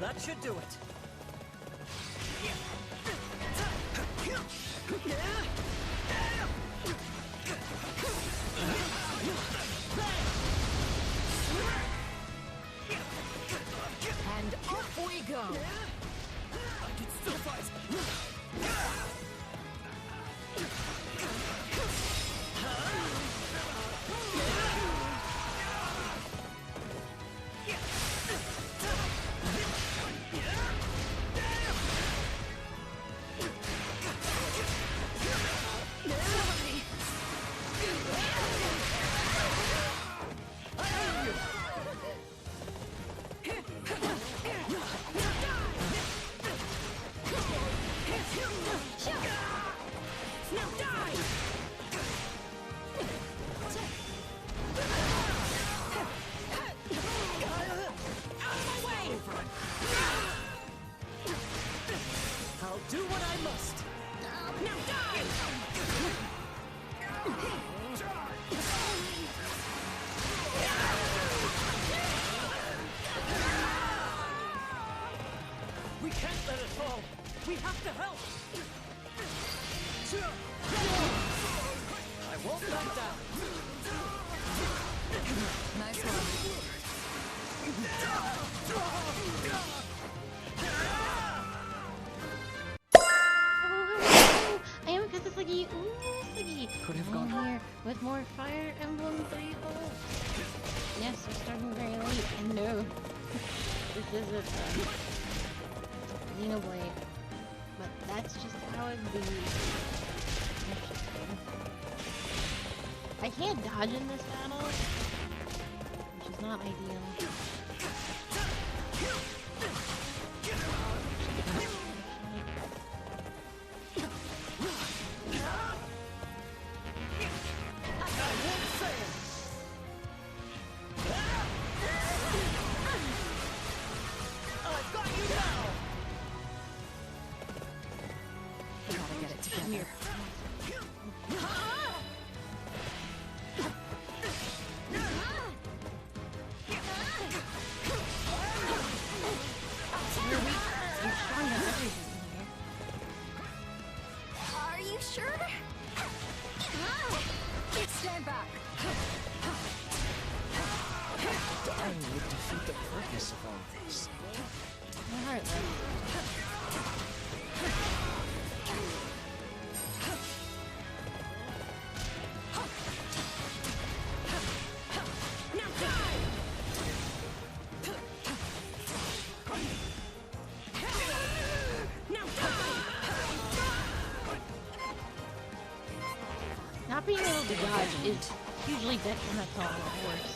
that should do it. And off we go! I can still fight! Do what I must. Now die! We can't let it fall. We have to help. I won't back down. Nice one. Could have gone here with more Fire Emblem 3 bolts. Yes, we're starting very late, and no, this isn't Xenoblade, but that's just how it be. I can't dodge in this battle, which is not ideal. Stand back! Dying would defeat the purpose of all this. My heart Now die! Now die! Not being able to dodge is hugely detrimental on a horse.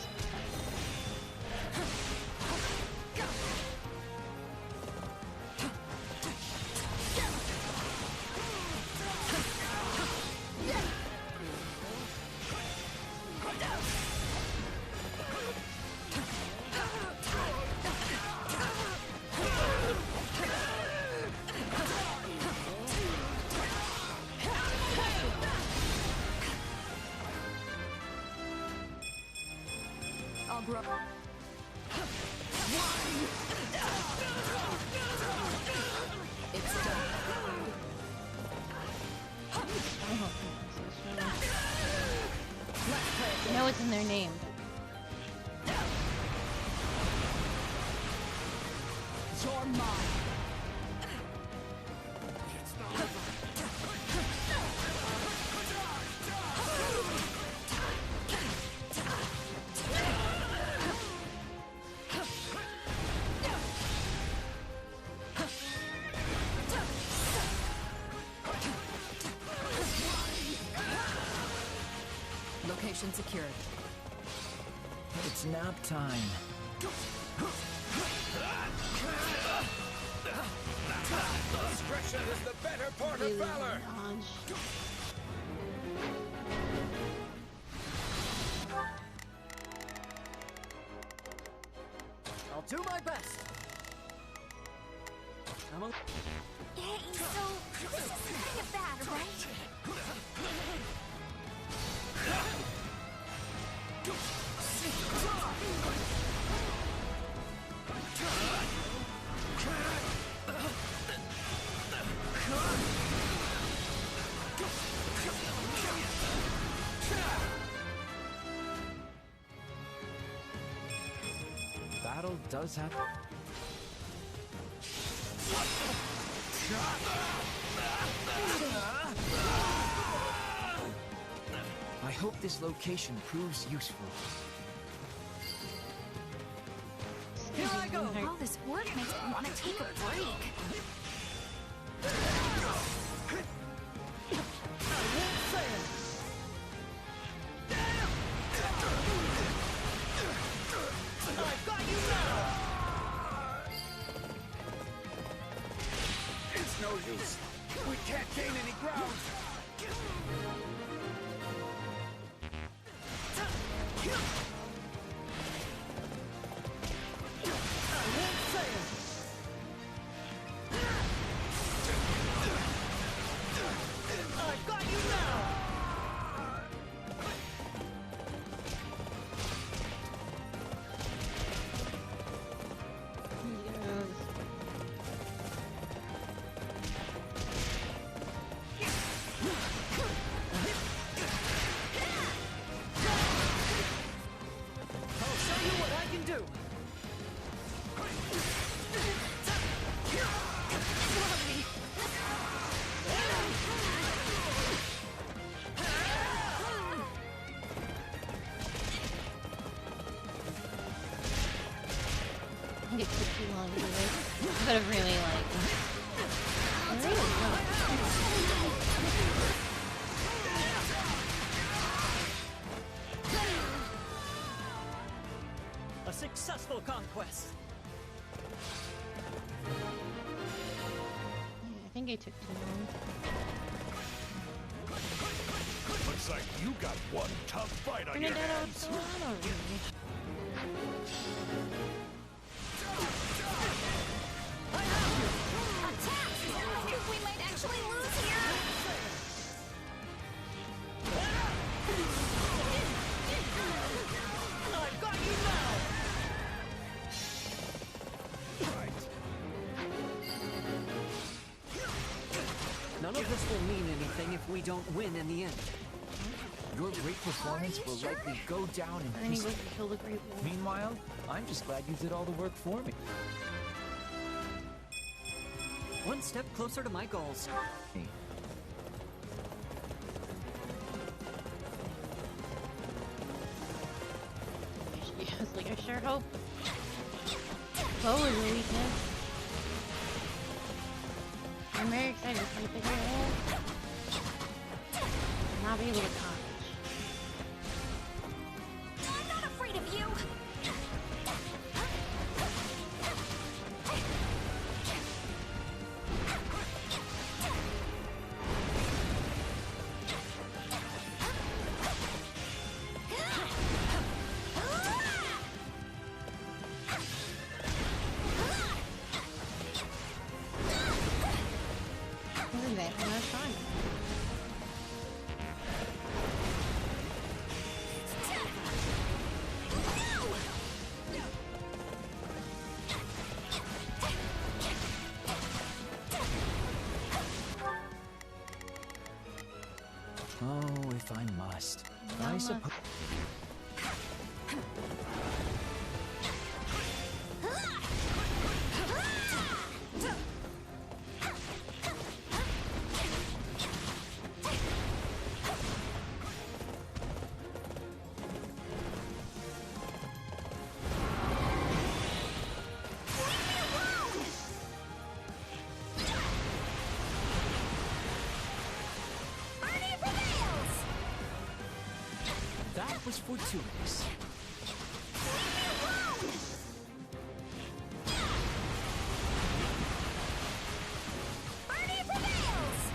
I'll grow. It's done. I know it's in their name. You're mine. Location secured. It's nap time. Discretion is the better part of valor. Dodge. I'll do my best. Hey, so this is kind of bad, right? does have... I hope this location proves useful. Here I go! All this work makes me want to take a break. I've got you now! It's no use. We can't gain any ground. I've got you now! I'll show you what I can do! I think it took too long to do this. But I really like I really A successful conquest! I think I took too long. Looks like you got one tough fight on your Bernadette hands. Solano, really. Attack! I think we might actually lose here. I've got you now! None of this will mean anything if we don't win in the end. Your great performance will likely go down And in then he goes history. to kill the Great Wall. Meanwhile, I'm just glad you did all the work for me. One step closer to my goals. Yes, like I sure hope bow is a weakness. I'm very excited to see if the Great Wall not be able to accomplish. I'm not afraid of you. This is exactly what I was trying. Oh, if I must. No I must. suppose... Bernie prevails! That was fortuitous. Bernie prevails!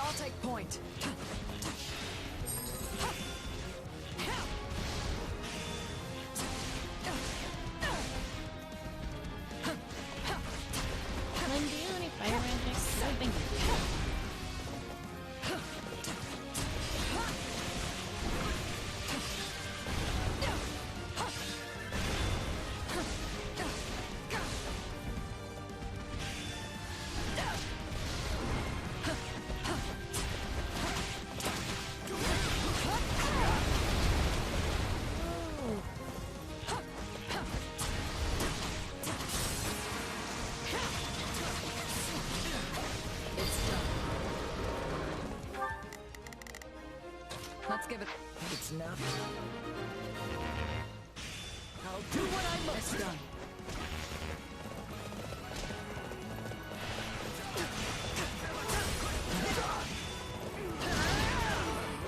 I'll take point. Lynn, do you have any fire magic? I think you do. Let's give it. It's not. I'll do what I must. It's done.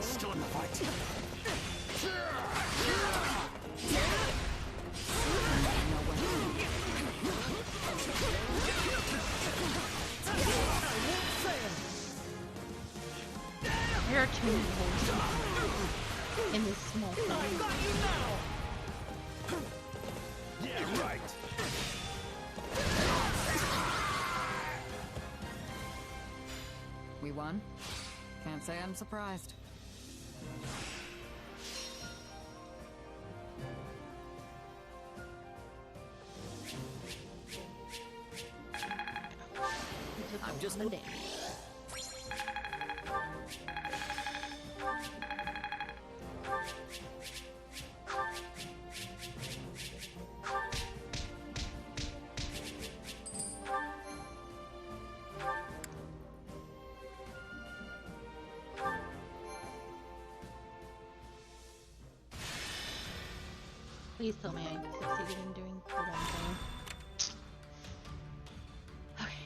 Still in the fight. There are too many holes in this small thing. Yeah, right. We won? Can't say I'm surprised. I'm just the day. Please tell me I succeeded in doing the one thing. Okay.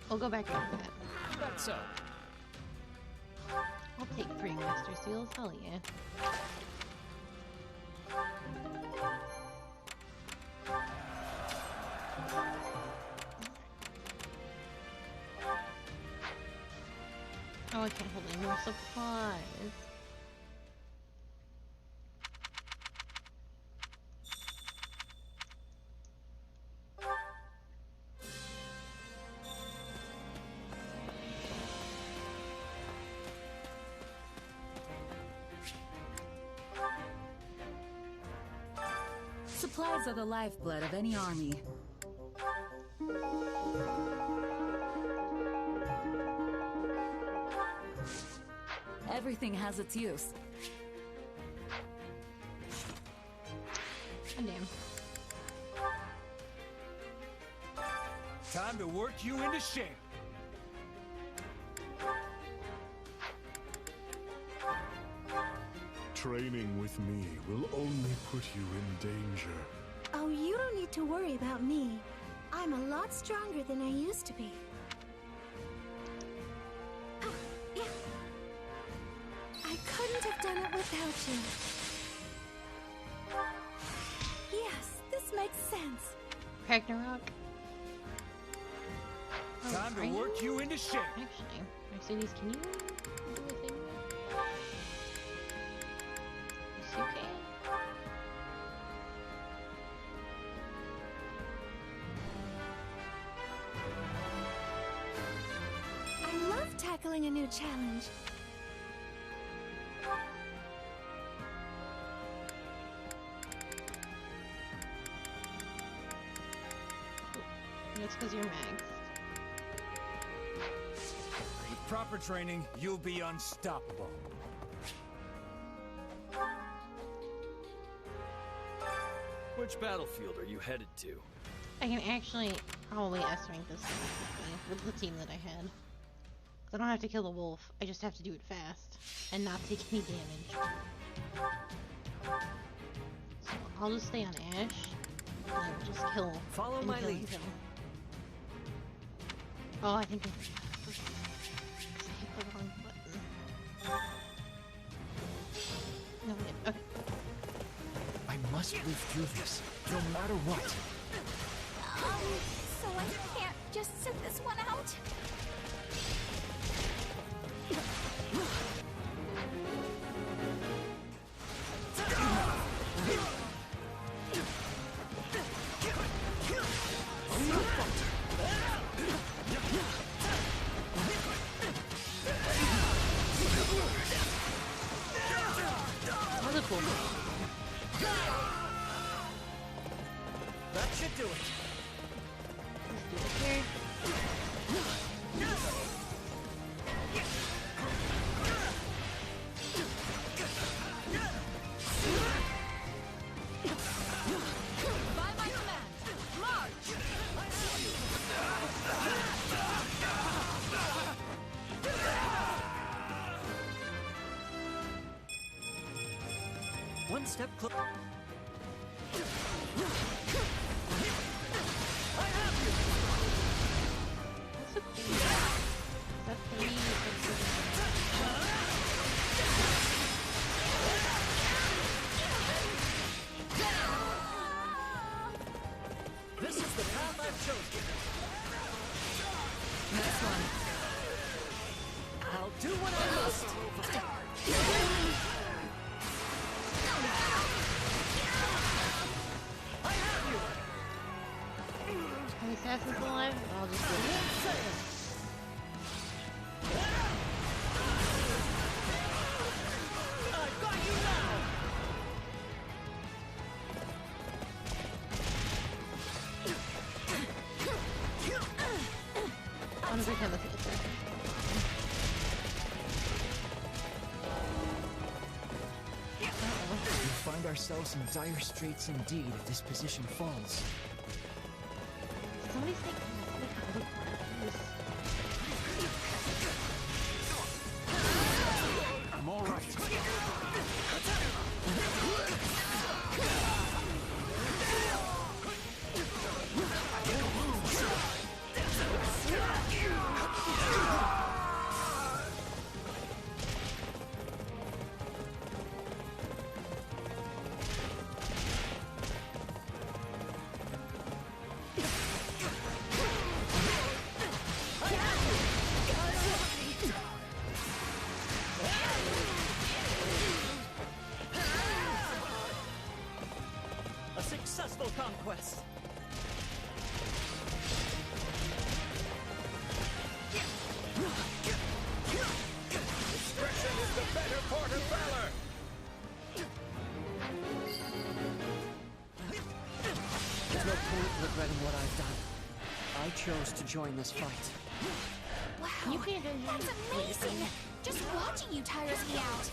We'll go back after that. That's so. I'll take 3 master seals, hell yeah. Oh, I can't hold any more supplies. Supplies are the lifeblood of any army. Everything has its use. God damn. Time to work you into shape. Training with me will only put you in danger. Oh, you don't need to worry about me. I'm a lot stronger than I used to be. Oh, yeah. I couldn't have done it without you. Yes, this makes sense. Ragnarok. Oh, Time to are work you into shape. Actually, Mercedes, can you do a thing? Yes, you can. I love tackling a new challenge. That's because you're maxed. With proper training, you'll be unstoppable. Which battlefield are you headed to? I can actually probably S-rank this quickly with the team that I had. 'Cause I don't have to kill the wolf, I just have to do it fast and not take any damage. So I'll just stay on Ash and I will just kill. Follow my lead. Kill. Oh, I think I hit the wrong button. No, I didn't. Okay. I must live through this, no matter what. So I can't just sit this one out? That was a cool move. That should do it. Let's do it here. By my command, march! One step closer. That's a cool. That's pretty. This is the path I've chosen. Next one. I'll do what I must. I have you. The assassin's alive? I'll just do it. I've got you now. I want to pretend this is We find ourselves in dire straits indeed if this position falls. Somebody's taking other I'm all right. A successful conquest. Discretion is the better part of valor. There's no point regretting what I've done. I chose to join this fight. Wow, You can't do that's amazing! Just watching you tires me out.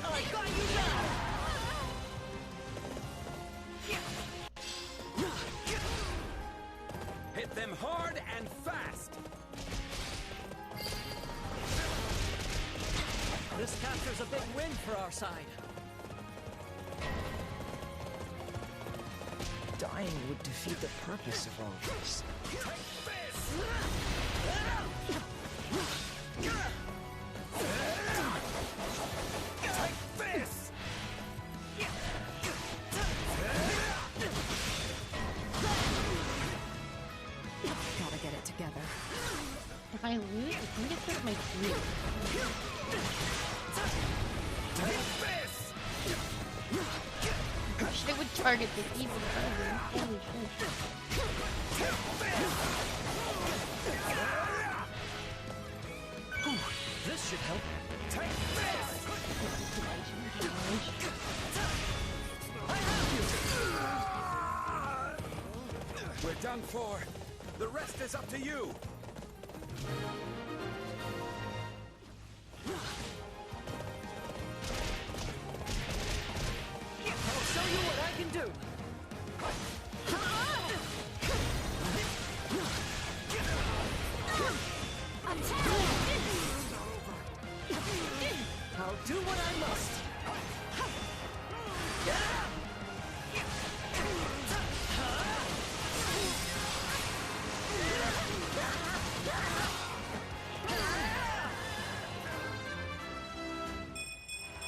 I got you now. Hit them hard and fast. This capture's a big win for our side. Dying would defeat the purpose of all this. Gotta get it together. If I lose, I think it's with my crew. Gosh, I would target this evil person. Holy shit. This should help. We're done for. The rest is up to you. I'll show you what I can do. I'll do what I must.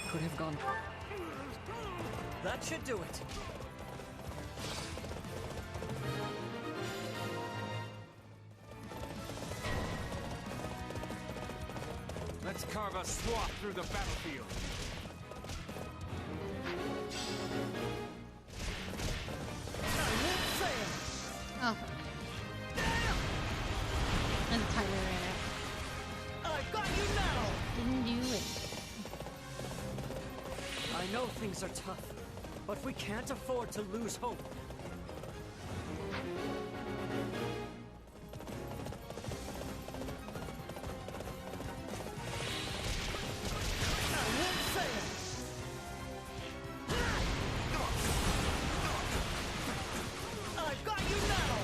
Could have gone. That should do it. Let's carve a swath through the battlefield. Oh. And the timer ran out. I've got you now. Didn't do it. I know things are tough, but we can't afford to lose hope. I've got you now.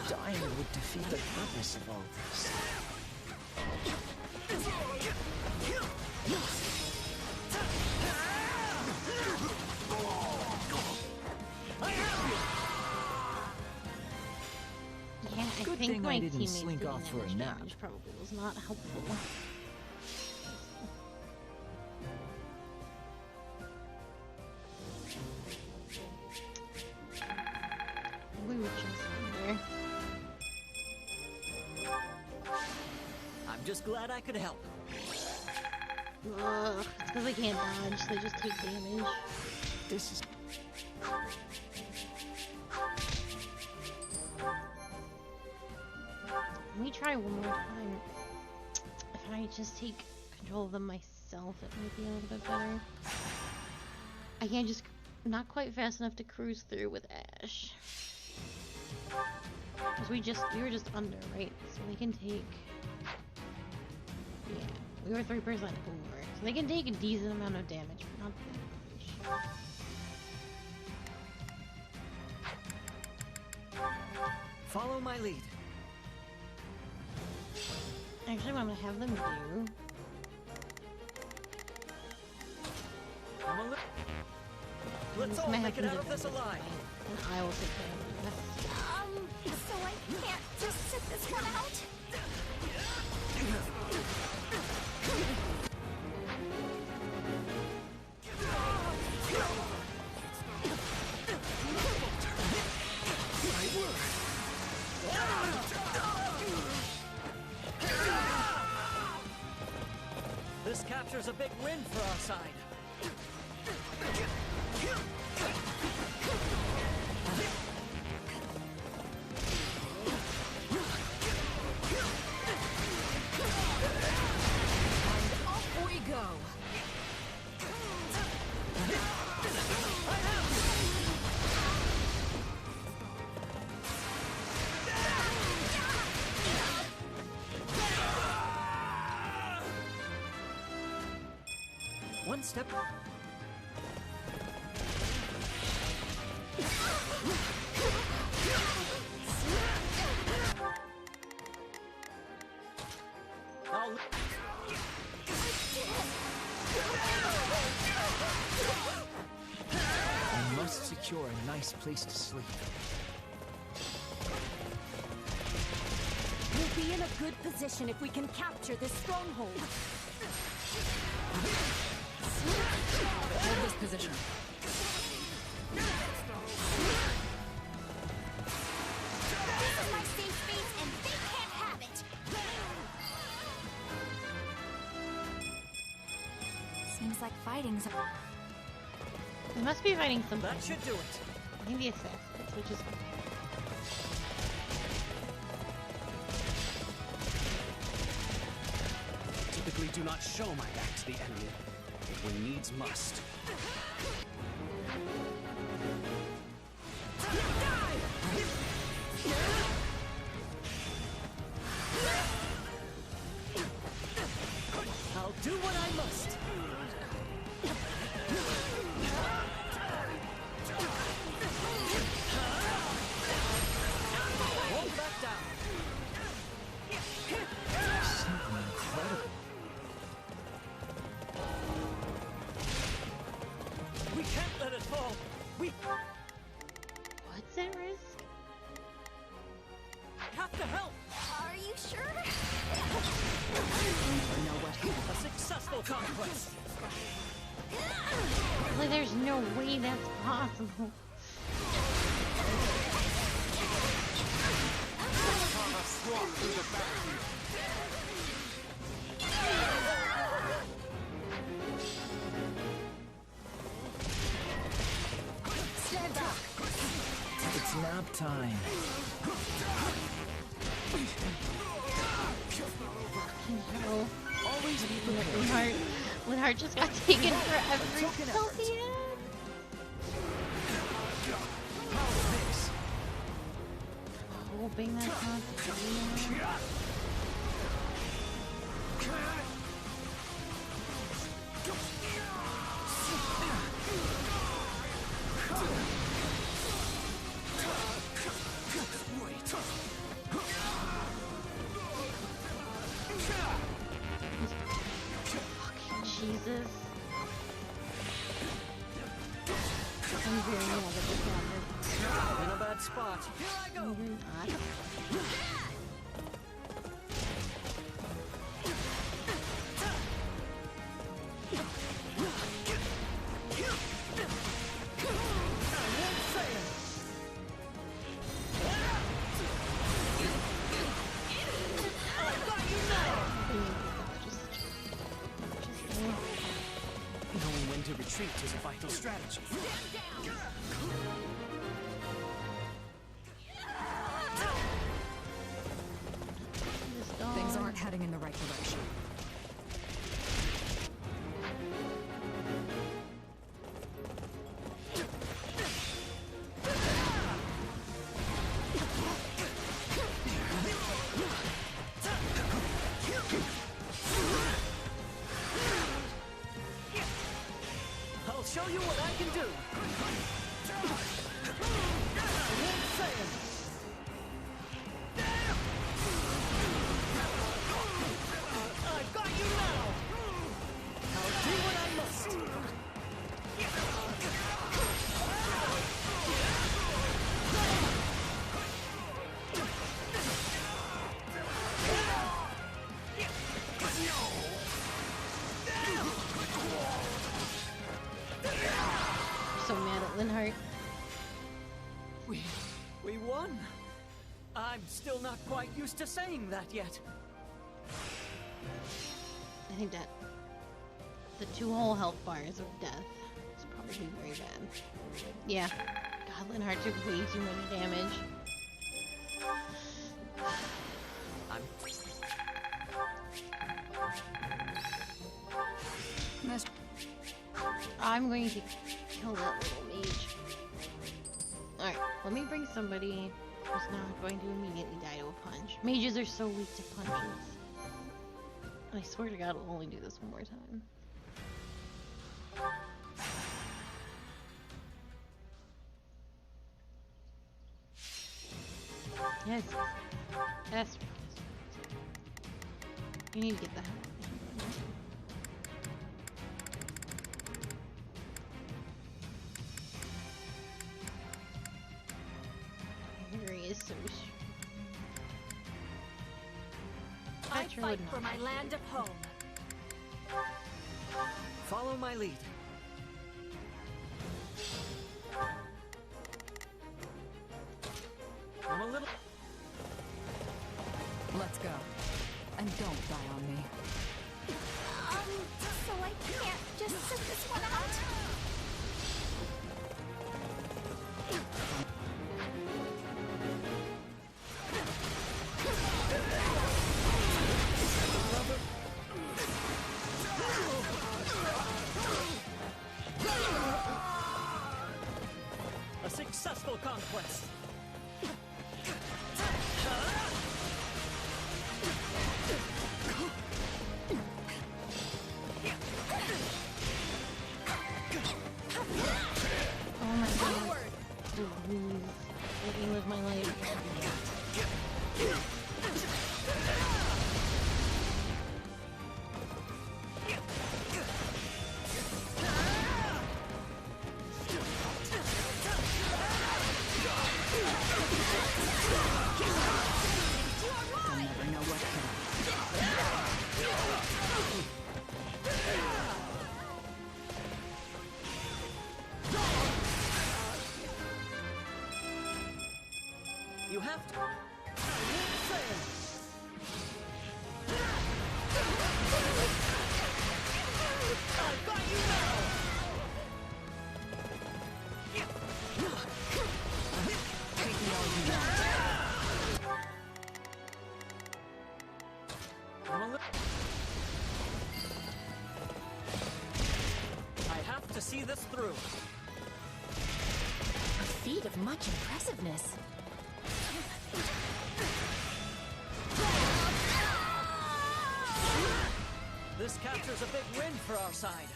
Dying would defeat the purpose of all this. Yeah, I Good think thing my I didn't teammates slink getting off that for a much nap. damage probably was not helpful. We were just under. I'm just glad I could help. Ugh, it's because they can't dodge, they just take damage. This is... Let me try one more time. If I just take control of them myself, it might be a little bit better. I can't just... not quite fast enough to cruise through with Ash. Because we were just under, right? So they can take... Yeah, we were 3% over. So they can take a decent amount of damage, but not that much. Follow my lead. Actually, what I'm gonna have them do... I'm a li- Let's all make it out of this alive. And I will take care of the rest. So I can't just sit this one out? This captures a big win for our side. And off we go. One step. I'll... I must secure a nice place to sleep. We'll be in a good position if we can capture this stronghold. Hold this position. This is my safe space and they can't have it. Seems like fighting's... We must be fighting somebody. That should do it. I think the assassins, which is fine. Typically do not show my back to the enemy, but when needs must. I'll do what I must. Won't back down. Something incredible. We can't let it fall. We What's at risk? have to help. Are you sure? I know what happened. A successful conquest. Like, there's no way that's possible. Stand back. It's nap time. Can Oh, Always be prepared. Linhardt just got taken for every spell he had. How's this? Hoping that's not the case. Jesus. I'm very mad at this one. In a bad spot. Here I go. Not. Knowing when to retreat is a vital strategy. This dog. Things aren't heading in the right direction. I'll show you what I can do. I've got you now. I'll do what I must. I'm so mad at Linhardt. We won. I'm still not quite used to saying that yet. I think that the 2 whole health bars of death is probably very bad. Yeah. God, Linhardt took way too much damage. I'm going to kill that little mage. Alright, let me bring somebody who's not going to immediately die to a punch. Mages are so weak to punches. I swear to God, I'll only do this one more time. Yes. Yes. You need to get the hell out of here. Henry is so I Petra fight would for not. my land of home. Follow my lead. I'm a little... Let's go. And don't die on me. So I can't just sit this one out? A successful conquest. Oh my God. Please. Let me live my life. I'll never know what hit. You have to. I've got you now. Take me all you want. I'm a little... to see this through. A feat of much impressiveness. This captures a big win for our side.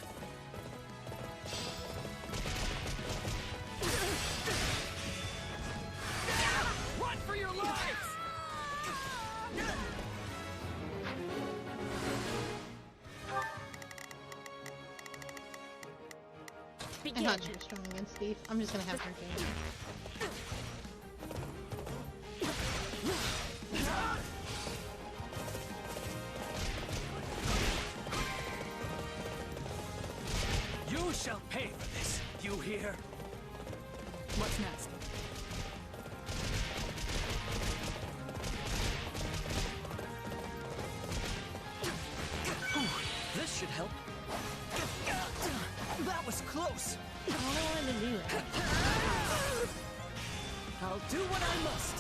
Run for your lives! I thought she was strong against Steve. I'm just gonna have her game. You shall pay for this. You hear? What's next? This should help. That was close. I wanted to do it. I'll do what I must.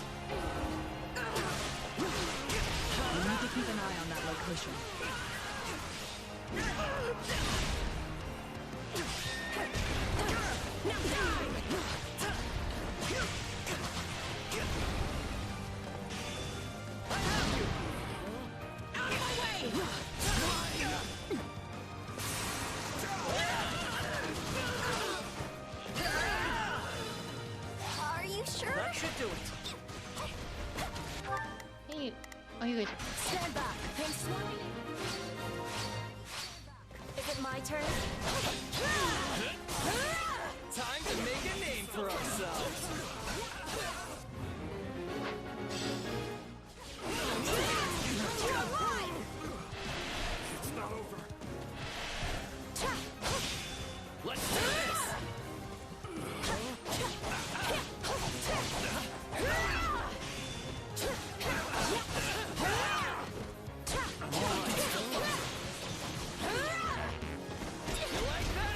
We need to keep an eye on that location. Are you sure? That should do it. Hey, oh, you guys. Stand back. Face slowly. Is it my turn? Time to make a name for ourselves. It's not over. Let's do this. You like that?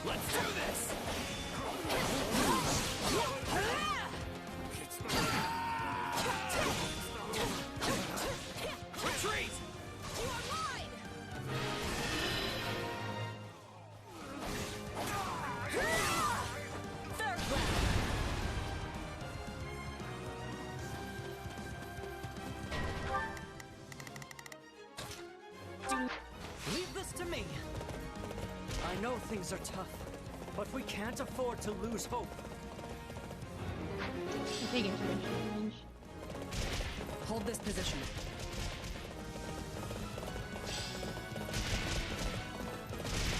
Let's do this. Retreat! Leave this to me. I know things are tough, but we can't afford to lose hope. I'm taking too much damage. Hold this position.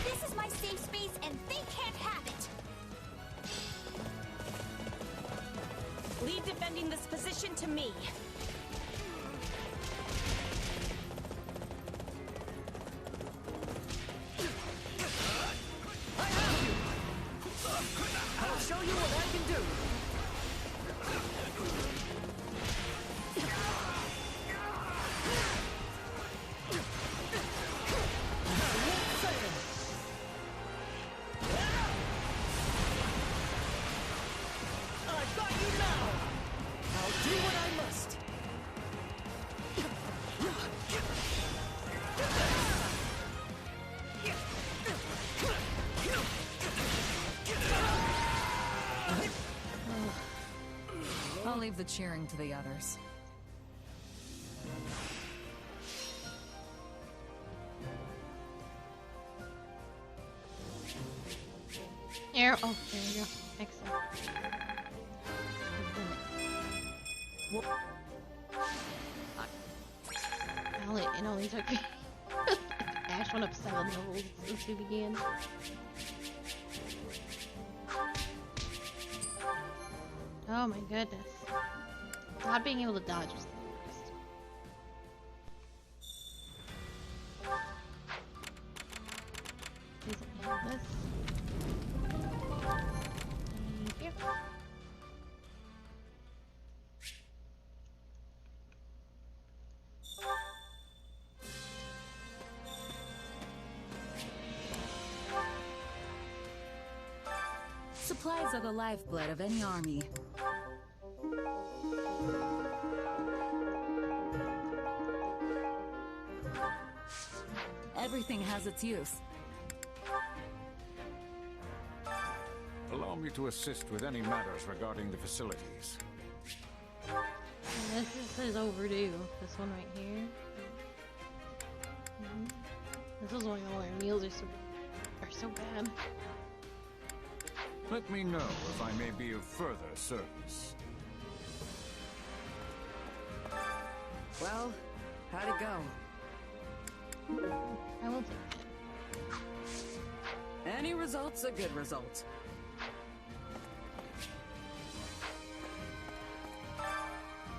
This is my safe space and they can't have it. Leave defending this position to me. I'll show you what I can do. I've got you now. I'll do what I must. I'll leave the cheering to the others. Air. Oh, there we go. Excellent. Well, it only took Ash went up 7 levels since we began. Oh my goodness. Not being able to dodge was the worst. Please let me have this. Thank you. Supplies are the lifeblood of any army. Everything has its use. Allow me to assist with any matters regarding the facilities. This is overdue. This one right here. This is why all our meals are so bad. Let me know if I may be of further service. Well, how'd it go? I will take it. Any result's a good result.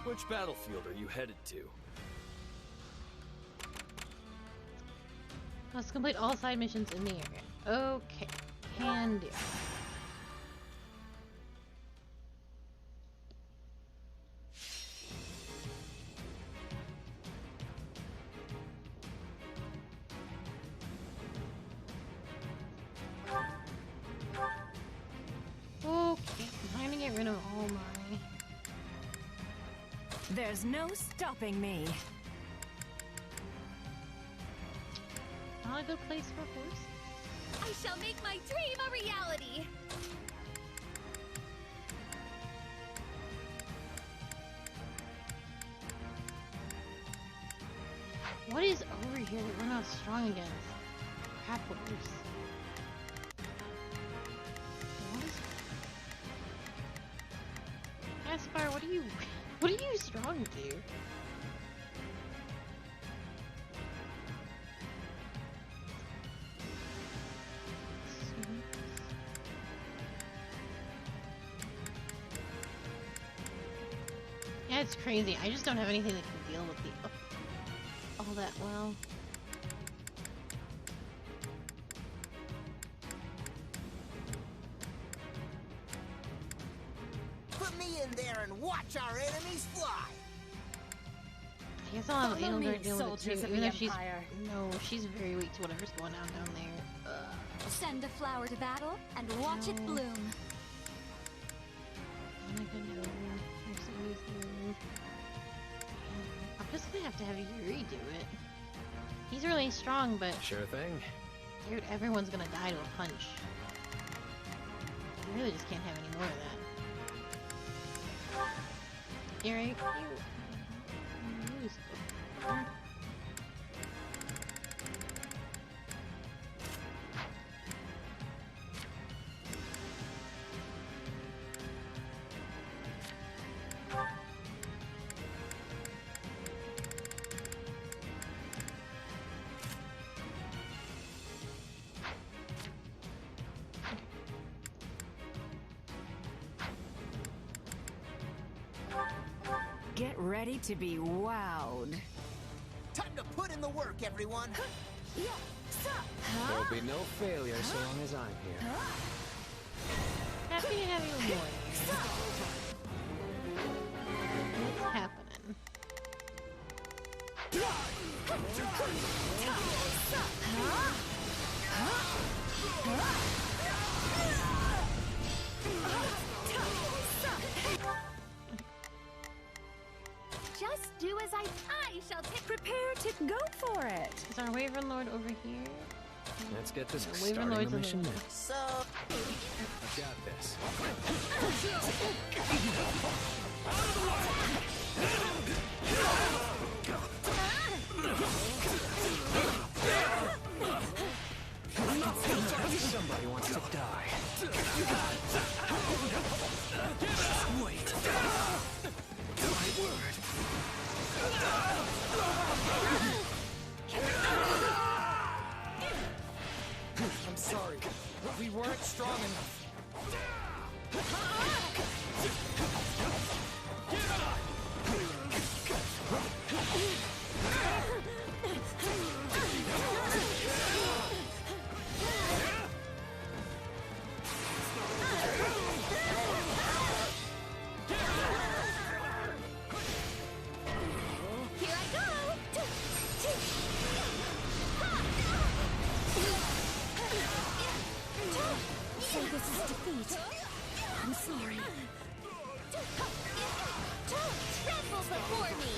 Which battlefield are you headed to? Let's complete all side missions in the area. Okay, can do. Okay, I'm trying to get rid of all my... There's no stopping me. Not a good place for a horse. I shall make my dream a reality. What is over here that we're not strong against? Grapplers. What is... Aspire, what are you strong to? Yeah, it's crazy. I just don't have anything that can deal with the all that well. Put me in there and watch our enemies fly. I guess I'll have Follow Angel me, deal with it soldiers too, of even the though she's Empire. no, she's very weak to whatever's going on down there. Send a flower to battle and watch it bloom. Oh my goodness. I'm just gonna have to have Yuri do it. He's really strong, but Sure thing. dude, everyone's gonna die to a punch. I really just can't have any more of that. Yuri, you go. Get ready to be wowed. Time to put in the work, everyone. There'll be no failure so long as I'm here. Happy to have you aboard. What's happening? Just do as I shall take. Prepare to go for it. Is our Wyvern Lord over here? Let's get this The Wyvern starting Lord's the in mission the now. So, I've got this. Somebody wants to die. Wait. My word. I'm sorry. We weren't strong enough. Here I go. So this is defeat. I'm sorry. Tremble before me.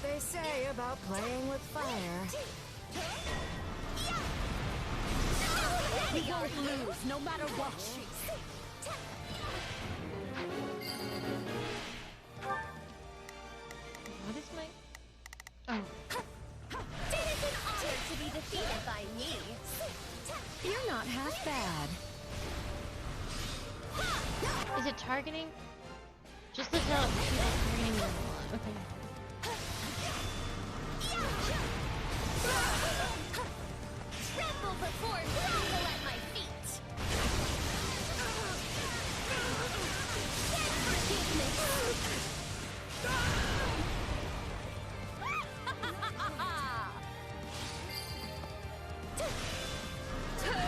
they say about playing with fire. We won't lose, no matter what. What is my... Oh. It is an honor to be defeated by me. You're not half bad. Is it targeting? Just look out. It's targeting me a lot. Okay. Tremble before grovel at my feet.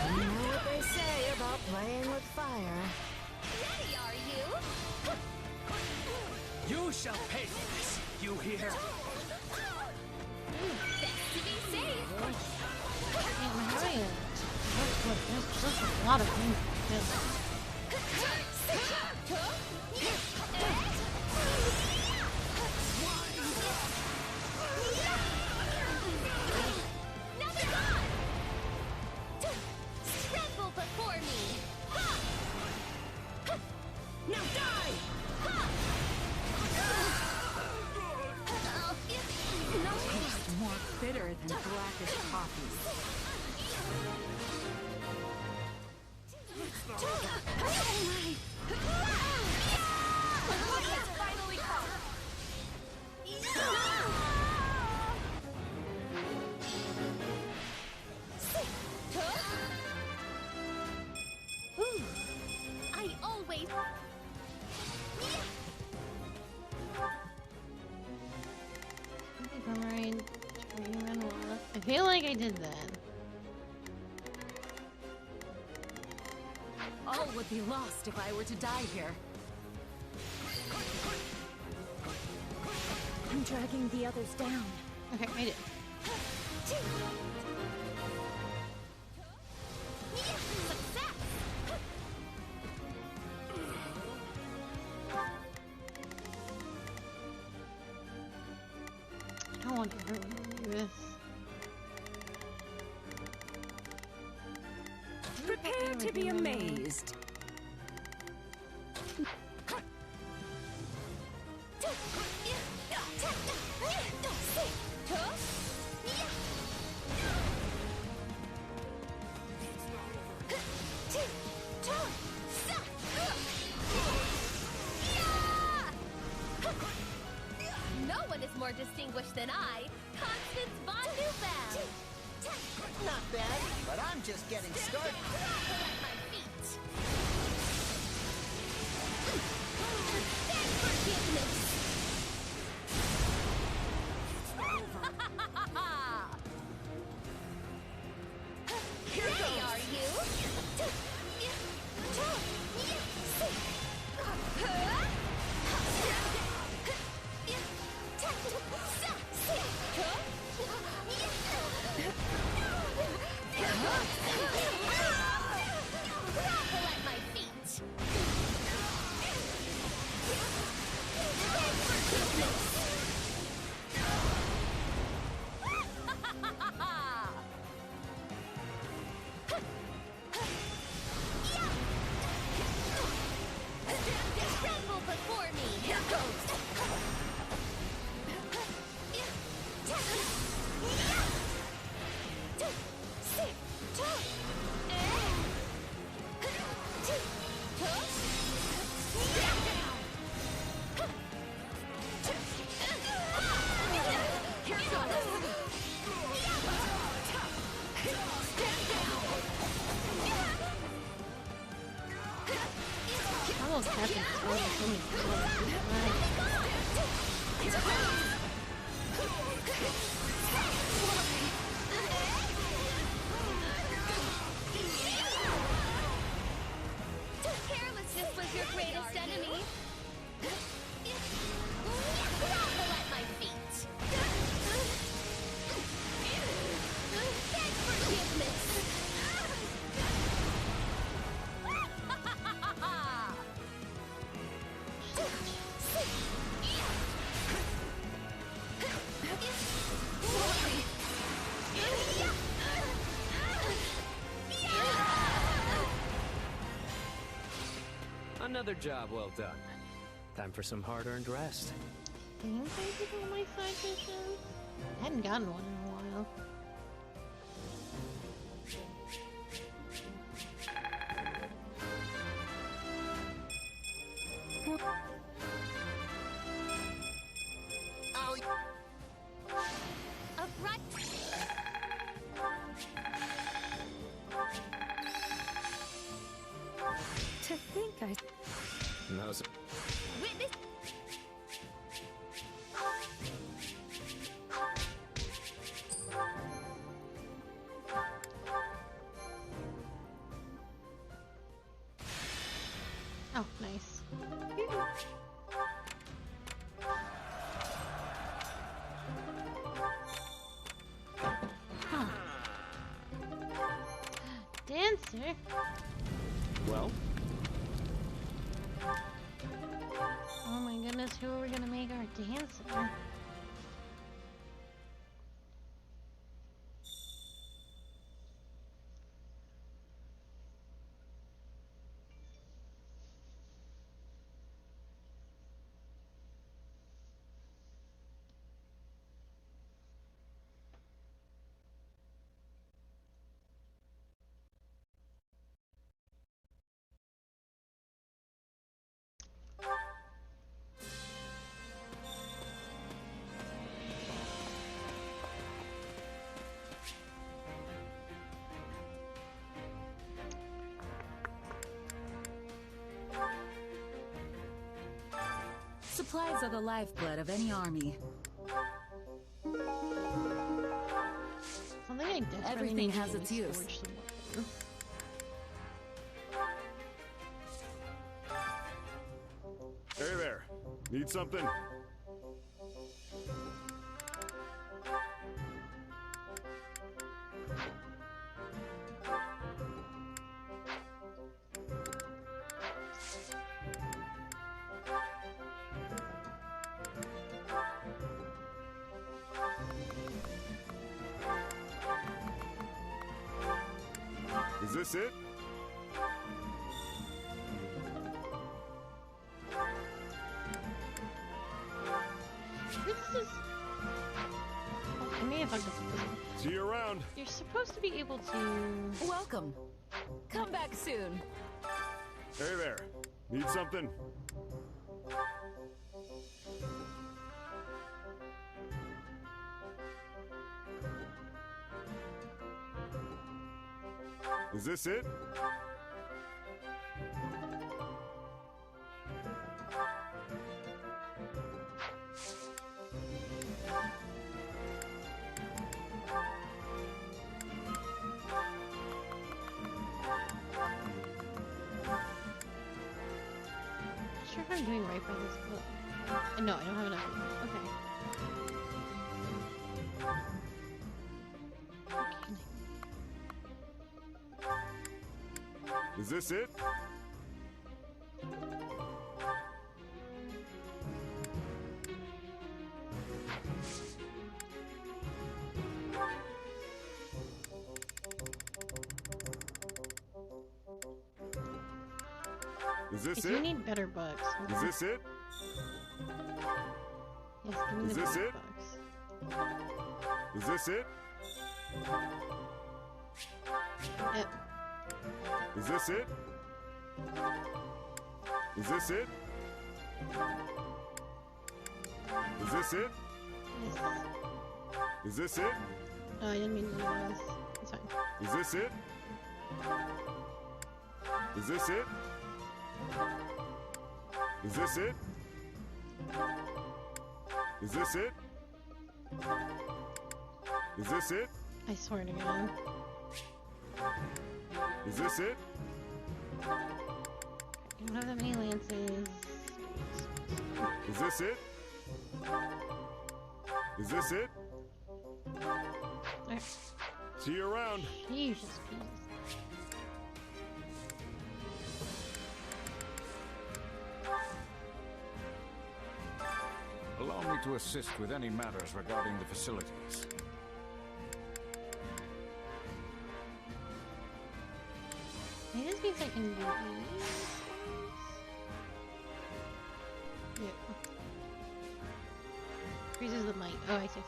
You know what they say about playing with fire. Ready, are you? You shall pay for this. You hear? Best to be safe. I'm having there's just a lot of things to do. Another gone. Tremble before me. Now die! No taste more bitter than blackish coffee. Finally come. I always. I feel like I did that. All would be lost if I were to die here. I'm dragging the others down. Okay, I did. Success! I don't want everyone to do this. Prepare to be amazed. No one is more distinguished than I, Constance von Newbound. Not bad, but I'm just getting started. At my feet. Beg forgiveness. Ready, are you? Grovel at my feet. Beg forgiveness. Tremble before me. Here goes. Almost happened so many Carelessness was your greatest enemy. Grovel at my feet. Beg forgiveness. Another job well done. Time for some hard-earned rest. Thank you for my side missions. I hadn't gotten one in a while. To think I... No, sir. Witness... Oh, nice. Huh. Dancer? Well? Oh my goodness, who are we gonna make our dancer? Supplies are the lifeblood of any army. Something I desperately Everything need to has do its is use. forge some more. Hey there. Need something? Is this it? This is... Oh, I may have fucked up with this one. See you around. You're supposed to be able to... Welcome. Come back soon. Hey there. Need something? Is this it? Not sure if I'm doing right by this, but... No, I don't have enough. Okay. Is this it? Is this I do it? need better bugs. Is this it? Yes, give me Is the this better it? bugs. Is this it? Yep. Is this it? Is this it? Is this it? Yes. Is this it? Oh, I didn't mean to do this. It's fine. Is this it? Is this it? Is this it? Is this it? Is this it? I swear to God. Is this it? I don't have that many lances. Is this it? Is this it? Alright. See you around. Jesus, Jesus. Allow me to assist with any matters regarding the facilities. Maybe this means I can do these. Increases the might. Oh, I see.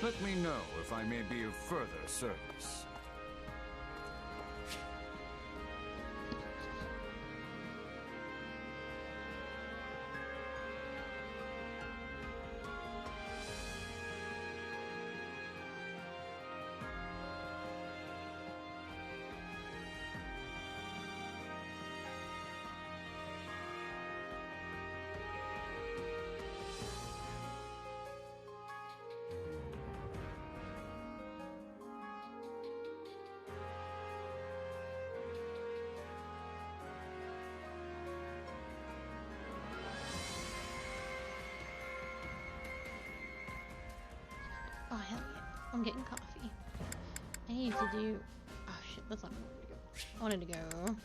Let me know if I may be of further service. Oh, hell yeah. I'm getting coffee. I need to do... Oh, shit. That's not where I wanted to go. I wanted to go...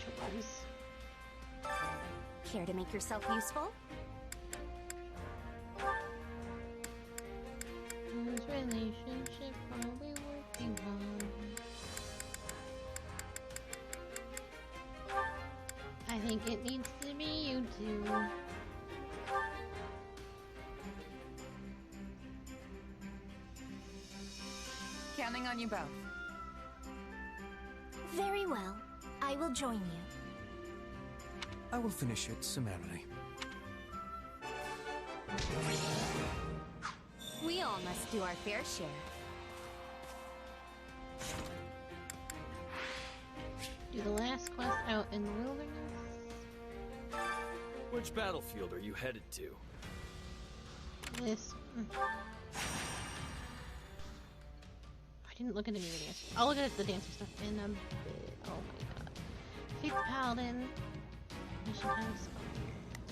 Chores. Care to make yourself useful? Whose relationship are we working on? I think it needs to be you two. Counting on you both. Very well. I will join you. I will finish it summarily. We all must do our fair share. Do the last quest out in the wilderness. Which battlefield are you headed to? This one. I didn't look at any of the dancer. I'll look at the dancer stuff in a bit. Oh my god. Fate the Paladin. Mission times.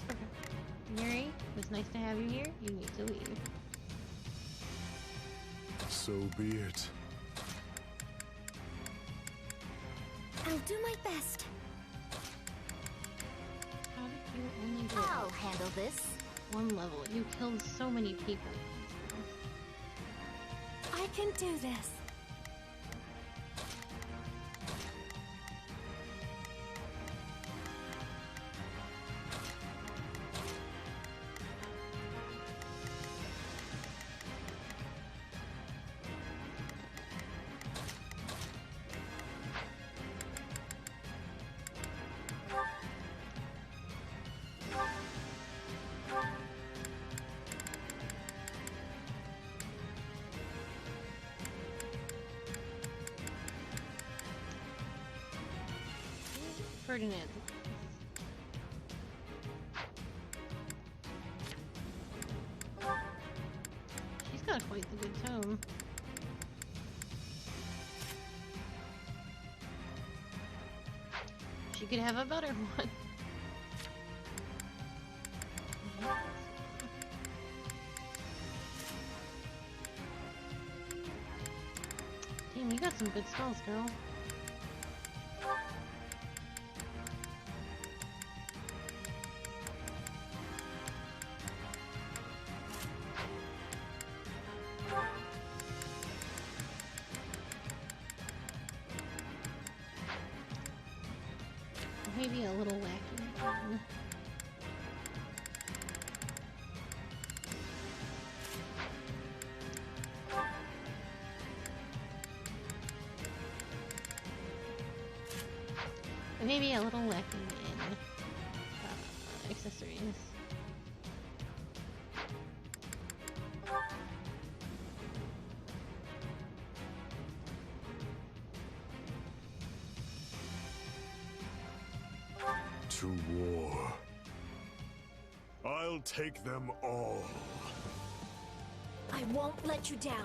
Okay. Yuri, it was nice to have you here. You need to leave. So be it. I'll do my best. How did you only do I'll handle this. one level? You killed so many people. I can do this. Ferdinand. She's got quite the good tone. She could have a better one. Damn, you got some good spells, girl. Maybe a little wacky. Maybe a little lacking in accessories. To war. I'll take them all. I won't let you down.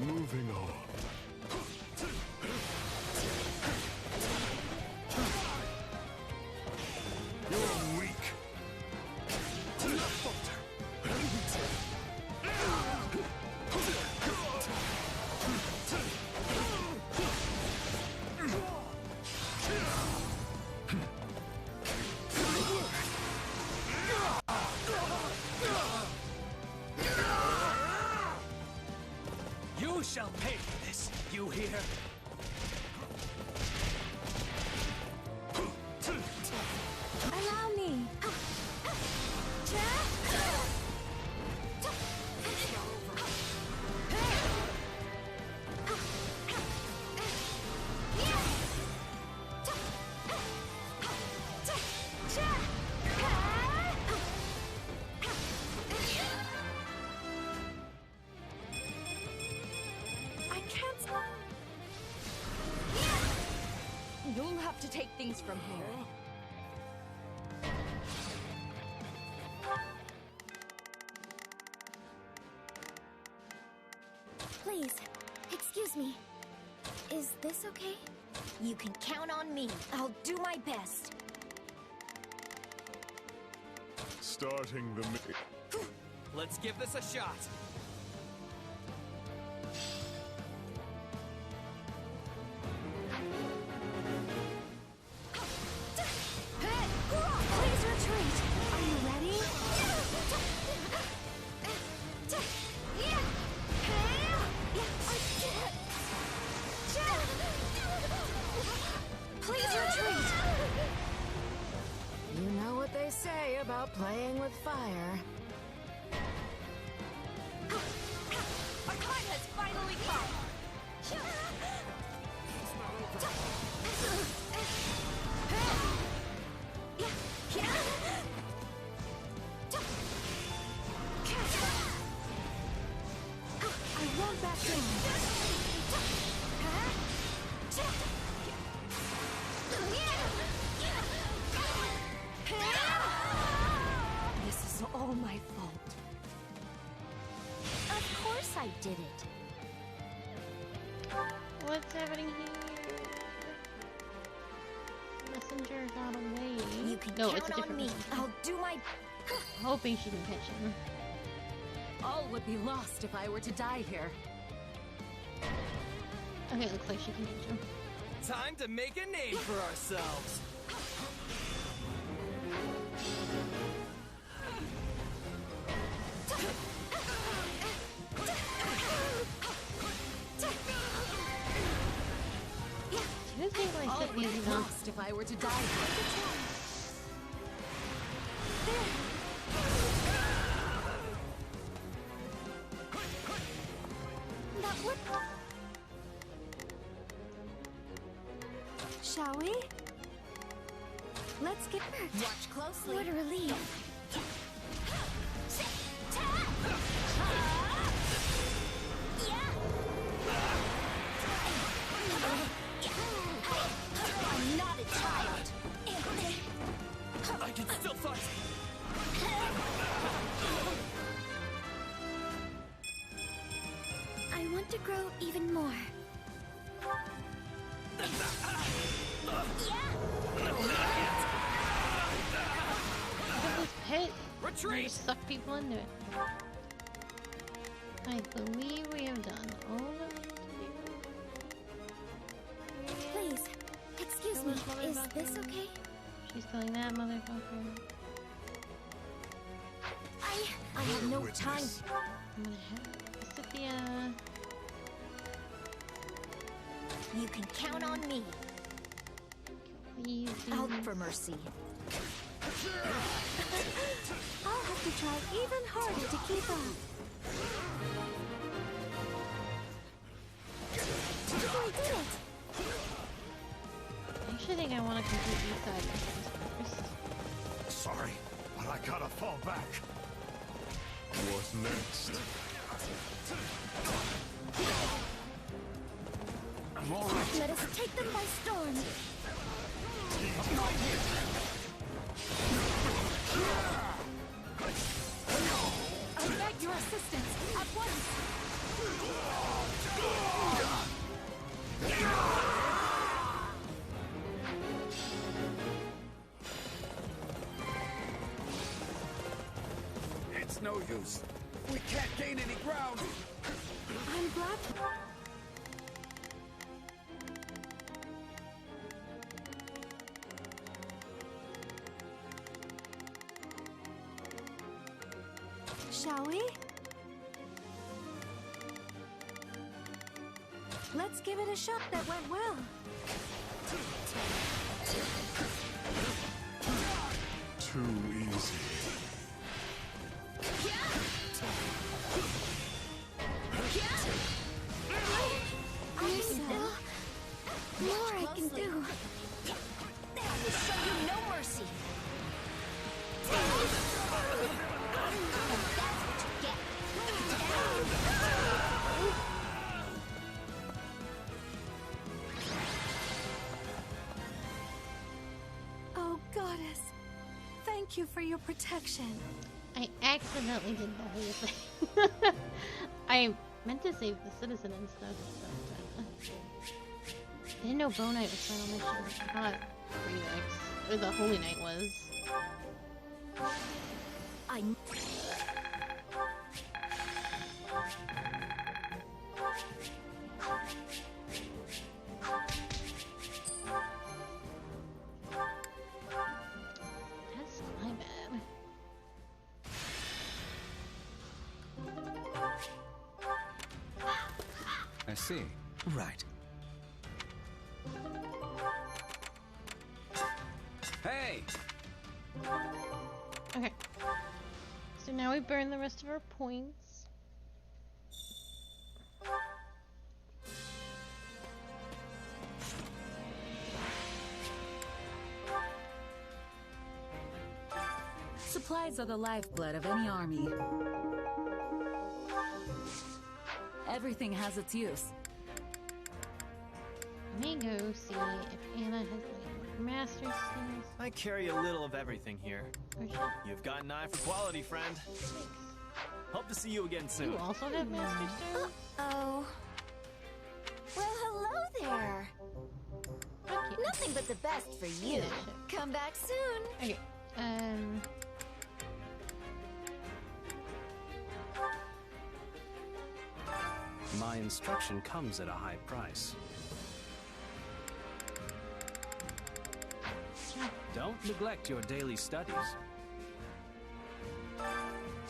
Moving You'll have to take things from here. Please, excuse me. Is this okay? You can count on me. I'll do my best. Starting the Let's give this a shot. Please retreat. Are you ready? Please retreat. You know what they say about playing with fire. Our time has finally come. I won't back down. This is all my fault. Of course I did it. What's happening here? Messenger got away. You can no, count it's a on different me. messenger. I'll do my... Hoping she can catch him. All would be lost if I were to die here. Okay, looks like she can catch him. Time to make a name for ourselves. She doesn't make my All shit would easy be though. lost if I were to die here. That would... Shall we? Let's get hurt. Watch closely. What a relief. I'm not a child. I can still fight. I want to grow even more. Look at this pit. Retreat! Just suck people into it. I believe we have done all that we need to do. Please, excuse me. Is this okay? She's killing that motherfucker. I have no time. I'm gonna have Sophia. You can count on me. Please. Out for mercy. I'll have to try even harder to keep up. I did it! I actually think I want to complete these side missions first. Sorry, but I gotta fall back. What next? I'm all right. Let us take them by storm. I beg your assistance at once. It's no use. We can't gain any ground. I'm glad. Shall we? Let's give it a shot that went well. Too easy. I'm still more I can do. I will show you no mercy. And that's what you get. Thank you for your protection. I accidentally did the whole thing. I meant to save the citizen and stuff. I didn't know Bow Knight was final mission. I thought Remix, or the Holy Knight was. That's my bad. I see. Right. Hey! Okay. So now we burn the rest of our points. Supplies are the lifeblood of any army. Everything has its use. Let me go see if Anna has any more master skills. I carry a little of everything here. You've got an eye for quality, friend. Hope to see you again soon. You also have master skills? Oh. Well, hello there. Nothing but the best for you. Come back soon. Okay. My instruction comes at a high price. Don't neglect your daily studies.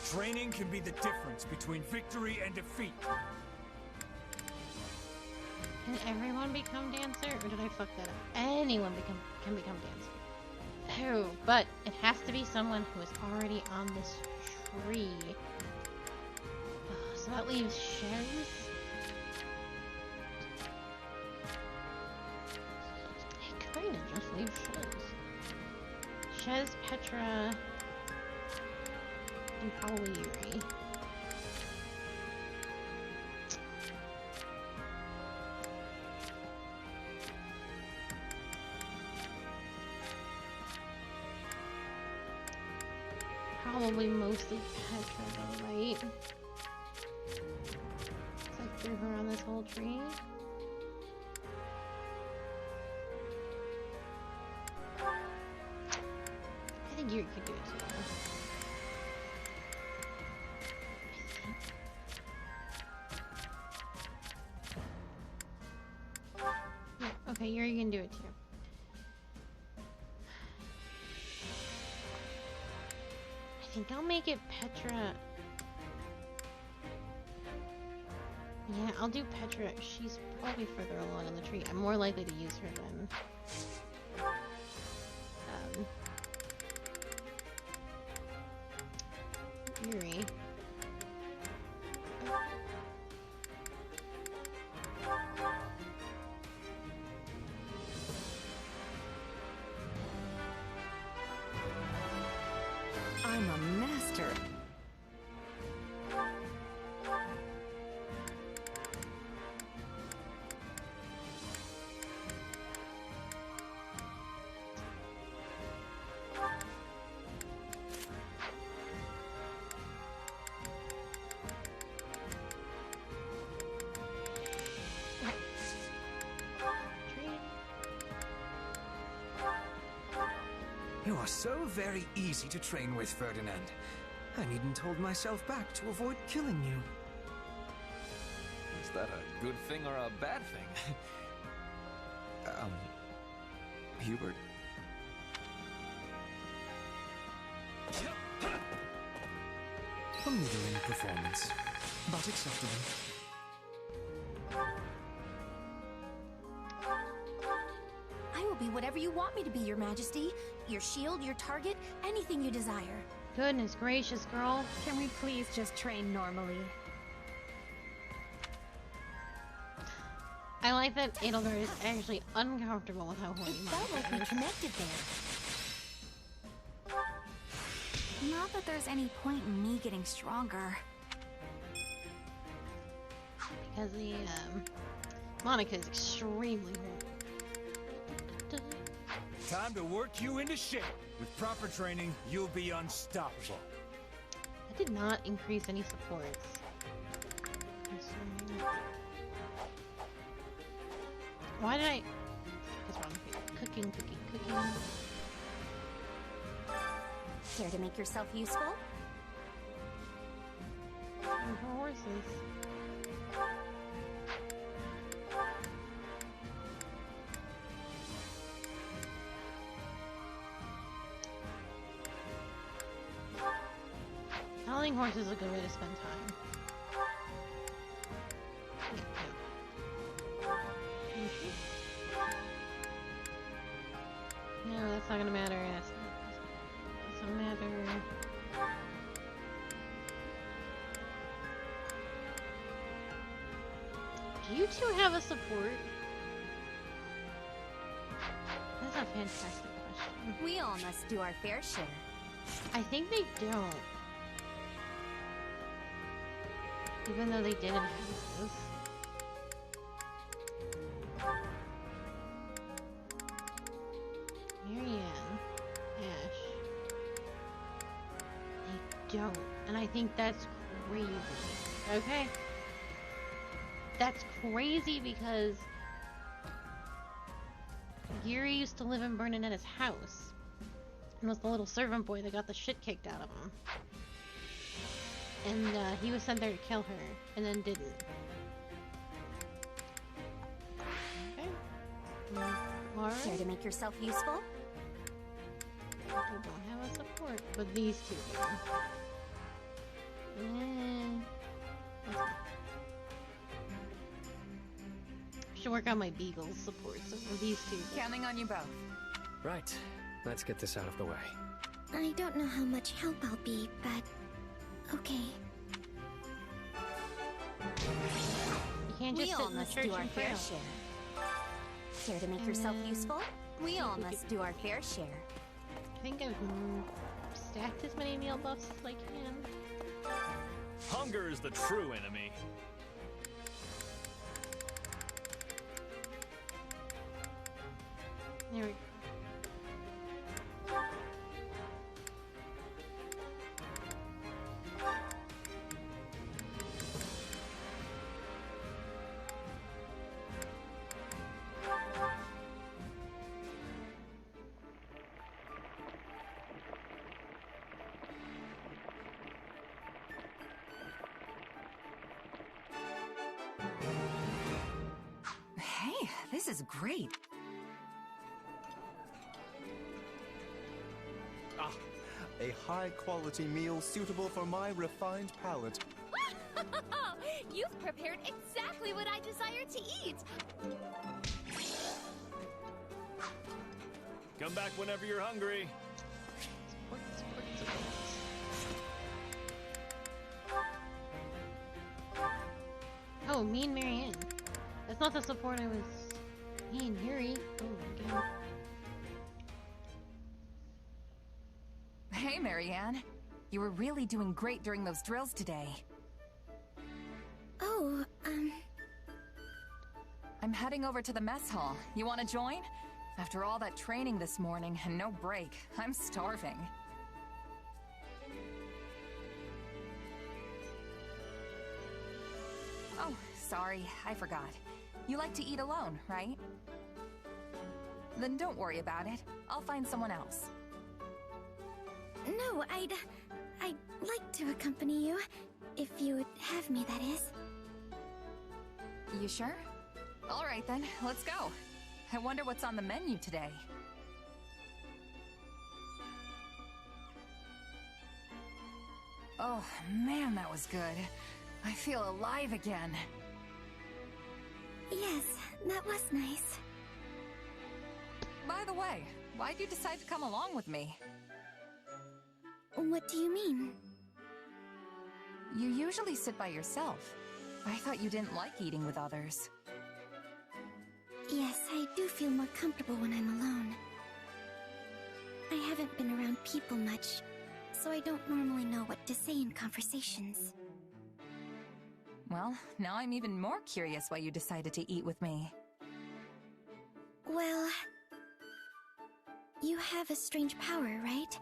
Training can be the difference between victory and defeat. Can everyone become dancer, or did I fuck that up? Anyone can become dancer. Oh, but it has to be someone who is already on this tree. So that leaves Shez. It kind of just leaves Shez. Shez, Petra, and probably Yuri. Probably mostly Petra though, right? So I threw her on this whole tree. I think Yuri could do it too. Yeah, okay, Yuri can do it too. I think I'll make it Petra. Yeah, I'll do Petra. She's probably further along on the tree. I'm more likely to use her than Yuri. I'm a master. You are so very easy to train with, Ferdinand. I needn't hold myself back to avoid killing you. Is that a good thing or a bad thing? Hubert. A middling performance, but acceptable. I will be whatever you want me to be, Your Majesty. Your shield, your target, anything you desire. Goodness gracious, girl. Can we please just train normally? I like that Edelgard is actually uncomfortable with how horny It felt like we connected there. Not that there's any point in me getting stronger. Because Monica is extremely horny. Time to work you into shape. With proper training, you'll be unstoppable. I did not increase any supports. Why did I... What's wrong with you? Cooking. Care to make yourself useful? Horses. Howling horse is a good way to spend time. No, that's not gonna matter. That's not matter. Do you two have a support? That's a fantastic question. We all must do our fair share. I think they don't. Even though they did enhance this. Marianne. Ash. They don't. And I think that's crazy. Okay? That's crazy because Yuri used to live in Bernanetta's house and was the little servant boy that got the shit kicked out of him. And he was sent there to kill her, and then didn't. Okay. Alright. Care to make yourself useful? You don't have a support, but these two do. Should work on my beagle support, so these two. Counting on you both. Right. Let's get this out of the way. I don't know how much help I'll be, but... okay. You can't just we all must do our fair share. Care to make yourself useful? We all must do our fair share. I think I've stacked as many meal buffs as I can. Hunger is the true enemy. There we go. Hey, this is great. A high-quality meal suitable for my refined palate. You've prepared exactly what I desire to eat. Come back whenever you're hungry. Oh, me and Marianne. That's not the support I was... Me and Yuri. Oh my god. Hey, Marianne. You were really doing great during those drills today. Oh, I'm heading over to the mess hall. You want to join? After all that training this morning and no break, I'm starving. Oh, sorry, I forgot. You like to eat alone, right? Then don't worry about it. I'll find someone else. no, I'd like to accompany you. If you would have me, that is. You sure? All right then, let's go. I wonder what's on the menu today. Oh, man, that was good. I feel alive again. Yes, that was nice. By the way, why'd you decide to come along with me? What do you mean? You usually sit by yourself. I thought you didn't like eating with others. Yes, I do feel more comfortable when I'm alone. I haven't been around people much, so I don't normally know what to say in conversations. Well, now I'm even more curious why you decided to eat with me. Well, You have a strange power, right?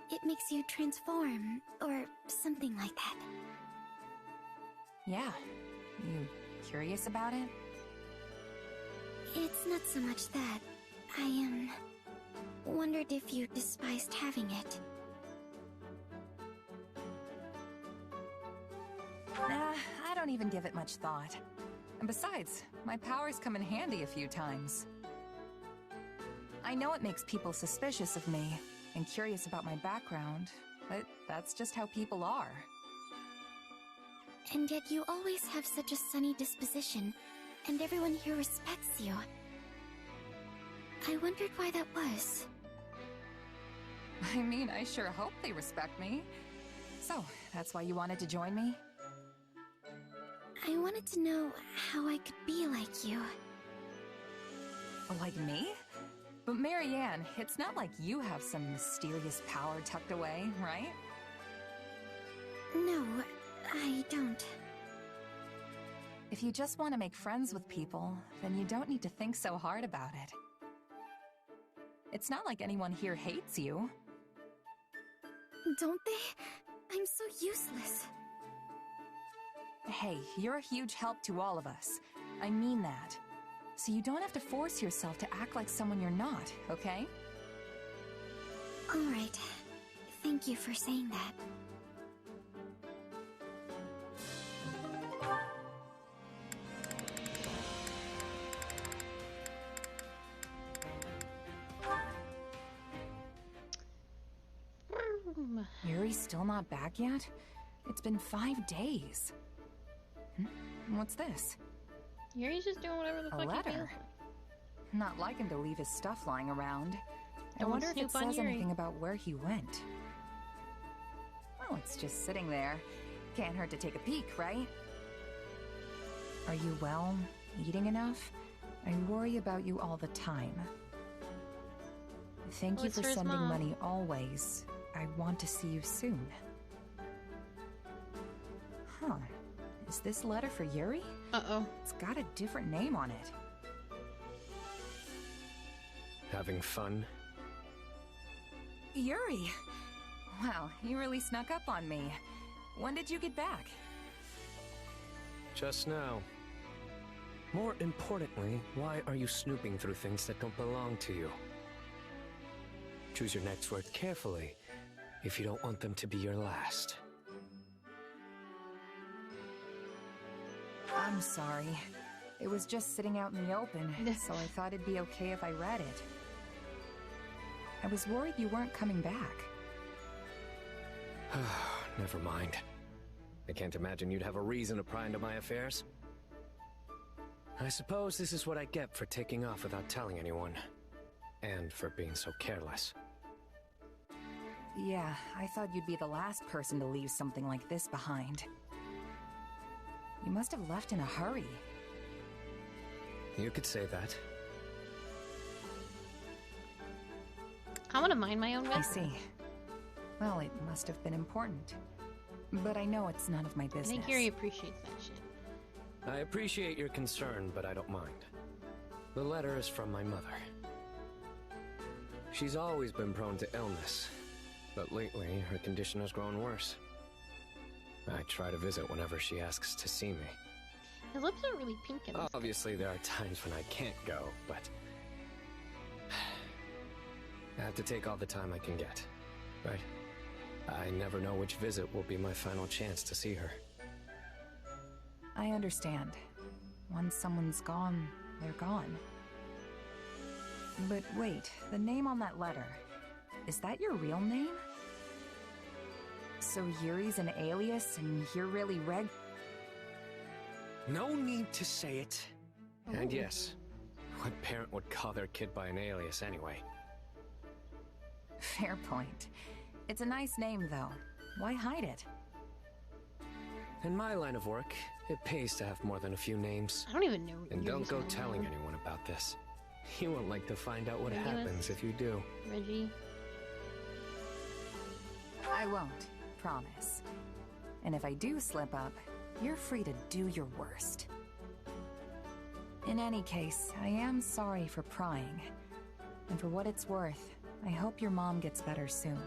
It makes you transform, or something like that. Yeah. You curious about it? It's not so much that. I, wondered if you despised having it. Nah, I don't even give it much thought. And besides, my powers come in handy a few times. I know it makes people suspicious of me and curious about my background, but that's just how people are. And yet you always have such a sunny disposition, and everyone here respects you. I wondered why that was. I mean, I sure hope they respect me. So, that's why you wanted to join me? I wanted to know how I could be like you. Like me? But Marianne, it's not like you have some mysterious power tucked away, right? No, I don't. If you just want to make friends with people, then you don't need to think so hard about it. It's not like anyone here hates you. Don't they? I'm so useless. Hey, you're a huge help to all of us. I mean that. So you don't have to force yourself to act like someone you're not, okay? Alright. Thank you for saying that. Yuri's still not back yet? It's been 5 days. What's this? Yuri's just doing whatever the fuck he feels letter. like. Not like him to leave his stuff lying around. I Don't wonder if it snoop on says Yuri. anything about where he went. Well, it's just sitting there. Can't hurt to take a peek, right? Are you well? Eating enough? I worry about you all the time. Thank Well, you it's for for his sending mom. money always. I want to see you soon. Huh. Is this letter for Yuri? Uh-oh. It's got a different name on it. Having fun? Yuri! Wow, you really snuck up on me. When did you get back? Just now. More importantly, why are you snooping through things that don't belong to you? Choose your next word carefully if you don't want them to be your last. I'm sorry. It was just sitting out in the open, so I thought it'd be okay if I read it. I was worried you weren't coming back. Never mind. I can't imagine you'd have a reason to pry into my affairs. I suppose this is what I get for taking off without telling anyone. And for being so careless. Yeah, I thought you'd be the last person to leave something like this behind. You must have left in a hurry. You could say that. I want to mind my own I business. see. Well, it must have been important. But I know it's none of my I business. think Yuri appreciates that shit. I appreciate your concern, but I don't mind. The letter is from my mother. She's always been prone to illness, but lately her condition has grown worse. I try to visit whenever she asks to see me. His lips are really pink in this. Obviously, there are times when I can't go, but I have to take all the time I can get, right? I never know which visit will be my final chance to see her. I understand. Once someone's gone, they're gone. But wait, the name on that letter, is that your real name? So Yuri's an alias and you're really Reg? No need to say it. And yes, what parent would call their kid by an alias anyway? Fair point. It's a nice name, though. Why hide it? In my line of work, it pays to have more than a few names. I don't even know. And don't Yuri's go name. telling anyone about this. You won't like to find out what Regulus? happens if you do. Reggie. I won't, promise. And if I do slip up, you're free to do your worst. In any case, I am sorry for prying. And for what it's worth, I hope your mom gets better soon.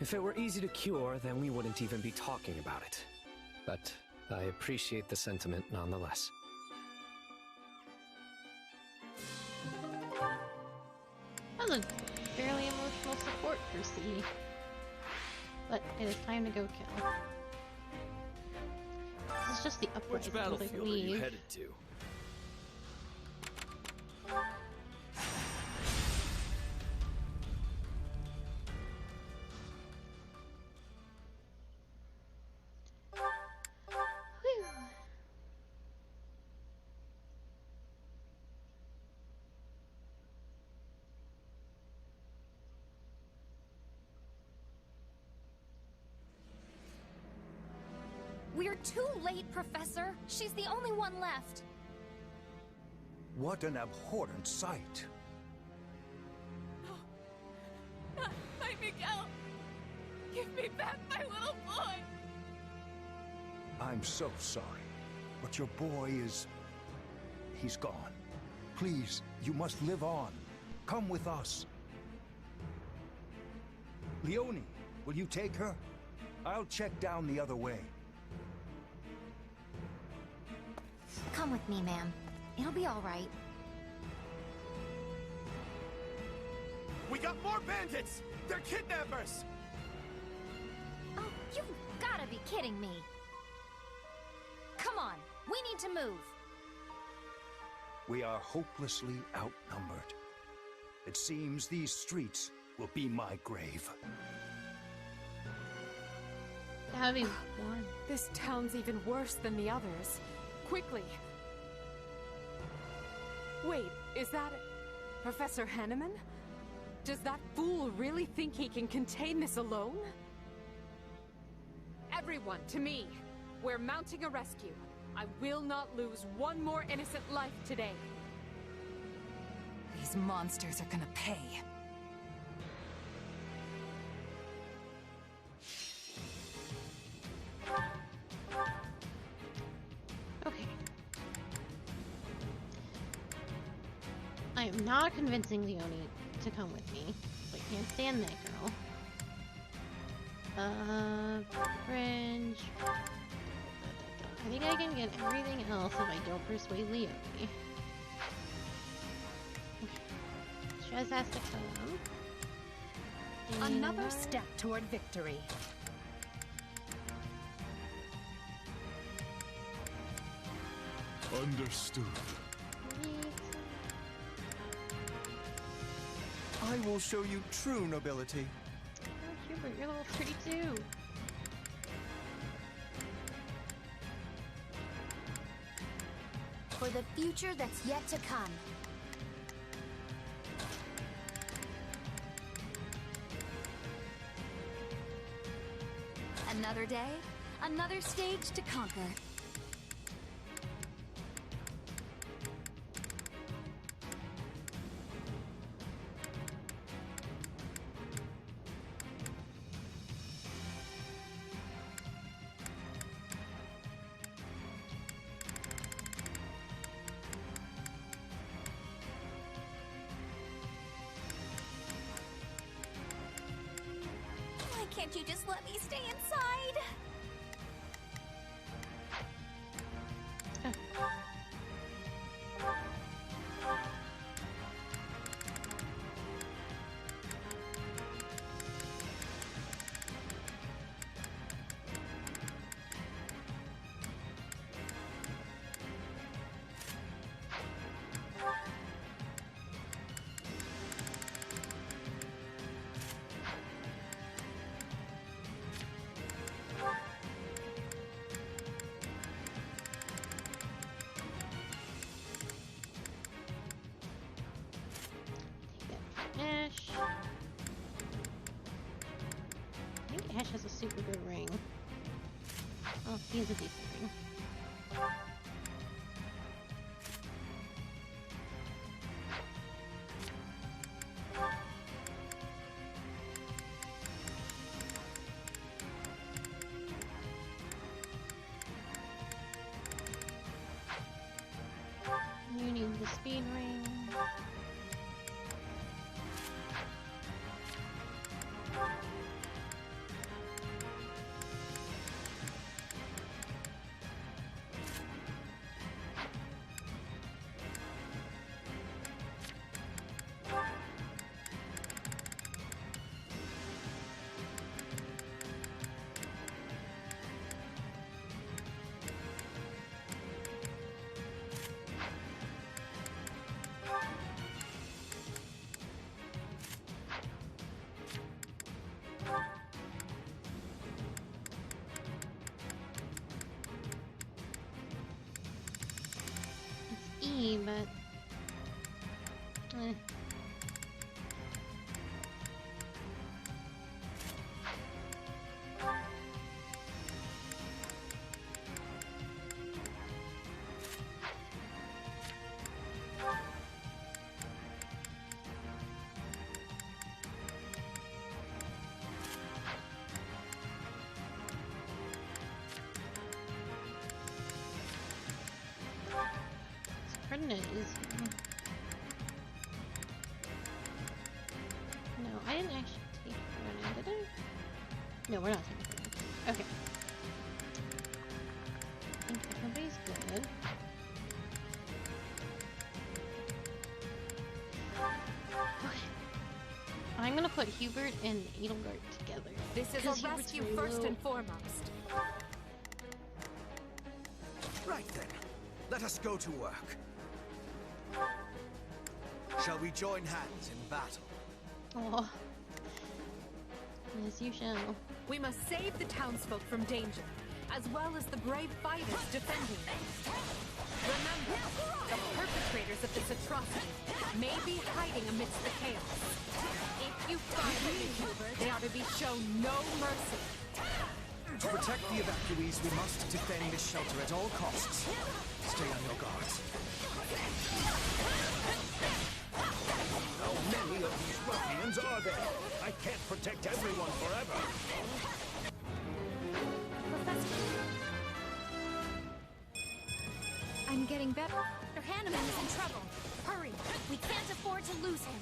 If it were easy to cure, then we wouldn't even be talking about it. But I appreciate the sentiment nonetheless. That was a fairly emotional support for C. But it is time to go kill. This is just the uprising. Which battlefield are you headed to? We're too late, Professor. She's the only one left. What an abhorrent sight. Not my Miguel! Give me back my little boy! I'm so sorry, but your boy is... he's gone. Please, you must live on. Come with us. Leonie, will you take her? I'll check down the other way. Come with me, ma'am. It'll be all right. We got more bandits! They're kidnappers! Oh, you've gotta be kidding me. Come on, we need to move. We are hopelessly outnumbered. It seems these streets will be my grave. That'd be one. This town's even worse than the others. Quickly! Wait, is that... Professor Hanneman? Does that fool really think he can contain this alone? Everyone, to me! We're mounting a rescue. I will not lose one more innocent life today. These monsters are gonna pay. Okay. I am not convincing Leonie to come with me. I can't stand that girl. Fringe. I think I can get everything else if I don't persuade Leonie. Okay. Shez has to come. Another step toward victory. Understood. I will show you true nobility. Oh, Hubert, you're level 32. For the future that's yet to come. Another day, another stage to conquer. Why can't you just let me stay inside? Ash. I think Ash has a super good ring. Oh, he has a decent ring. You need the speed ring. me, but... Ferdinand is... No, I didn't actually take Ferdinand, did I? No, we're not taking Ferdinand. Okay. I think everybody's good. Okay. I'm gonna put Hubert and Edelgard together. This is a rescue first and foremost. Right then, let us go to work. Shall we join hands in battle? Oh. Yes, you shall. We must save the townsfolk from danger, as well as the brave fighters defending them. Remember, the perpetrators of this atrocity may be hiding amidst the chaos. If you find them, they are to be shown no mercy. To protect the evacuees, we must defend this shelter at all costs. Stay on your guards. How many of these ruffians are there? I can't protect everyone forever. I'm getting better. Hanneman is in trouble. Hurry! We can't afford to lose him.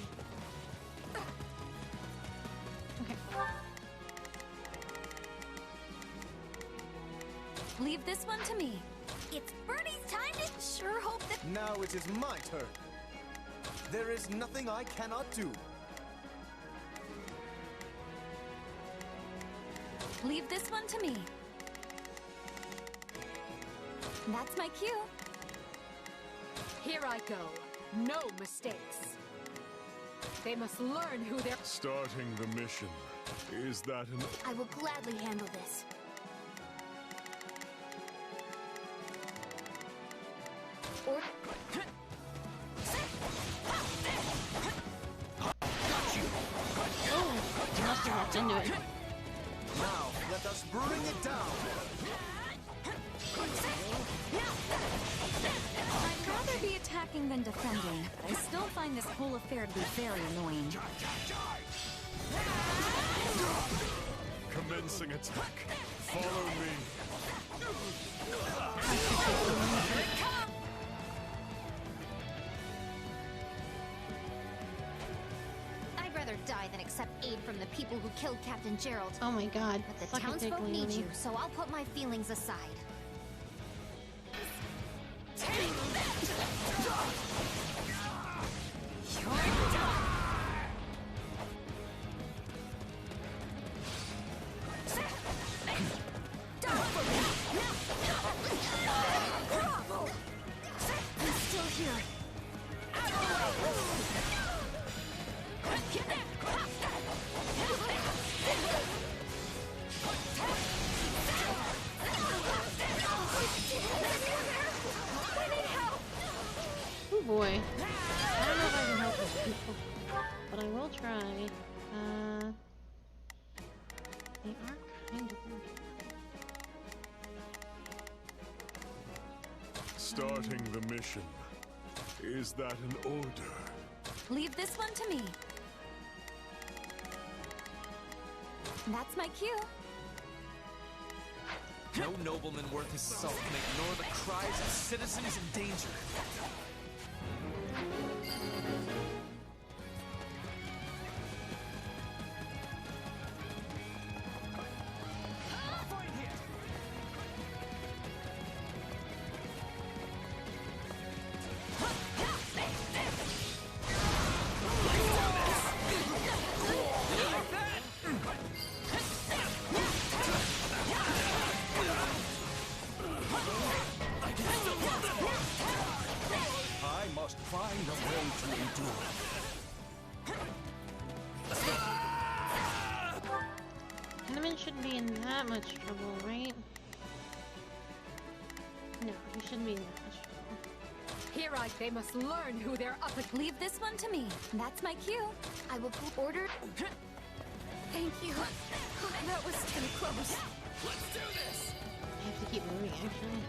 Okay. Leave this one to me. It's Bernie's time to sure hope that... Now it is my turn. There is nothing I cannot do. Leave this one to me. That's my cue. Here I go. No mistakes. They must learn who they're... Starting the mission. Is that an... I will gladly handle this. Or... Oh, you must have walked into it. Now, let us bring it down. I'd rather be attacking than defending, but I still find this whole affair to be very annoying. Commencing attack. Follow me. I'd rather die than accept aid from the people who killed Captain Gerald. Oh my god. But the Suck a dick, townsfolk need Leonie. you, so I'll put my feelings aside. I'm still here. Oh boy. I don't know if I can help these people, but I will try. They are kind of working. Starting the mission. Is that an order? Leave this one to me. That's my cue. No nobleman worth his salt can ignore the cries of citizens in danger. I must find a way to endure. Hanneman shouldn't be in that much trouble, right? No, he shouldn't be in that much trouble. Herite, they must learn who they're up against. Leave this one to me. That's my cue. I will order. Thank you. Oh, that was too close. Let's do this! I have to keep moving, actually.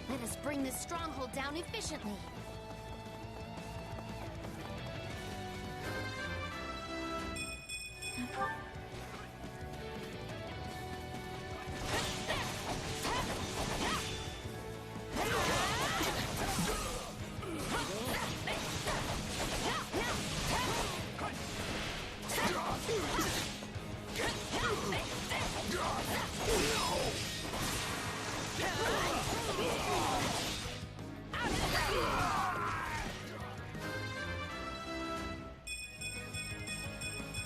Let us bring this stronghold down efficiently.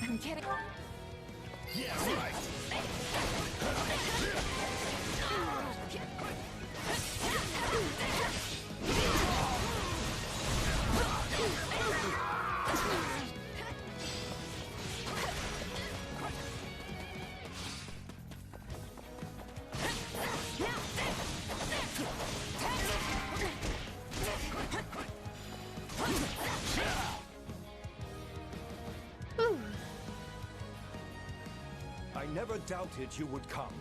I'm kidding. Yeah, right! I never doubted you would come.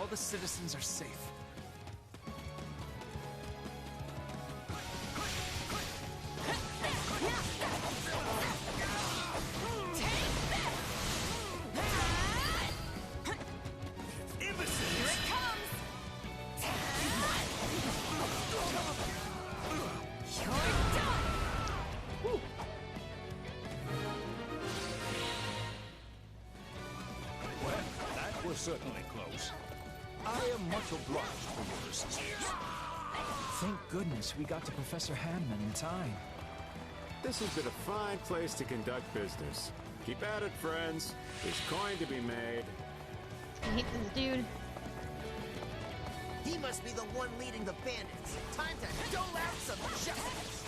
The citizens are safe. Well, that was certainly close. I am much obliged for your assistance. Thank goodness we got to Professor Hanman in time. This has been a fine place to conduct business. Keep at it, friends. There's coin to be made. I hate this dude. He must be the one leading the bandits. Time to dole out some justice.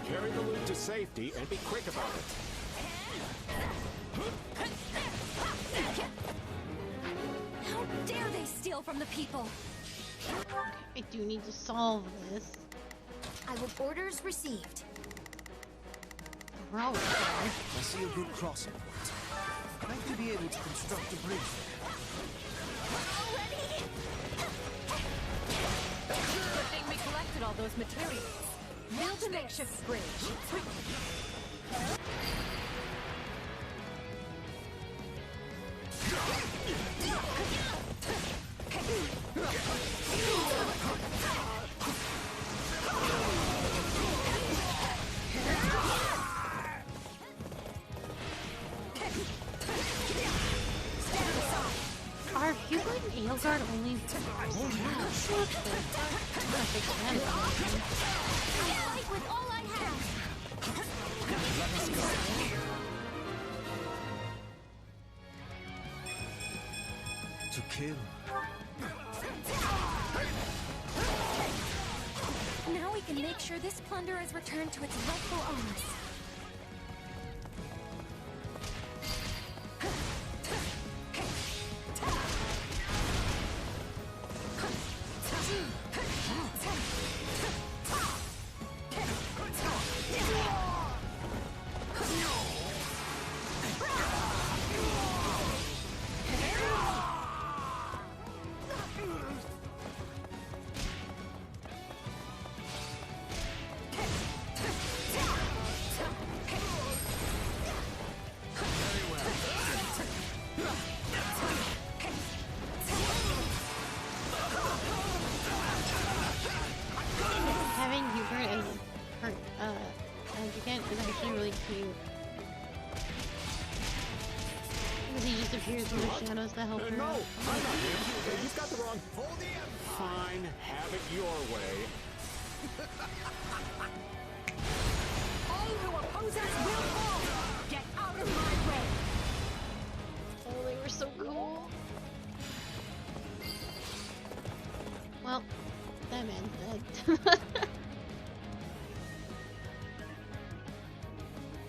Carry the loot to safety and be quick about it. How dare they steal from the people? I do need to solve this. I will orders received. We're always there. I see a good crossing point. Like to be able to construct a bridge Good thing we collected all those materials. Build a makeshift bridge. Are Hubert and Edelgard only... Fight with all I have. to kill. Now we can make sure this plunder is returned to its rightful owners. Having Hubert as adjuvant is actually really cute. Because he just disappears in the shadows to help her. No, out. I'm not him. You've got the wrong. Fine, have it your way. All who oppose us will fall! Get out of my way! Oh, they were so cool. Well, that man's dead.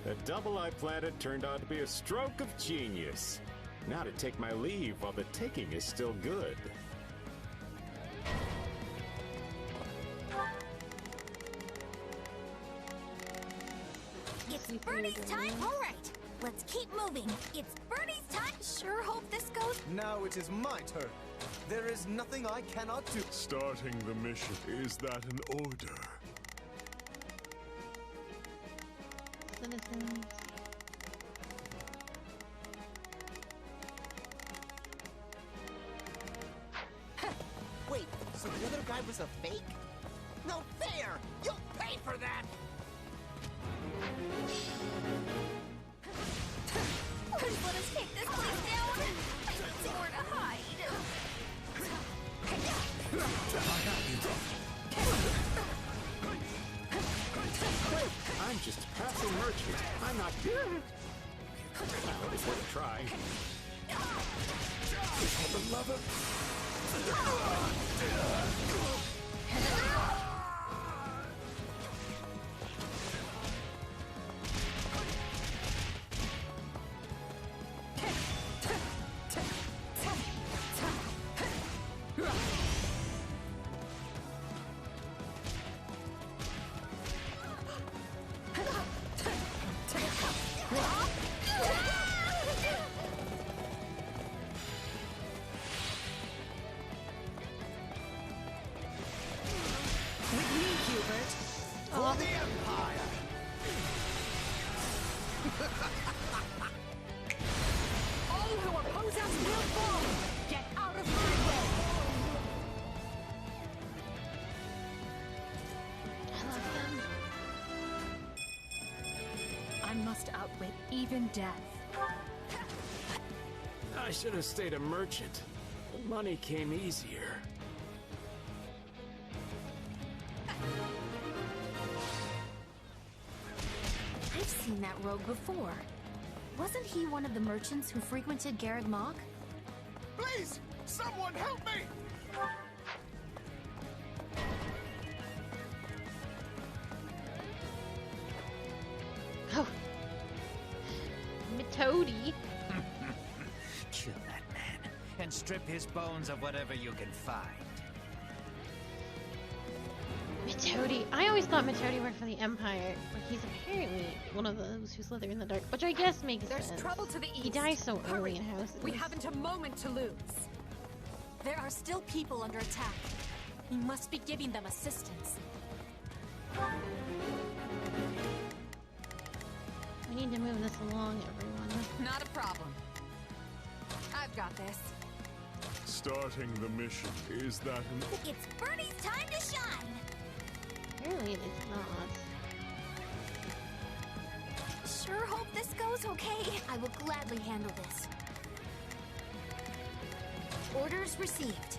The double I planted turned out to be a stroke of genius. Now to take my leave while the taking is still good. It's Bernie's time? Alright, let's keep moving. It's Bernie's time. Sure hope this goes. Now it is my turn. There is nothing I cannot do. Starting the mission. Is that an order? Citizens. Wait, so the other guy was a fake? No fair! You'll pay for that! Please let us take this place down. I need somewhere to hide. Wait, I'm just a passing merchant. I'm not here. Well, it's worth a try. For the love of... All who oppose us will fall! Get out of my way! I must outwit even death. I should have stayed a merchant. The money came easier. I've seen that rogue before. Wasn't he one of the merchants who frequented Garreg Mach? Please! Someone help me! Oh. Toady. Kill that man and strip his bones of whatever you can find. Metodi. I always thought Metodi worked for the Empire, but he's apparently one of those who slither in the dark, which I guess makes sense. There's trouble to the east. He dies so Hurry. early in House. We haven't a moment to lose. There are still people under attack. We must be giving them assistance. We need to move this along, everyone. Not a problem. I've got this. Starting the mission. Is that an... It's Bernie's time to shine! Apparently it's not. Sure hope this goes okay. I will gladly handle this. Orders received.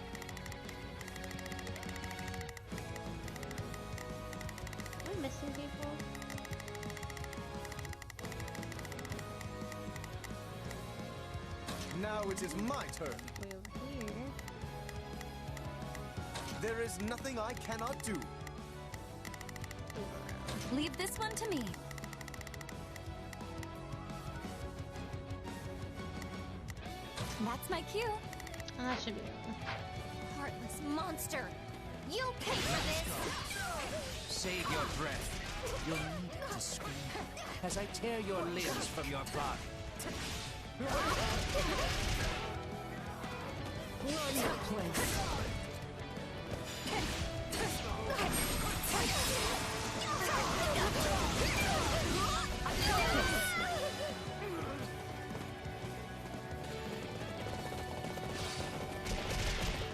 Am I missing people? Now it is my turn. Way over here. There is nothing I cannot do. Leave this one to me. That's my cue. Oh, that should be it. Heartless monster! You'll pay for this! Save your breath. You'll need to scream as I tear your limbs from your body. Run your place.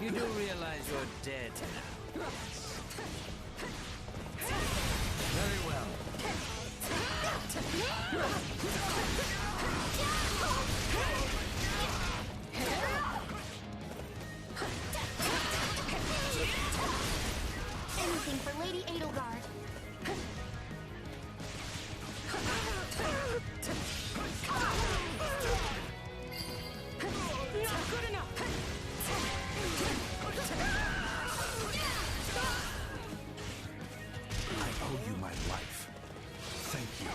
You do realize you're dead now. Very well. Looking for Lady Edelgard. Not good enough! I owe you my life. Thank you.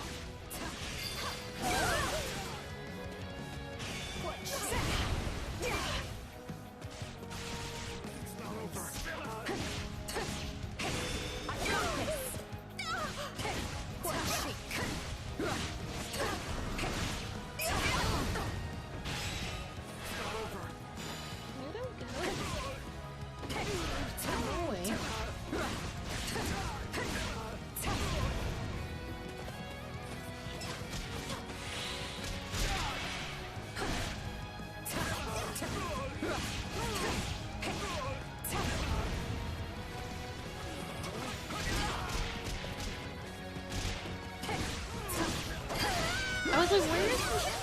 I was like, where is this?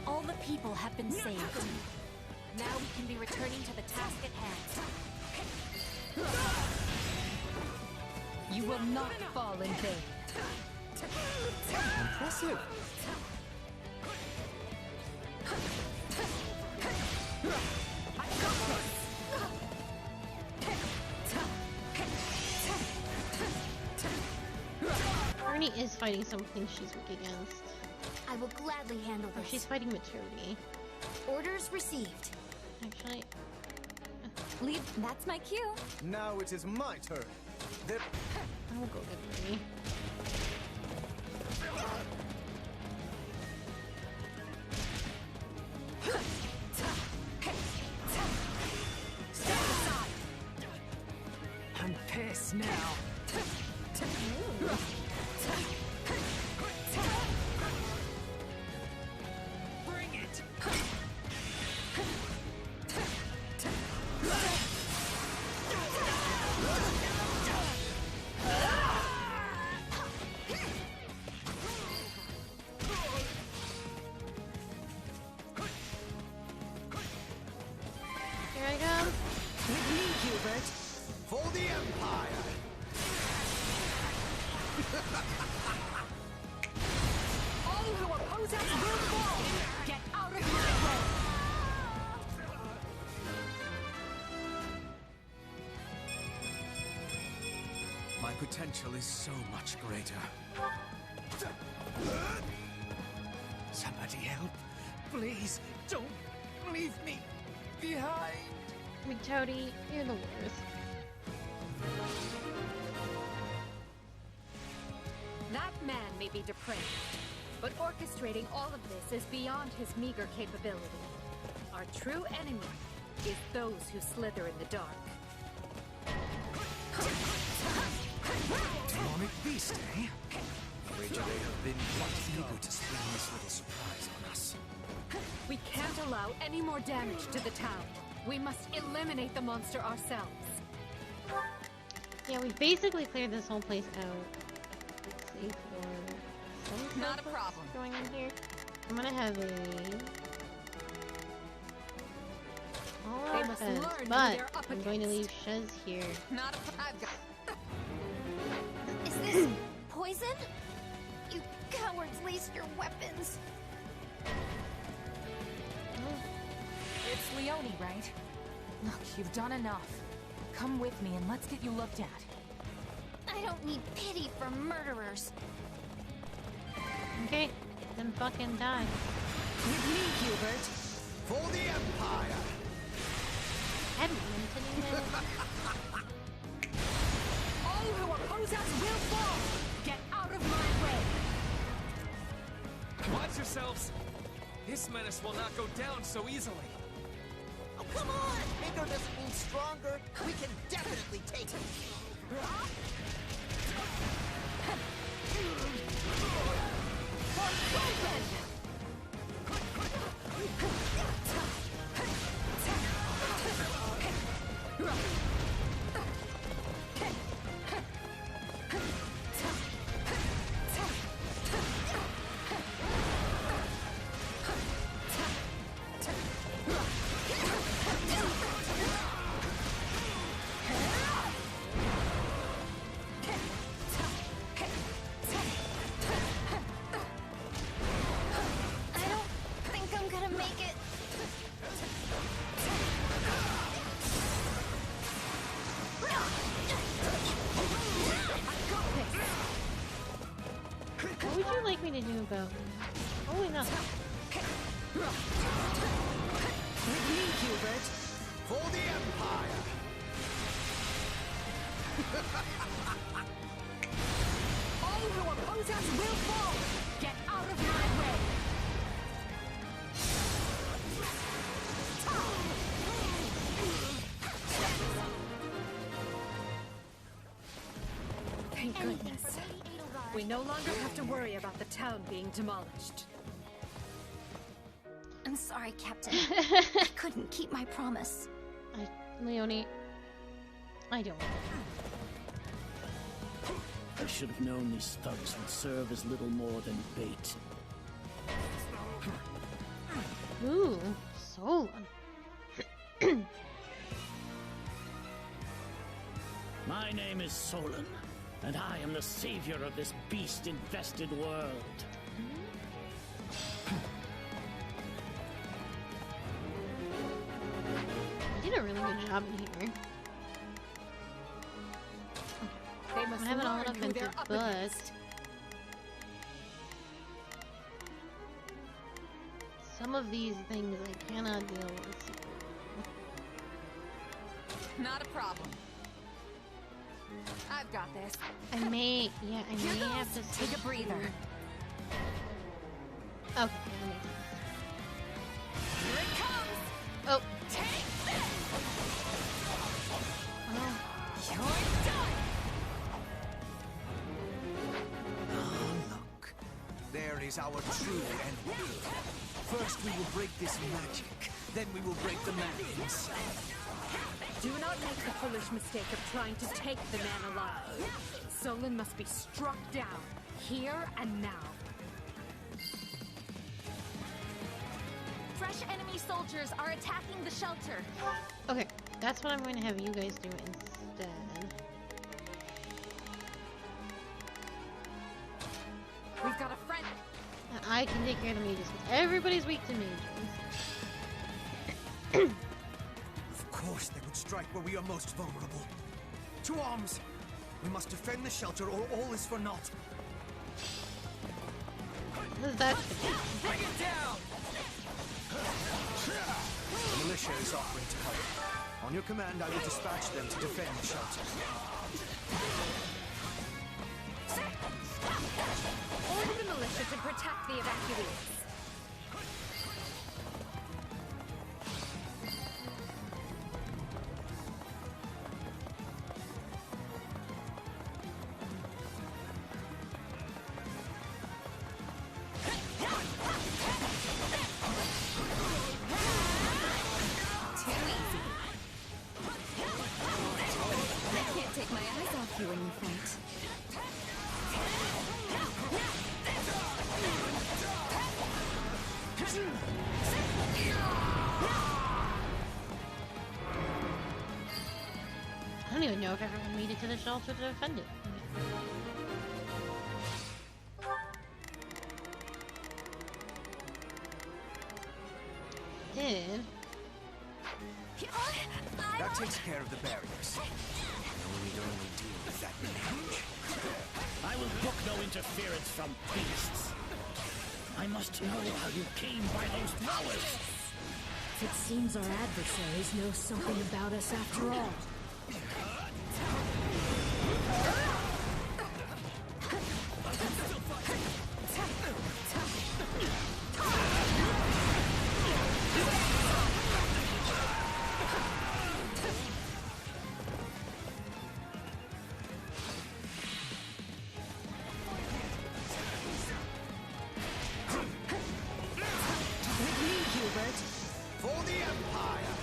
All the people have been saved. Now we can be returning to the task at hand. You will not fall in vain. Impressive. Arnie is fighting something she's weak against. I will gladly handle Or this. she's fighting maturity. Orders received. Actually, Leave. That's my cue. Now it is my turn. I will go get ready. I'm pissed now. Bring it! Here I come. With me, Hubert. For the Empire. All who oppose us will fall! Get out of my way! My potential is so much greater. Somebody help. Please, don't leave me behind. McToady, you're the worst. That man may be depraved, but orchestrating all of this is beyond his meager capability. Our true enemy is those who slither in the dark. Demonic beast, eh? Afraid they have been quite eager to spring this little surprise on us. We can't allow any more damage to the town. We must eliminate the monster ourselves. Yeah, we basically cleared this whole place out. Let's see for some Not a stuff problem. going on here. I'm gonna have a all They our must heads, learn who but they're up I'm going to leave against. Shez here. Not a. I've got. Is this poison? You cowards waste your weapons. It's Leone, right? Look, you've done enough. Come with me and let's get you looked at. I don't need pity from murderers. Okay, then fucking die. With me, Hubert. For the Empire. Edmonton, All who oppose us will fall! Get out of my way! Watch yourselves! This menace will not go down so easily. Oh, come on! Bigger doesn't mean stronger. We can definitely take it. For progress! about probably nothing. With me, Hubert. For the Empire! All who oppose us will fall! Get out of my way! Thank goodness. We no longer have to worry about the town being demolished. I'm sorry, Captain. I couldn't keep my promise. Leonie, I don't. I should have known these thugs would serve as little more than bait. Ooh, Solon. My name is Solon, and I am the savior of this beast-infested world. You did a really good job in here. They must I haven't all learn who offensive, they're up but against. some of these things I cannot deal with. Not a problem. I've got this. I may have to take a breather. Okay, that makes sense. Here it comes. Oh. Take this. Oh. You're done. Ah, look. There is our true enemy. First we will break this magic, then we will break the man inside. Do not make the foolish mistake of trying to take the man alive. Solon must be struck down, here and now. Fresh enemy soldiers are attacking the shelter. Okay, that's what I'm going to have you guys do instead. We've got a friend. I can take care of the mages. Everybody's weak to mages. Of course they would strike where we are most vulnerable. To arms! We must defend the shelter or all is for naught. That's Bring it down! The militia is offering to help. On your command, I will dispatch them to defend the shelter. Order the militia to protect the evacuees. I don't even know if everyone made it to the shelter to defend it. Did. That takes care of the barriers. No need to only deal with that mage. I will book no interference from beasts. I must know how you came by those flowers. It seems our adversaries know something about us after all. For the Empire!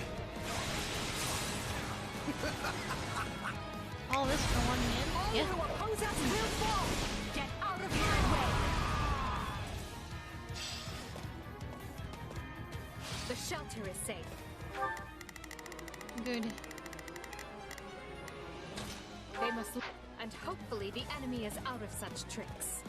All this for one man? All Yeah. who oppose us will fall! Get out of my way! The shelter is safe. Good. They must... And hopefully the enemy is out of such tricks.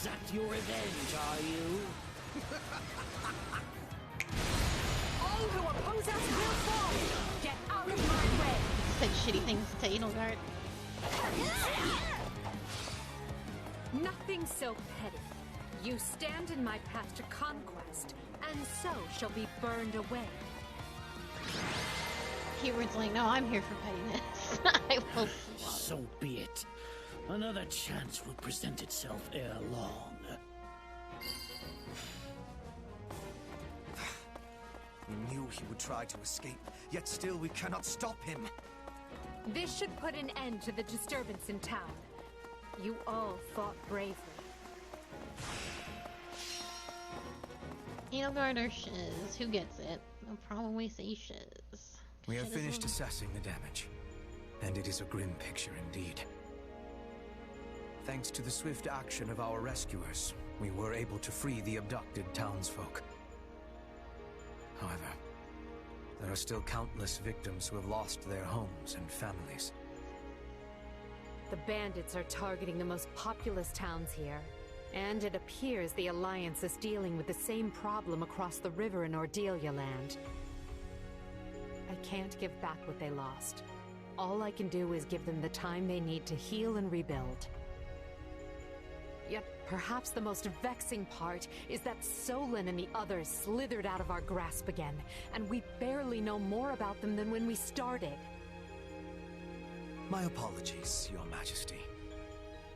exact your revenge, are you? All who oppose us will fall! Get out of my way! Said shitty things to Edelgard. Nothing so petty. You stand in my path to conquest, and so shall be burned away. Keyword's like, no, I'm here for pettiness. I will swallow. So be it. Another chance will present itself ere long. We knew he would try to escape, yet still we cannot stop him. This should put an end to the disturbance in town. You all fought bravely. Edelgard or Shiz? Who gets it? I'll probably say Shiz. We have finished assessing the damage, and it is a grim picture indeed. Thanks to the swift action of our rescuers, we were able to free the abducted townsfolk. However, there are still countless victims who have lost their homes and families. The bandits are targeting the most populous towns here, and it appears the Alliance is dealing with the same problem across the river in Ordelia land. I can't give back what they lost. All I can do is give them the time they need to heal and rebuild. Yet, perhaps the most vexing part is that Solon and the others slithered out of our grasp again, and we barely know more about them than when we started. My apologies, Your Majesty.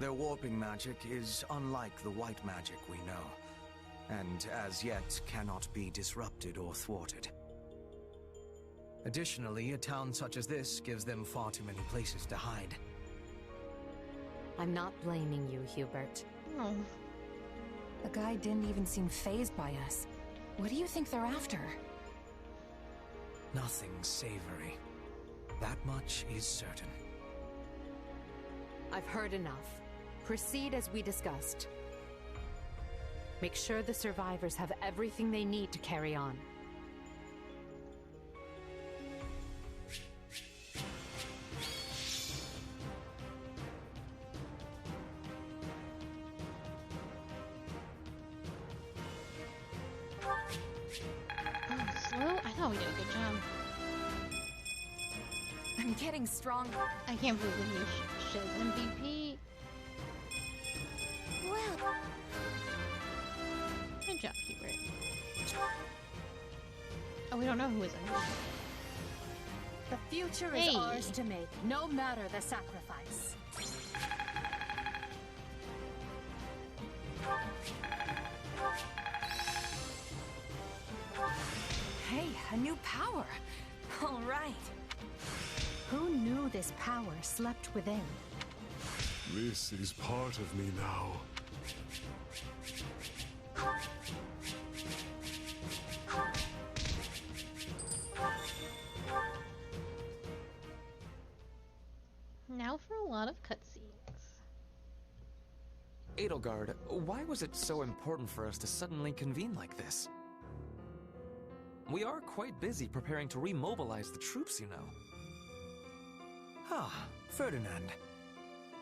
Their warping magic is unlike the white magic we know, and as yet cannot be disrupted or thwarted. Additionally, a town such as this gives them far too many places to hide. I'm not blaming you, Hubert. Oh. The guy didn't even seem fazed by us. What do you think they're after? Nothing savory. That much is certain. I've heard enough. Proceed as we discussed. Make sure the survivors have everything they need to carry on. I thought we did a good job. I'm getting stronger. I can't believe you Shiz MVP. Well, good job, Hubert. Oh, we don't know who is MVP. The future is ours to make, no matter the sacrifice. Hey, a new power. All right. Who knew this power slept within? This is part of me now. Now for a lot of cutscenes. Edelgard, why was it so important for us to suddenly convene like this? We are quite busy preparing to remobilize the troops, you know. Ah, Ferdinand.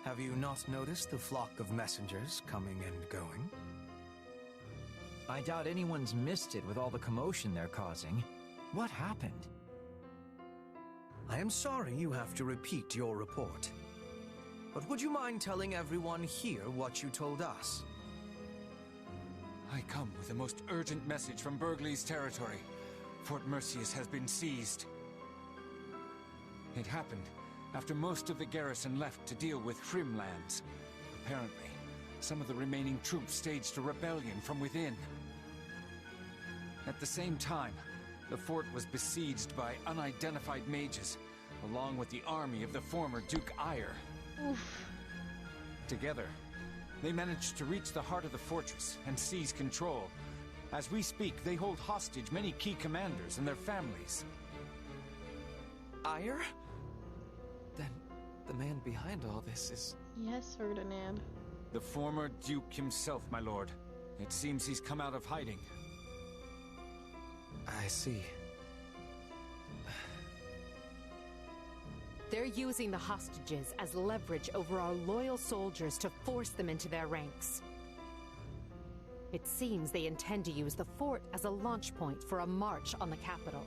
Have you not noticed the flock of messengers coming and going? I doubt anyone's missed it with all the commotion they're causing. What happened? I am sorry you have to repeat your report. But would you mind telling everyone here what you told us? I come with the most urgent message from Burgley's territory. Fort Mercius has been seized. It happened after most of the garrison left to deal with Hrimlands. Apparently, some of the remaining troops staged a rebellion from within. At the same time, the fort was besieged by unidentified mages, along with the army of the former Duke Ire. Oof. Together, they managed to reach the heart of the fortress and seize control. As we speak, they hold hostage many key commanders and their families. Ire? Then the man behind all this is... Yes, Ferdinand. The former Duke himself, my lord. It seems he's come out of hiding. I see. They're using the hostages as leverage over our loyal soldiers to force them into their ranks. It seems they intend to use the fort as a launch point for a march on the capital.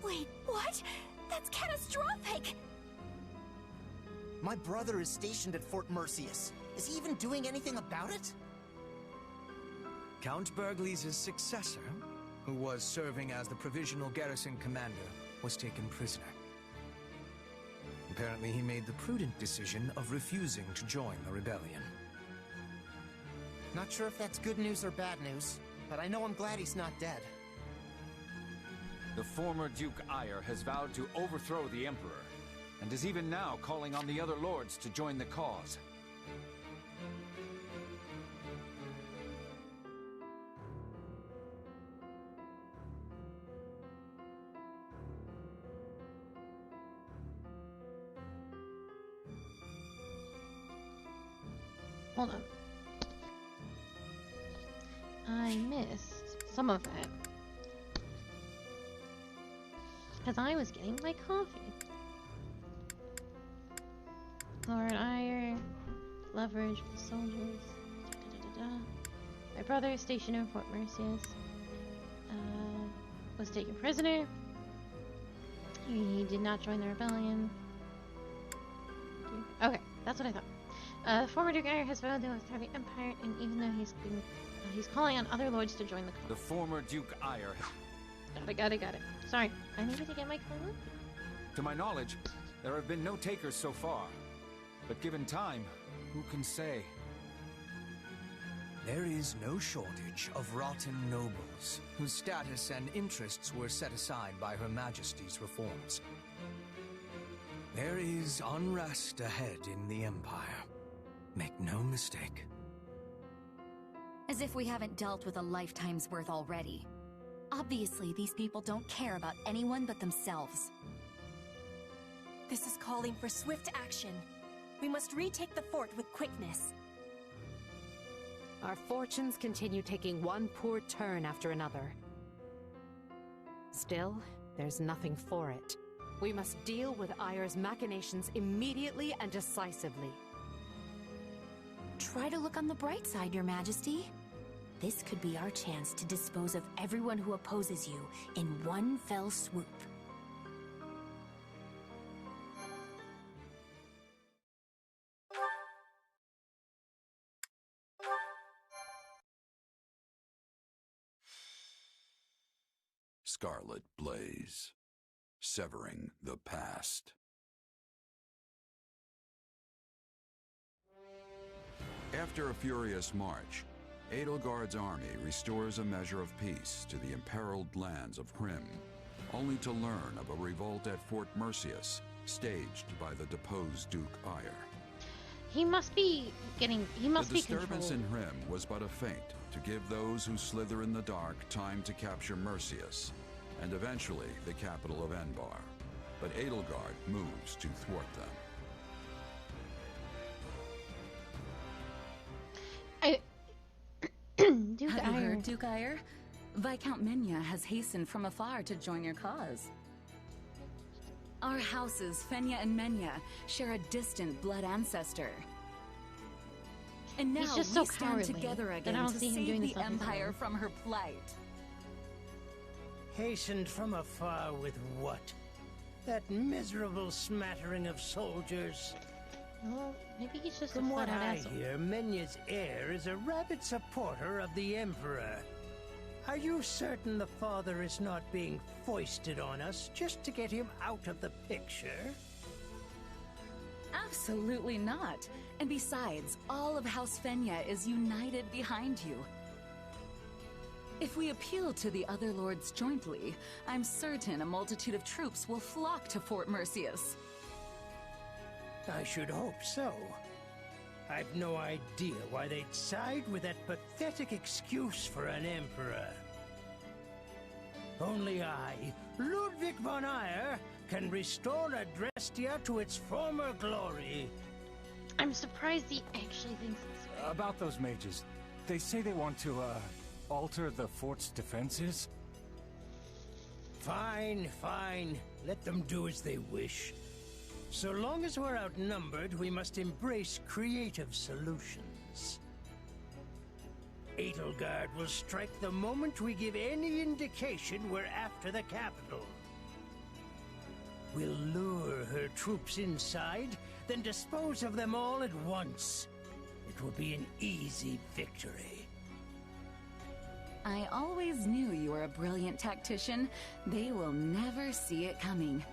Wait, what? That's catastrophic! My brother is stationed at Fort Mercius. Is he even doing anything about it? Count Berglies' successor, who was serving as the provisional garrison commander, was taken prisoner. Apparently he made the prudent decision of refusing to join the rebellion. Not sure if that's good news or bad news, but I know I'm glad he's not dead. The former Duke Ire has vowed to overthrow the Emperor, and is even now calling on the other lords to join the cause. Hold on. I missed some of it. Because I was getting my coffee. Lord Ire, leverage with soldiers. My brother is stationed in Fort Mercius. Was taken prisoner. He did not join the rebellion. Okay, that's what I thought. Former Duke Ire has vowed to overthrow the Empire, and even though he's calling on other lords to join the cause. The former Duke Ire. Got it. Sorry, I needed to get my coffee. To my knowledge, there have been no takers so far. But given time, who can say? There is no shortage of rotten nobles, whose status and interests were set aside by Her Majesty's reforms. There is unrest ahead in the Empire. Make no mistake. As if we haven't dealt with a lifetime's worth already. Obviously, these people don't care about anyone but themselves. This is calling for swift action. We must retake the fort with quickness. Our fortunes continue taking one poor turn after another. Still, there's nothing for it. We must deal with Ire's machinations immediately and decisively. Try to look on the bright side, Your Majesty. This could be our chance to dispose of everyone who opposes you in one fell swoop. Scarlet Blaze, severing the past. After a furious march, Edelgard's army restores a measure of peace to the imperiled lands of Hrim, only to learn of a revolt at Fort Mercius, staged by the deposed Duke Ire. He must be The disturbance in Hrim was but a feint to give those who slither in the dark time to capture Mercius, and eventually the capital of Enbar. But Edelgard moves to thwart them. Duke Have you Ire. heard, Duke Ire? Viscount Menya has hastened from afar to join your cause. Our houses, Fenya and Menya, share a distant blood ancestor. And now He's just we so stand cowardly together that I again don't to see him save doing the this on his Empire own. from her plight. Hastened from afar with what? That miserable smattering of soldiers? Well, maybe he's just From a what flat-out I asshole. hear, Menya's heir is a rabid supporter of the Emperor. Are you certain the father is not being foisted on us just to get him out of the picture? Absolutely not. And besides, all of House Fenya is united behind you. If we appeal to the other lords jointly, I'm certain a multitude of troops will flock to Fort Mercius. I should hope so. I've no idea why they'd side with that pathetic excuse for an emperor. Only I, Ludwig von Ire, can restore Adrestia to its former glory. I'm surprised he actually thinks this way. About those mages, they say they want to, alter the fort's defenses? Fine. Let them do as they wish. So long as we're outnumbered, we must embrace creative solutions. Edelgard will strike the moment we give any indication we're after the capital. We'll lure her troops inside, then dispose of them all at once. It will be an easy victory. I always knew you were a brilliant tactician. They will never see it coming.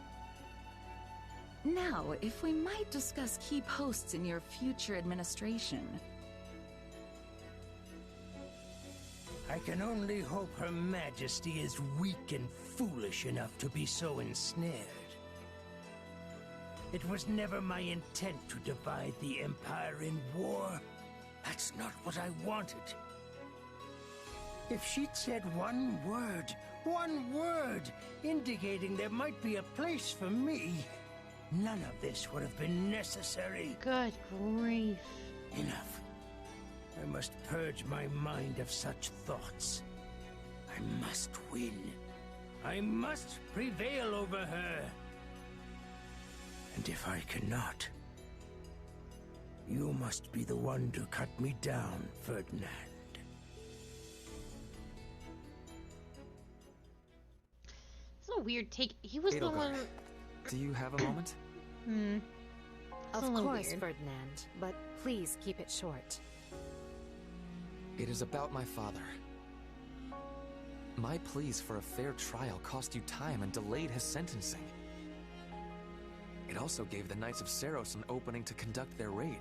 Now, if we might discuss key posts in your future administration. I can only hope Her Majesty is weak and foolish enough to be so ensnared. It was never my intent to divide the Empire in war. That's not what I wanted. If she'd said one word, indicating there might be a place for me, none of this would have been necessary. Good grief. Enough. I must purge my mind of such thoughts. I must win. I must prevail over her. And if I cannot, you must be the one to cut me down, Ferdinand. It's a weird take. He was the Edelgard, one. do you have a moment? It's Of a little course, weird. Ferdinand, but please keep it short. It is about my father. My pleas for a fair trial cost you time and delayed his sentencing. It also gave the Knights of Saros an opening to conduct their raid,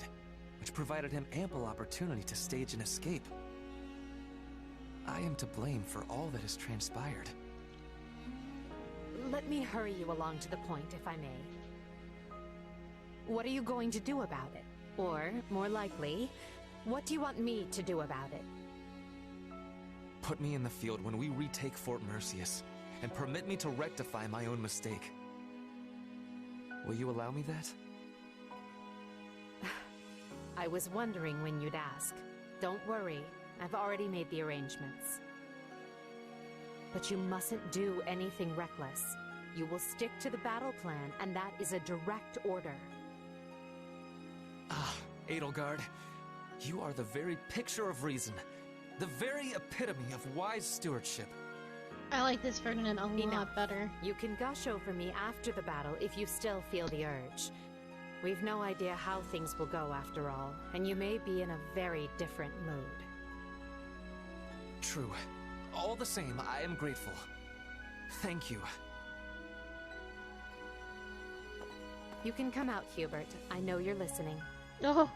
which provided him ample opportunity to stage an escape. I am to blame for all that has transpired. Let me hurry you along to the point, if I may. What are you going to do about it? Or, more likely, what do you want me to do about it? Put me in the field when we retake Fort Merceus, and permit me to rectify my own mistake. Will you allow me that? I was wondering when you'd ask. Don't worry, I've already made the arrangements. But you mustn't do anything reckless. You will stick to the battle plan, and that is a direct order. Ah, Edelgard, you are the very picture of reason, the very epitome of wise stewardship. I like this Ferdinand a lot better. You can gush over me after the battle if you still feel the urge. We've no idea how things will go after all, and you may be in a very different mood. True. All the same, I am grateful. Thank you. You can come out, Hubert. I know you're listening. Oh.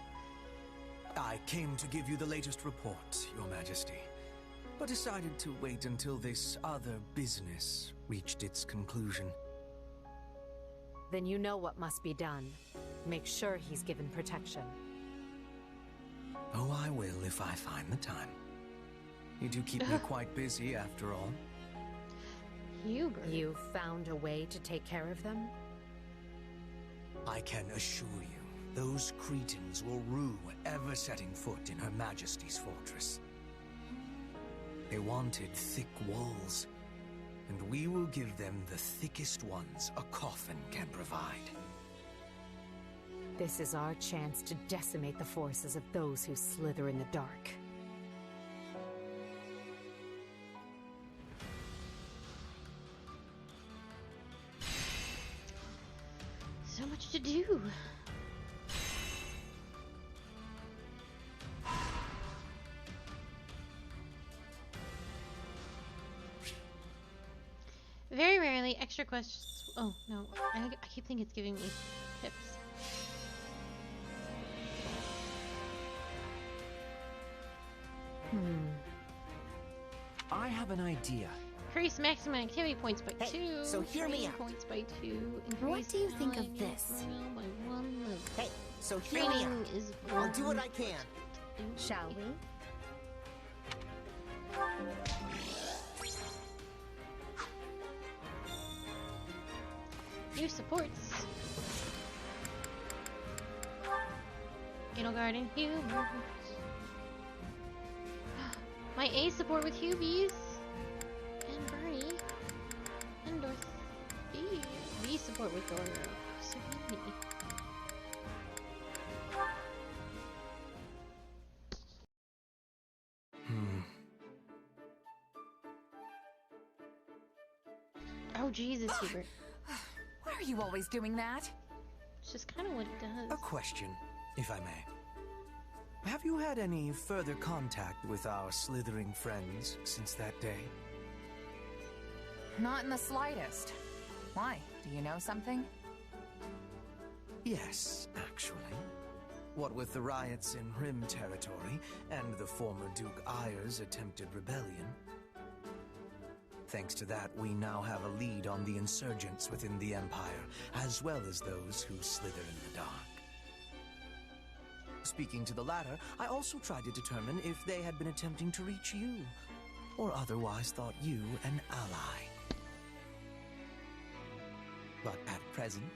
I came to give you the latest report, Your Majesty, but decided to wait until this other business reached its conclusion. Then you know what must be done. Make sure he's given protection. Oh, I will if I find the time. You do keep me quite busy, after all. Hubert. You found a way to take care of them? I can assure you, those cretins will rue ever setting foot in Her Majesty's fortress. They wanted thick walls, and we will give them the thickest ones a coffin can provide. This is our chance to decimate the forces of those who slither in the dark. So much to do. Very rarely, extra questions. Oh no, I keep thinking it's giving me tips. I have an idea. Increase maximum activity points by 2. so hear me training out. points by 2. What do you think of this? Hey, so hear me out. I'll do what I can. Shall we? New supports. Edelgard and Hubert. My A support with Hubies. And Bernie. And Dorothy. B support with Dora. So many. Oh, Jesus, Hubert. Why are you always doing that? It's just kind of what he does. A question, if I may. Have you had any further contact with our slithering friends since that day? Not in the slightest. Why? Do you know something? Yes, actually. What with the riots in Rim territory and the former Duke Ayer's attempted rebellion. Thanks to that, we now have a lead on the insurgents within the Empire, as well as those who slither in the dark. Speaking to the latter, I also tried to determine if they had been attempting to reach you, or otherwise thought you an ally. But at present,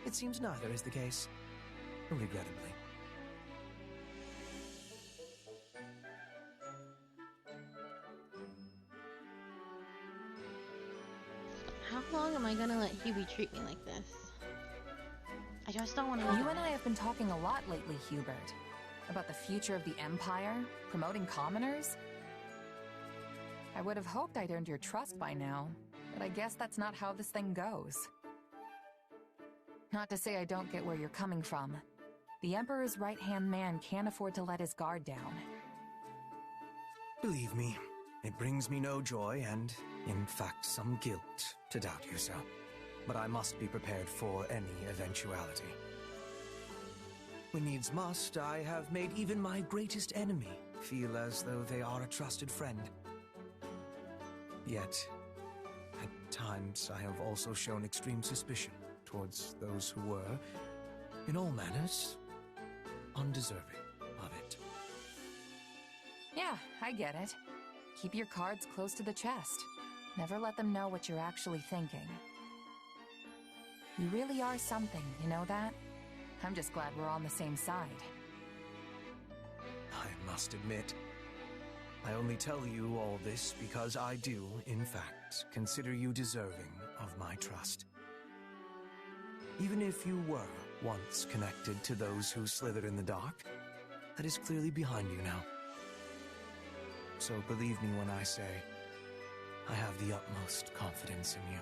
it seems neither is the case, regrettably. How long am I gonna let Hubie treat me like this? I just don't want to. You and I have been talking a lot lately, Hubert. About the future of the Empire, promoting commoners. I would have hoped I'd earned your trust by now, but I guess that's not how this thing goes. Not to say I don't get where you're coming from. The Emperor's right-hand man can't afford to let his guard down. Believe me, it brings me no joy and, in fact, some guilt to doubt you so. But I must be prepared for any eventuality. When needs must, I have made even my greatest enemy feel as though they are a trusted friend. Yet, at times I have also shown extreme suspicion towards those who were, in all manners, undeserving of it. Yeah, I get it. Keep your cards close to the chest. Never let them know what you're actually thinking. You really are something, you know that? I'm just glad we're on the same side. I must admit, I only tell you all this because I do, in fact, consider you deserving of my trust. Even if you were once connected to those who slither in the dark, that is clearly behind you now. So believe me when I say, I have the utmost confidence in you.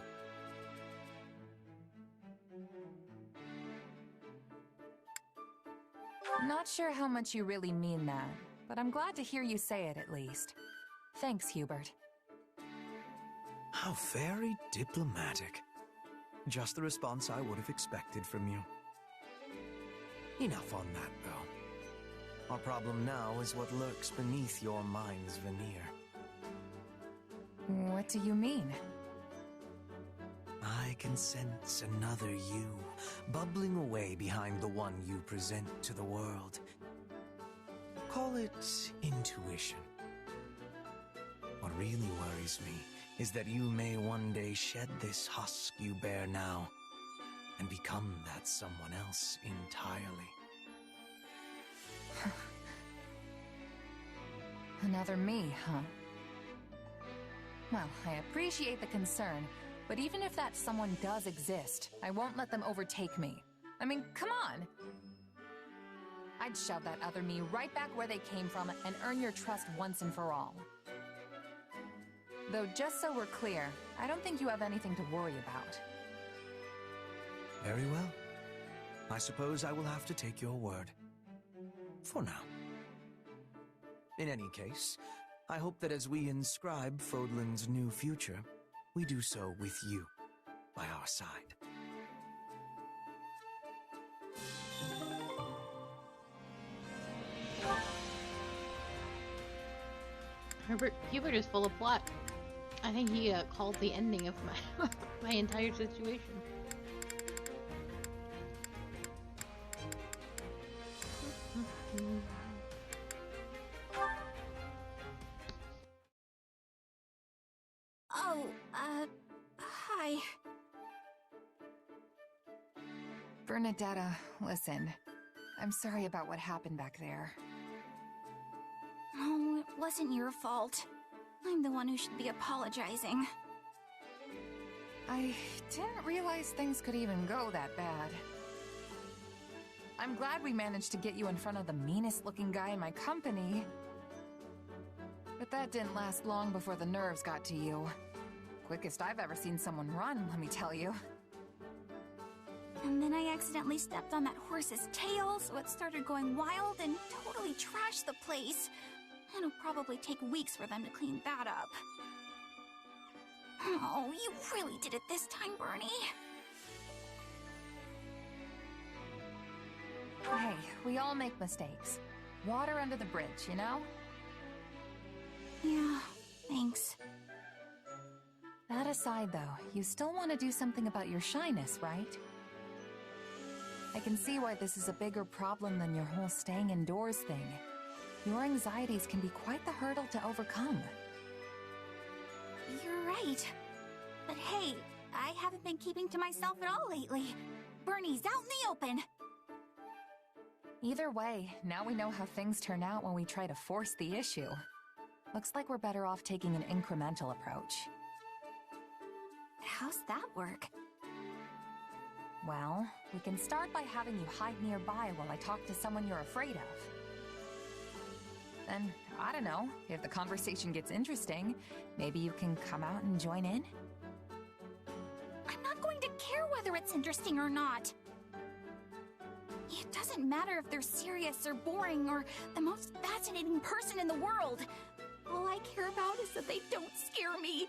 Not sure how much you really mean that, but I'm glad to hear you say it at least. Thanks, Hubert. How very diplomatic. Just the response I would have expected from you. Enough on that, though. Our problem now is what lurks beneath your mind's veneer. What do you mean? I can sense another you, bubbling away behind the one you present to the world. Call it intuition. What really worries me is that you may one day shed this husk you bear now and become that someone else entirely. Another me, huh? Well, I appreciate the concern, but even if that someone does exist, I won't let them overtake me. I mean, come on! I'd shove that other me right back where they came from and earn your trust once and for all. Though, just so we're clear, I don't think you have anything to worry about. Very well. I suppose I will have to take your word. For now. In any case, I hope that as we inscribe Fodlan's new future, we do so with you by our side. Hubert is full of plot. I think he called the ending of my my entire situation. Oh, hi. Bernadetta, listen. I'm sorry about what happened back there. Oh, it wasn't your fault. I'm the one who should be apologizing. I didn't realize things could even go that bad. I'm glad we managed to get you in front of the meanest-looking guy in my company. But that didn't last long before the nerves got to you. quickest I've ever seen someone run, let me tell you. And then I accidentally stepped on that horse's tail, so it started going wild and totally trashed the place. It'll probably take weeks for them to clean that up. Oh, you really did it this time, Bernie. Hey, we all make mistakes. Water under the bridge, you know? Yeah, thanks. That aside, though, you still want to do something about your shyness, right? I can see why this is a bigger problem than your whole staying indoors thing. Your anxieties can be quite the hurdle to overcome. You're right. But hey, I haven't been keeping to myself at all lately. Bernie's out in the open. Either way, now we know how things turn out when we try to force the issue. Looks like we're better off taking an incremental approach. How's that work? Well, we can start by having you hide nearby while I talk to someone you're afraid of. Then, I don't know, if the conversation gets interesting, maybe you can come out and join in? I'm not going to care whether it's interesting or not. It doesn't matter if they're serious or boring or the most fascinating person in the world. All I care about is that they don't scare me.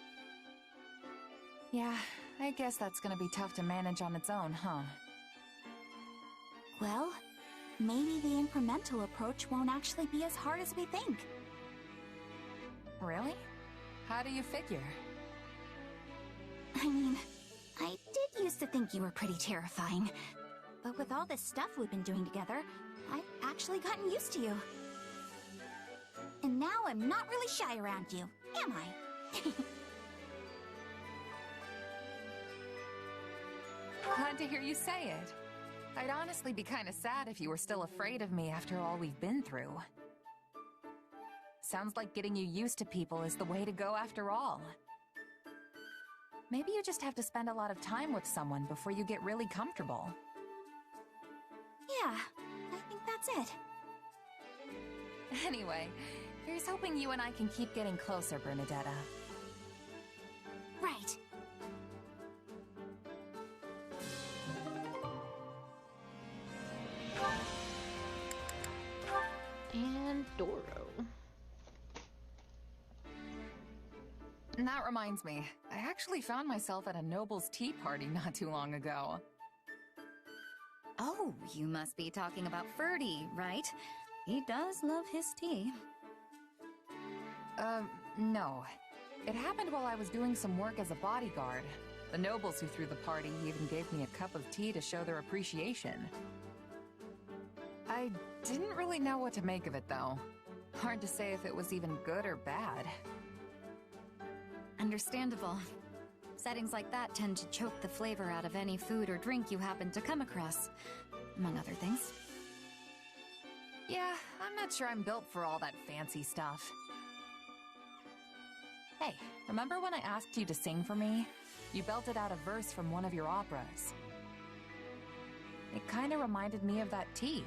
Yeah, I guess that's gonna be tough to manage on its own, huh? Well, maybe the incremental approach won't actually be as hard as we think. Really? How do you figure? I mean, I did used to think you were pretty terrifying. But with all this stuff we've been doing together, I've actually gotten used to you. And now I'm not really shy around you, am I? Glad to hear you say it. I'd honestly be kind of sad if you were still afraid of me after all we've been through. Sounds like getting you used to people is the way to go after all. Maybe you just have to spend a lot of time with someone before you get really comfortable. Yeah, I think that's it. Anyway, here's hoping you and I can keep getting closer, Bernadetta. Right. And Doro. And that reminds me, I actually found myself at a Noble's tea party not too long ago. Oh, you must be talking about Ferdy, right? He does love his tea. No. It happened while I was doing some work as a bodyguard. The nobles who threw the party even gave me a cup of tea to show their appreciation. I didn't really know what to make of it, though. Hard to say if it was even good or bad. Understandable. Settings like that tend to choke the flavor out of any food or drink you happen to come across, among other things. Yeah, I'm not sure I'm built for all that fancy stuff. Hey, remember when I asked you to sing for me? You belted out a verse from one of your operas. It kinda reminded me of that tea.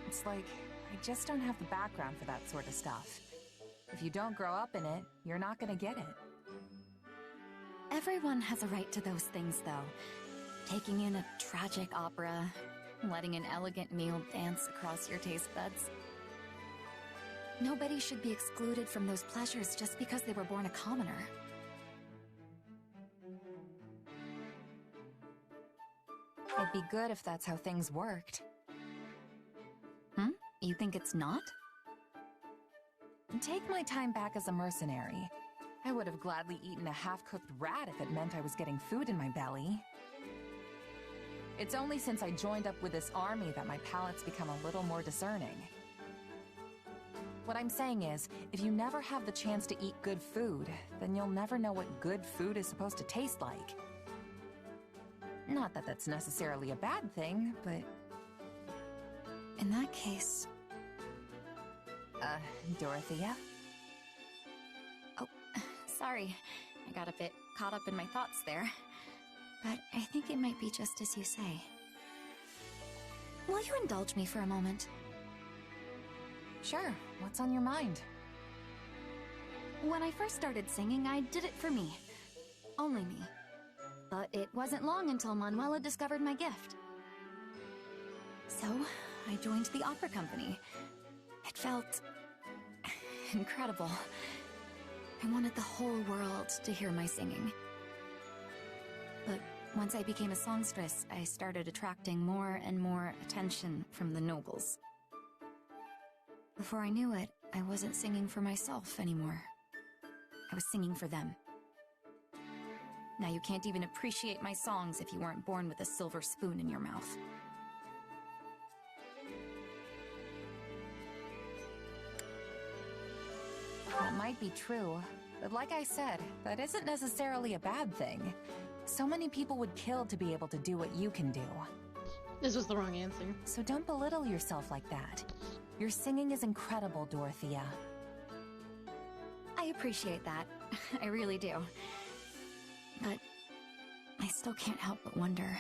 It's like, I just don't have the background for that sort of stuff. If you don't grow up in it, you're not gonna get it. Everyone has a right to those things, though. Taking in a tragic opera, letting an elegant meal dance across your taste buds. Nobody should be excluded from those pleasures just because they were born a commoner. It'd be good if that's how things worked. You think it's not? Take my time back as a mercenary. I would have gladly eaten a half-cooked rat if it meant I was getting food in my belly. It's only since I joined up with this army that my palate's become a little more discerning. What I'm saying is, if you never have the chance to eat good food, then you'll never know what good food is supposed to taste like. Not that that's necessarily a bad thing, but... In that case... Dorothea? Oh, sorry. I got a bit caught up in my thoughts there. But I think it might be just as you say. Will you indulge me for a moment? Sure. What's on your mind? When I first started singing, I did it for me. only me. But it wasn't long until Manuela discovered my gift. So, I joined the opera company. It felt incredible. I wanted the whole world to hear my singing. But once I became a songstress, I started attracting more and more attention from the nobles. Before I knew it, I wasn't singing for myself anymore. I was singing for them. Now you can't even appreciate my songs if you weren't born with a silver spoon in your mouth. That might be true, but like I said, that isn't necessarily a bad thing. So many people would kill to be able to do what you can do. This was the wrong answer. So don't belittle yourself like that. Your singing is incredible, Dorothea. I appreciate that. I really do. But I still can't help but wonder.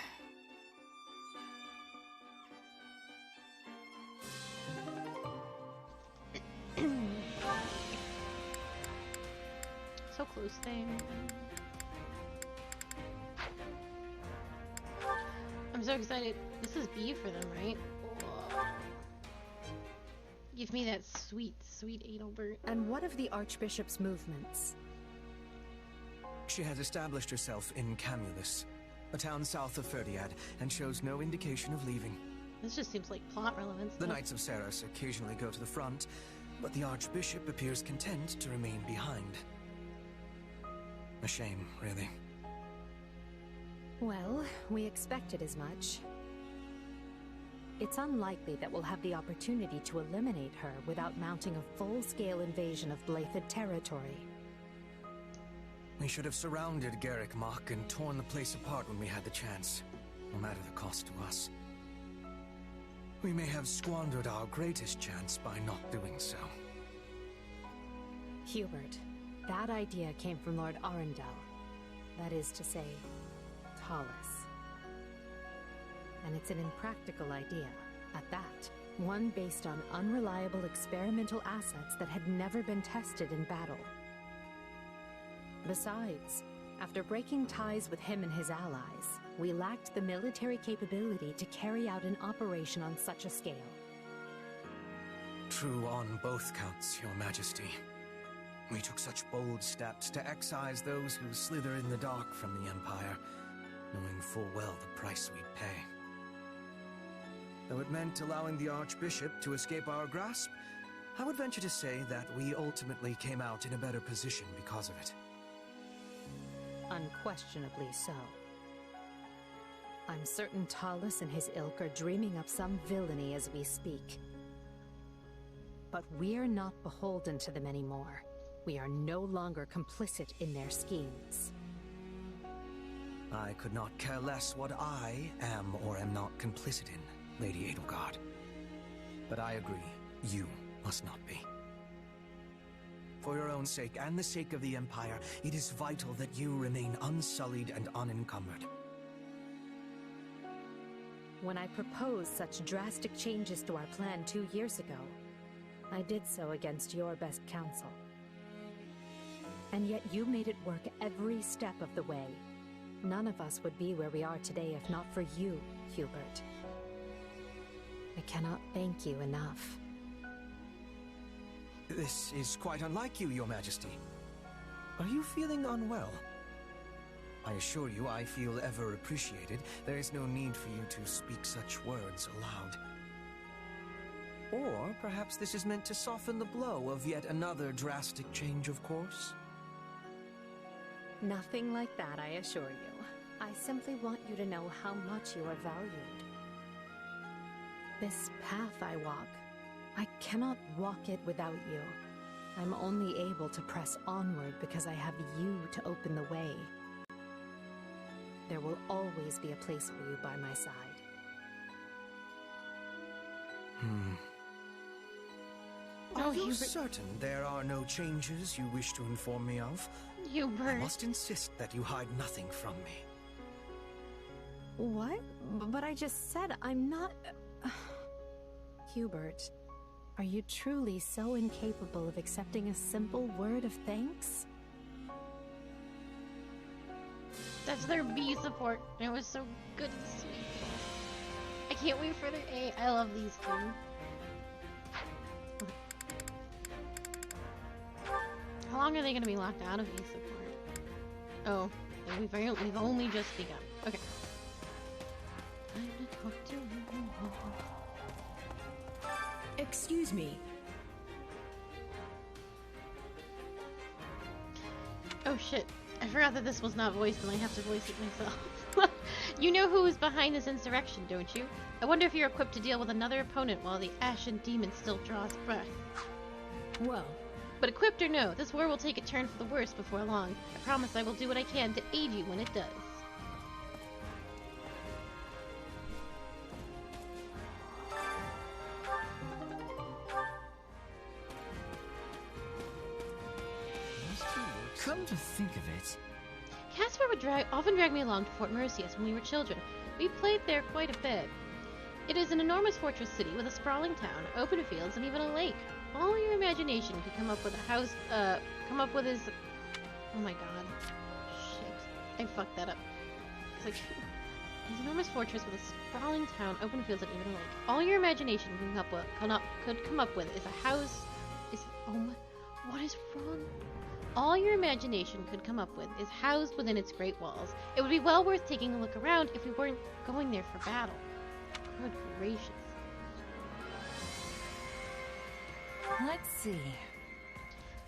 So close there. I'm so excited. This is B for them, right? Whoa. Give me that sweet, sweet Adelbert. And what of the Archbishop's movements? She has established herself in Camulus, a town south of Ferdiad, and shows no indication of leaving. This just seems like plot relevance. The Knights of Ceros occasionally go to the front, but the Archbishop appears content to remain behind. A shame, really. Well, we expected as much. It's unlikely that we'll have the opportunity to eliminate her without mounting a full-scale invasion of Blythid territory. We should have surrounded Garrick Mach and torn the place apart when we had the chance, no matter the cost to us. We may have squandered our greatest chance by not doing so. Hubert, that idea came from Lord Arundel. That is to say, Tallis. And it's an impractical idea, at that. One based on unreliable experimental assets that had never been tested in battle. Besides, after breaking ties with him and his allies, we lacked the military capability to carry out an operation on such a scale. True on both counts, Your Majesty. We took such bold steps to excise those who slither in the dark from the Empire, knowing full well the price we'd pay. Though it meant allowing the Archbishop to escape our grasp, I would venture to say that we ultimately came out in a better position because of it. Unquestionably so. I'm certain Tallis and his ilk are dreaming up some villainy as we speak. But we're not beholden to them anymore. We are no longer complicit in their schemes. I could not care less what I am or am not complicit in, Lady Edelgard. But I agree, you must not be. For your own sake and the sake of the Empire, it is vital that you remain unsullied and unencumbered. When I proposed such drastic changes to our plan 2 years ago, I did so against your best counsel. And yet you made it work every step of the way. None of us would be where we are today if not for you, Hubert. I cannot thank you enough. This is quite unlike you, Your Majesty. Are you feeling unwell? I assure you I feel ever appreciated. There is no need for you to speak such words aloud. Or perhaps this is meant to soften the blow of yet another drastic change of course? Nothing like that, I assure you. I simply want you to know how much you are valued. This path I walk, I cannot walk it without you. I'm only able to press onward because I have you to open the way. There will always be a place for you by my side. Are you certain there are no changes you wish to inform me of? Hubert. I must insist that you hide nothing from me. What? But I just said I'm not... Hubert, are you truly so incapable of accepting a simple word of thanks? That's their B support. And it was so good and sweet. I can't wait for their A. I love these two. How long are they going to be locked out of A support? Oh, we've only just begun. Okay. Excuse me. Oh shit. I forgot that this was not voiced and I have to voice it myself. You know who is behind this insurrection, don't you? I wonder if you're equipped to deal with another opponent while the Ashen Demon still draws breath. Well. But equipped or no, this war will take a turn for the worse before long. I promise I will do what I can to aid you when it does. Come to think of it. Caspar would often drag me along to Fort Mercius when we were children. We played there quite a bit. It is an enormous fortress city with a sprawling town, open fields, and even a lake. All your imagination could come up with a house, oh my god. Shit. I fucked that up. It's like, it's an enormous fortress with a sprawling town, open fields, and even a lake. All your imagination could come up with is a house, what is wrong? All your imagination could come up with is housed within its great walls. It would be well worth taking a look around if we weren't going there for battle. Good gracious. Let's see.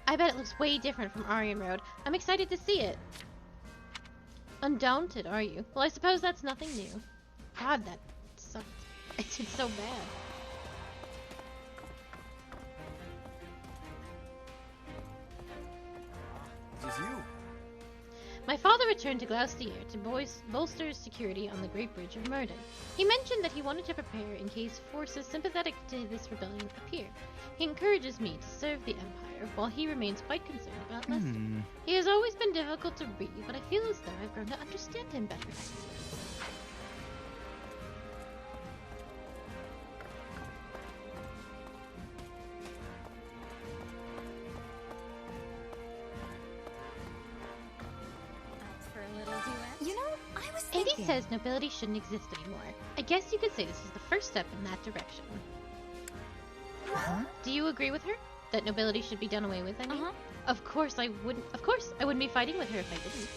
I bet it looks way different from Aryan Road. I'm excited to see it. Undaunted, are you? Well, I suppose that's nothing new. God, that sucked. I did so bad. It is you. My father returned to Gloucester to bolster security on the Great Bridge of Murden. He mentioned that he wanted to prepare in case forces sympathetic to this rebellion appear. He encourages me to serve the Empire, while he remains quite concerned about Leicester. He has always been difficult to read, but I feel as though I've grown to understand him better. Eddie says nobility shouldn't exist anymore. I guess you could say this is the first step in that direction. Do you agree with her? That nobility should be done away with, I mean? Of course I wouldn't be fighting with her if I didn't.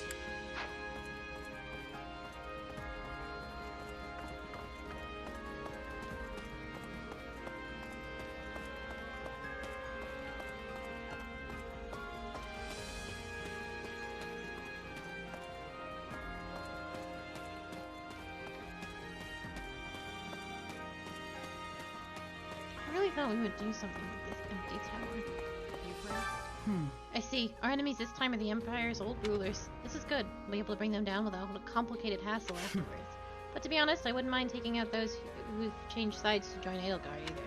We would do something with this empty tower. I see. Our enemies this time are the Empire's old rulers. This is good. We'll be able to bring them down without a complicated hassle afterwards. But to be honest, I wouldn't mind taking out those who've changed sides to join Edelgard either.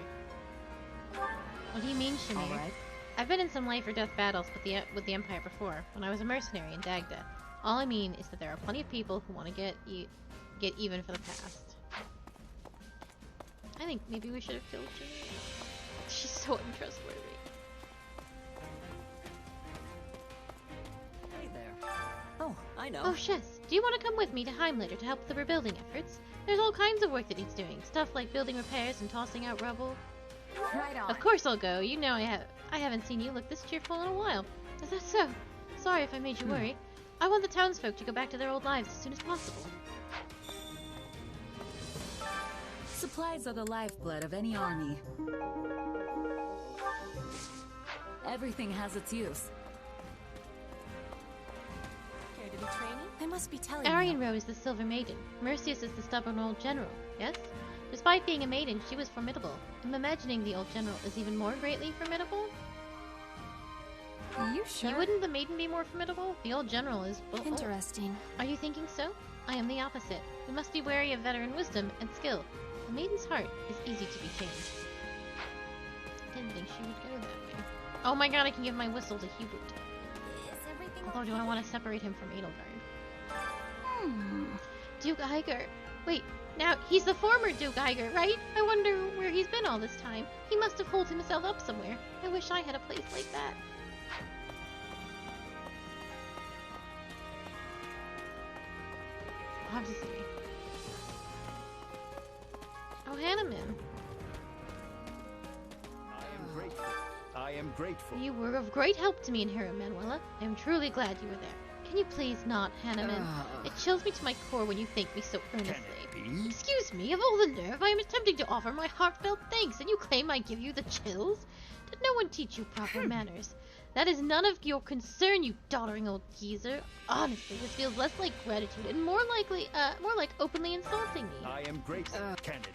What do you mean, Shamir? Right. I've been in some life or death battles with the Empire before, when I was a mercenary in Dagda. All I mean is that there are plenty of people who want to get even for the past. I think maybe we should have killed Shamir. She's so untrustworthy. Hey there. Oh, I know. Oh, Shess, do you want to come with me to Heimlitter to help with the rebuilding efforts? There's all kinds of work that he's doing. Stuff like building repairs and tossing out rubble. Right on. Of course I'll go. You know I haven't seen you look this cheerful in a while. Is that so? Sorry if I made you worry. I want the townsfolk to go back to their old lives as soon as possible. Supplies are the lifeblood of any army. Everything has its use. Care to be training? I must be telling Aryan Rowe is the Silver Maiden. Mercius is the stubborn old general, yes? Despite being a maiden, she was formidable. I'm imagining the old general is even more greatly formidable? Are you sure? Wouldn't the maiden be more formidable? The old general is... well, Interesting. Are you thinking so? I am the opposite. We must be wary of veteran wisdom and skill. A maiden's heart is easy to be changed. I didn't think she would go that way. Oh my god, I can give my whistle to Hubert. Although, do I want to separate him from Edelgard? Duke Iger. Wait, now, he's the former Duke Iger, right? I wonder where he's been all this time. He must have holed himself up somewhere. I wish I had a place like that. have to say. Oh, Hanneman. I am grateful. You were of great help to me in here, Manuela. I am truly glad you were there. Can you please not, Hanneman? It chills me to my core when you thank me so earnestly. Excuse me, of all the nerve, I am attempting to offer my heartfelt thanks, and you claim I give you the chills? Did no one teach you proper manners? That is none of your concern, you doddering old geezer. Honestly, this feels less like gratitude and more like openly insulting me. I am grateful, Candid.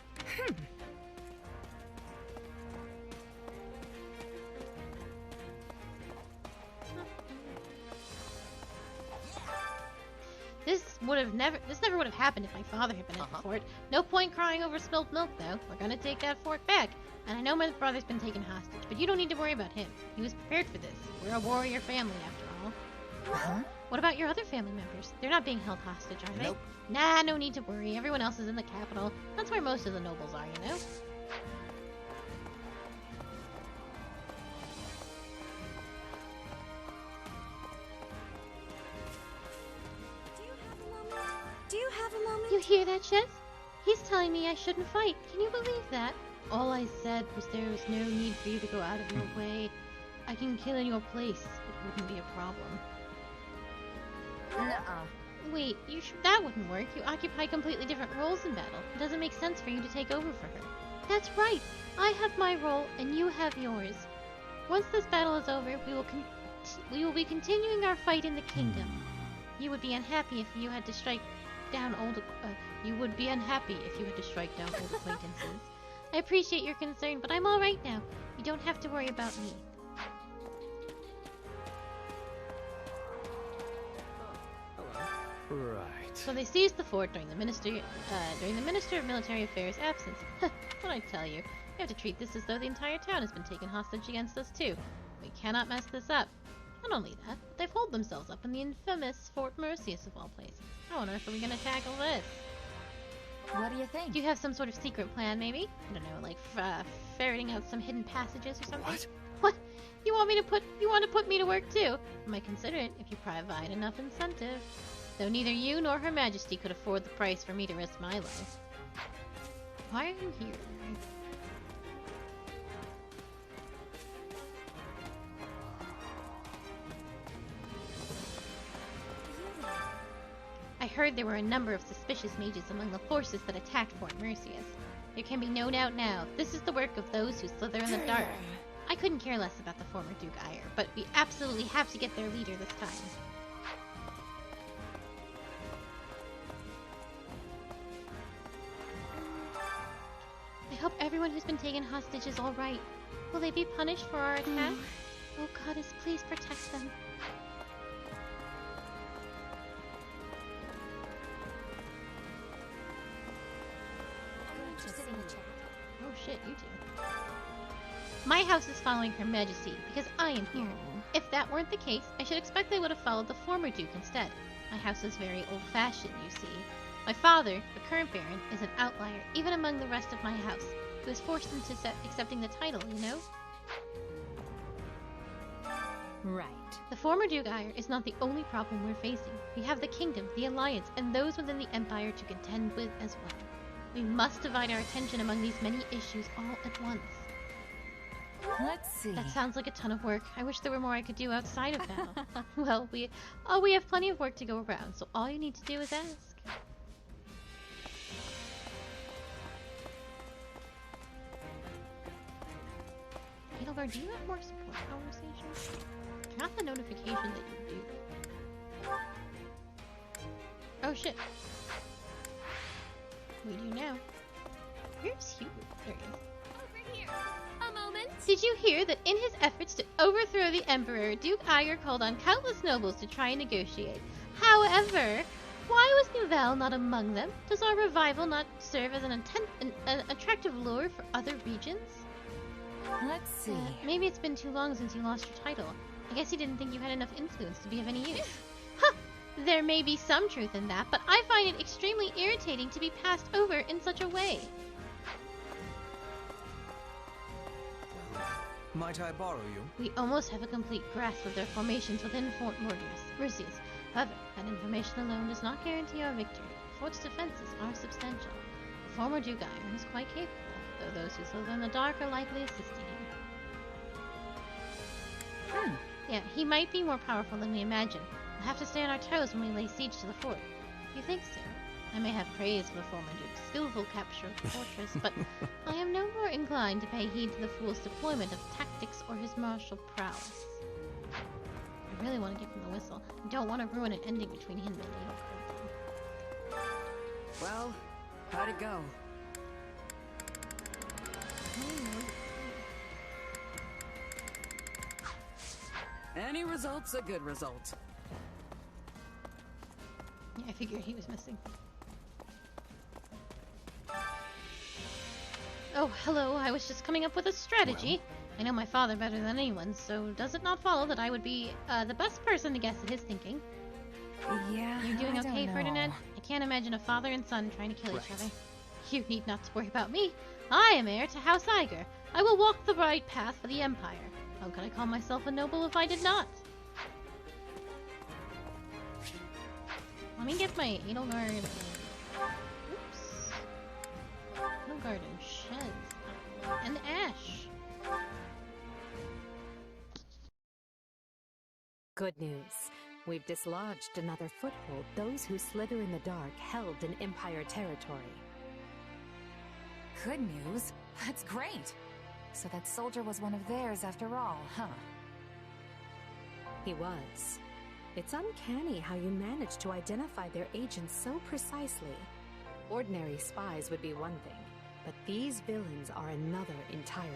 This never would have happened if my father had been at the fort. No point crying over spilled milk, though. We're gonna take that fort back. And I know my brother's been taken hostage, but you don't need to worry about him. He was prepared for this. We're a warrior family, after all. What about your other family members? They're not being held hostage, are they? Nope. Nah, no need to worry. Everyone else is in the capital. That's where most of the nobles are, you know? Do you have a moment? You hear that, Ches? He's telling me I shouldn't fight. Can you believe that? All I said was there was no need for you to go out of your way. I can kill in your place. It wouldn't be a problem. Nuh-uh. Wait, that wouldn't work. You occupy completely different roles in battle. It doesn't make sense for you to take over for her. That's right. I have my role, and you have yours. Once this battle is over, we will be continuing our fight in the kingdom. You would be unhappy if you had to strike down old acquaintances. I appreciate your concern, but I'm all right now. You don't have to worry about me. Right. So they seized the fort during the Minister of Military Affairs' absence. What'd I tell you? We have to treat this as though the entire town has been taken hostage against us too. We cannot mess this up. Not only that, but they've holed themselves up in the infamous Fort Mercius of all places. How on earth are we gonna tackle this? What do you think? Do you have some sort of secret plan, maybe? I don't know, like ferreting out some hidden passages or something? What? What? You want to put me to work too? I might consider it if you provide enough incentive. Though neither you nor Her Majesty could afford the price for me to risk my life. Why are you here? I heard there were a number of suspicious mages among the forces that attacked Fort Mercius. There can be no doubt now, this is the work of those who slither in the dark. I couldn't care less about the former Duke Ire, but we absolutely have to get their leader this time. I hope everyone who's been taken hostage is alright. Will they be punished for our attack? Oh, Goddess, please protect them. Oh shit, you two. My house is following Her Majesty because I am here. If that weren't the case, I should expect they would have followed the former Duke instead. My house is very old-fashioned, you see. My father, the current Baron, is an outlier, even among the rest of my house. He was forced into accepting the title, you know? Right. The former Duke Ire is not the only problem we're facing. We have the kingdom, the alliance, and those within the empire to contend with as well. We must divide our attention among these many issues all at once. Let's see. That sounds like a ton of work. I wish there were more I could do outside of battle. Well, we have plenty of work to go around, so all you need to do is ask. Edelgard, do you have more support conversations? I got the notification that you do. Oh shit. We do now. Where's Hubert? There he is. Over here. A moment. Did you hear that in his efforts to overthrow the Emperor, Duke Ire called on countless nobles to try and negotiate? However, why was Nouvelle not among them? Does our revival not serve as an attractive lure for other regions? Let's see. Maybe it's been too long since you lost your title. I guess you didn't think you had enough influence to be of any use. Huh! There may be some truth in that, but I find it extremely irritating to be passed over in such a way. Might I borrow you? We almost have a complete grasp of their formations within Fort Mercius. However, that information alone does not guarantee our victory. fort's defenses are substantial. The former Duke Iron is quite capable, though those who slither in the dark are likely assisting him. Yeah, he might be more powerful than we imagine. We'll have to stay on our toes when we lay siege to the fort. You think so? I may have praise for the former Duke's skillful capture of the fortress, but I am no more inclined to pay heed to the fool's deployment of tactics or his martial prowess. I really want to give him the whistle. I don't want to ruin an ending between him and me. Well, how'd it go? Any result's a good result. Yeah, I figured he was missing. Oh, hello. I was just coming up with a strategy. Well, I know my father better than anyone, so does it not follow that I would be the best person to guess at his thinking? Yeah, You're doing okay, know. Ferdinand? I can't imagine a father and son trying to kill each other. You need not to worry about me. I am heir to House Iger. I will walk the right path for the Empire. How could I call myself a noble if I did not? Let me get my Edelgard. Oops. Edelgard and Sheds. And Ash. Good news. We've dislodged another foothold those who slither in the dark held in Empire territory. Good news? That's great! So that soldier was one of theirs after all, huh? He was. It's uncanny how you managed to identify their agents so precisely. Ordinary spies would be one thing, but these villains are another entirely.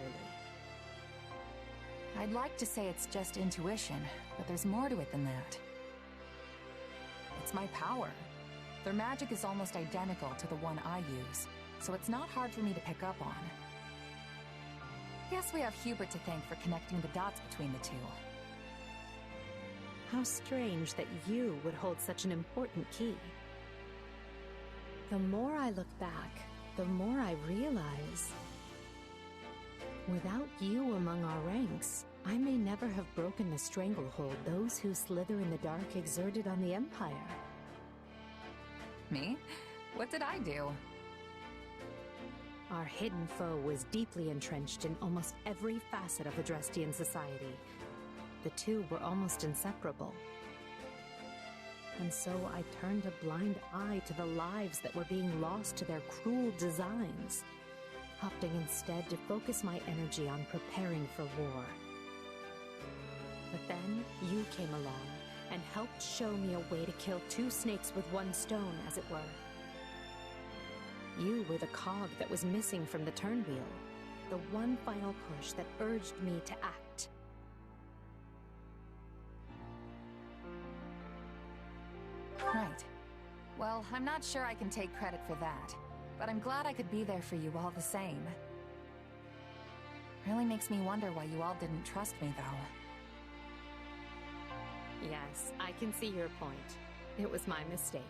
I'd like to say it's just intuition, but there's more to it than that. It's my power. Their magic is almost identical to the one I use, so it's not hard for me to pick up on. Guess we have Hubert to thank for connecting the dots between the two. How strange that you would hold such an important key. The more I look back, the more I realize. Without you among our ranks, I may never have broken the stranglehold those who slither in the dark exerted on the Empire. Me? What did I do? Our hidden foe was deeply entrenched in almost every facet of Adrestian society. The two were almost inseparable. And so I turned a blind eye to the lives that were being lost to their cruel designs, opting instead to focus my energy on preparing for war. But then you came along and helped show me a way to kill two snakes with one stone, as it were. You were the cog that was missing from the turnwheel, the one final push that urged me to act. Right. Well, I'm not sure I can take credit for that, but I'm glad I could be there for you all the same. Really makes me wonder why you all didn't trust me, though. Yes, I can see your point. It was my mistake.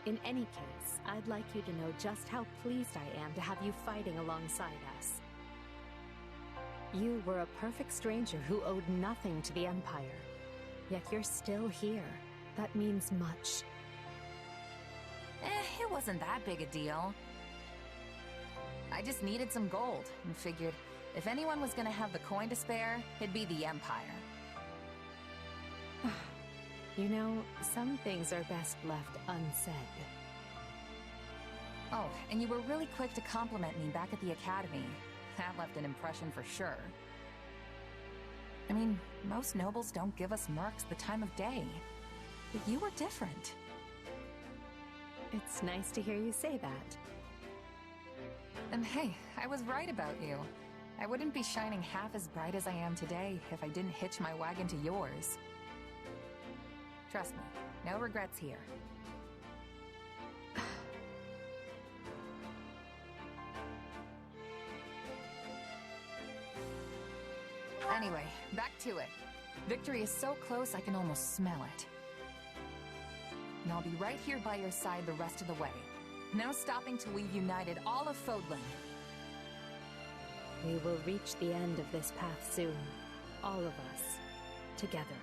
In any case, I'd like you to know just how pleased I am to have you fighting alongside us. You were a perfect stranger who owed nothing to the Empire, yet you're still here. That means much. It wasn't that big a deal. I just needed some gold and figured if anyone was gonna have the coin to spare, it'd be the Empire. You know, some things are best left unsaid. Oh, and you were really quick to compliment me back at the Academy. That left an impression for sure. I mean, most nobles don't give us mercs the time of day. But you were different. It's nice to hear you say that. And hey, I was right about you. I wouldn't be shining half as bright as I am today if I didn't hitch my wagon to yours. Trust me, no regrets here. Anyway, back to it. Victory is so close I can almost smell it. And I'll be right here by your side the rest of the way. No stopping till we've united all of Fodlan. We will reach the end of this path soon. All of us. Together.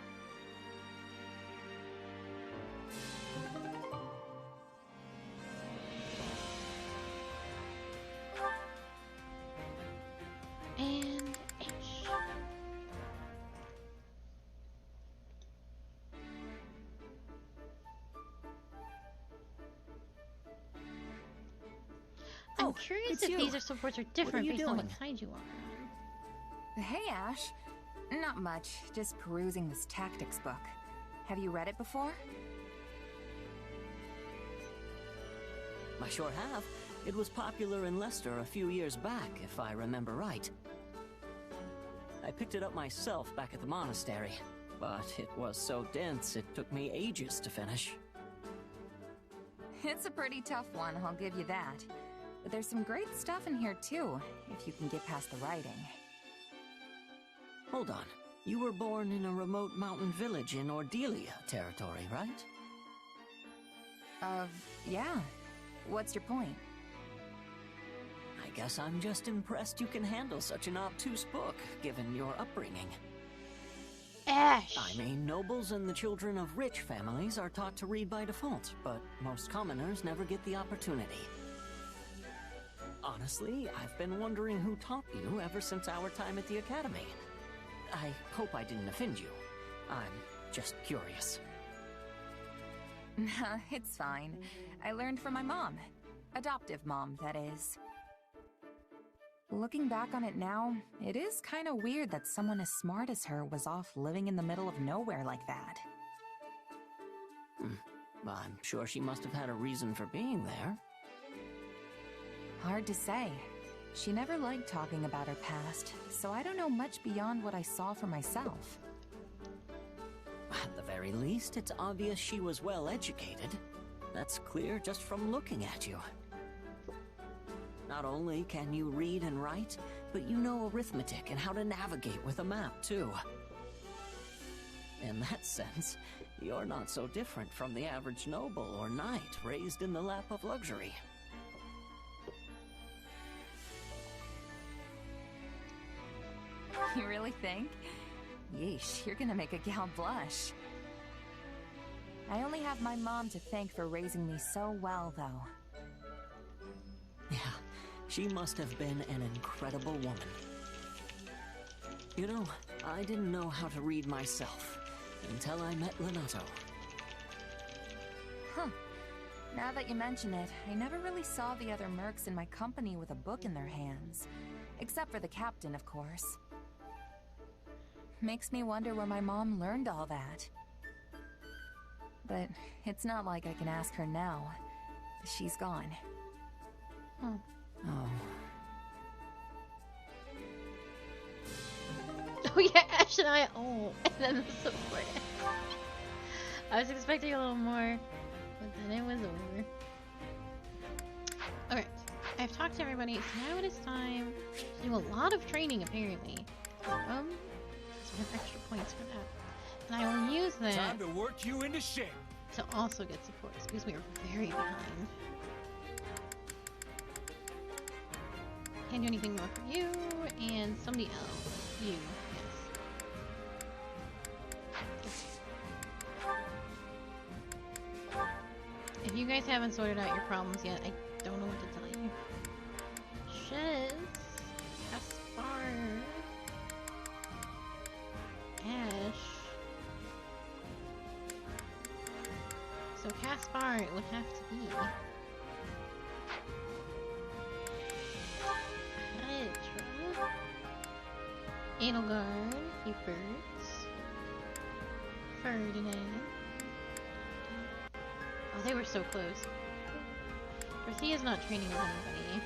I'm curious it's if you. these supports are different you based on doing? what side you are. Hey, Ash. Not much, just perusing this tactics book. Have you read it before? I sure have. It was popular in Leicester a few years back, if I remember right. I picked it up myself back at the monastery, but it was so dense it took me ages to finish. It's a pretty tough one, I'll give you that. But there's some great stuff in here too, if you can get past the writing. Hold on. You were born in a remote mountain village in Ordelia territory, right? Yeah. What's your point? I guess I'm just impressed you can handle such an obtuse book, given your upbringing. Ash! I mean, nobles and the children of rich families are taught to read by default, but most commoners never get the opportunity. Honestly, I've been wondering who taught you ever since our time at the academy. I hope I didn't offend you. I'm just curious. Nah, it's fine. I learned from my mom. Adoptive mom, that is. Looking back on it now, it is kind of weird that someone as smart as her was off living in the middle of nowhere like that. I'm sure she must have had a reason for being there. Hard to say. She never liked talking about her past, so I don't know much beyond what I saw for myself. At the very least, it's obvious she was well educated. That's clear just from looking at you. Not only can you read and write, but you know arithmetic and how to navigate with a map, too. In that sense, you're not so different from the average noble or knight raised in the lap of luxury. You really think? Yeesh, you're gonna make a gal blush. I only have my mom to thank for raising me so well, though. Yeah, she must have been an incredible woman. You know, I didn't know how to read myself until I met Lenato. Huh. Now that you mention it, I never really saw the other mercs in my company with a book in their hands. Except for the captain, of course. Makes me wonder where my mom learned all that. But it's not like I can ask her now. She's gone. Oh. Oh yeah, Ash and I. Oh, and then the support. I was expecting a little more, but then it was over. Alright, I've talked to everybody, so now it is time to do a lot of training apparently. So, I have extra points for that. And I will use that time to work you into shape to also get supports because we are very behind. Can't do anything more for you and somebody else. You, yes. If you guys haven't sorted out your problems yet, I don't know what to tell you. Shiz, Caspar, Ash. So Caspar it would have to be. Hydra, Edelgard, Hubert, Ferdinand. Oh, they were so close. Dorothea's not training with anybody.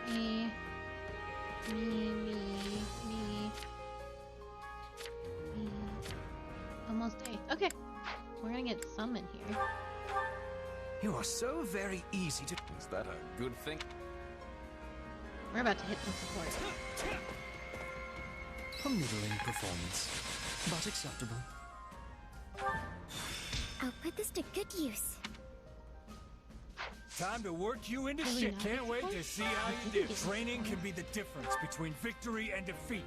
Me. Almost A. Okay. We're gonna get some in here. You are so very easy to... Is that a good thing? We're about to hit some support. A middling performance, but acceptable. I'll put this to good use. Time to work you into Really shit. not Can't wait difficult? to see how you do. Training can be the difference between victory and defeat.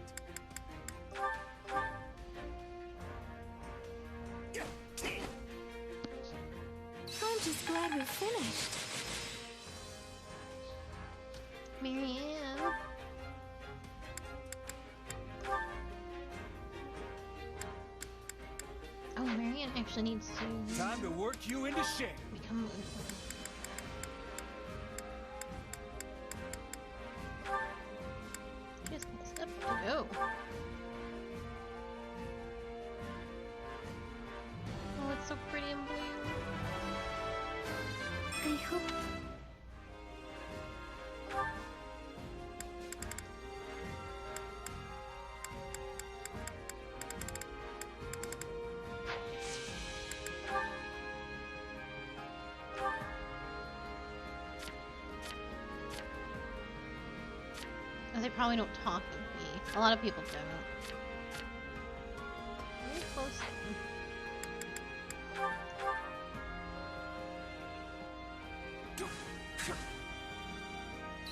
I'm just glad we're finished. Marianne. actually needs to... Time to work you into shape. Become... Just step to go. Oh, it's so pretty and blue. I hope... They probably don't talk with me. A lot of people don't. Very close.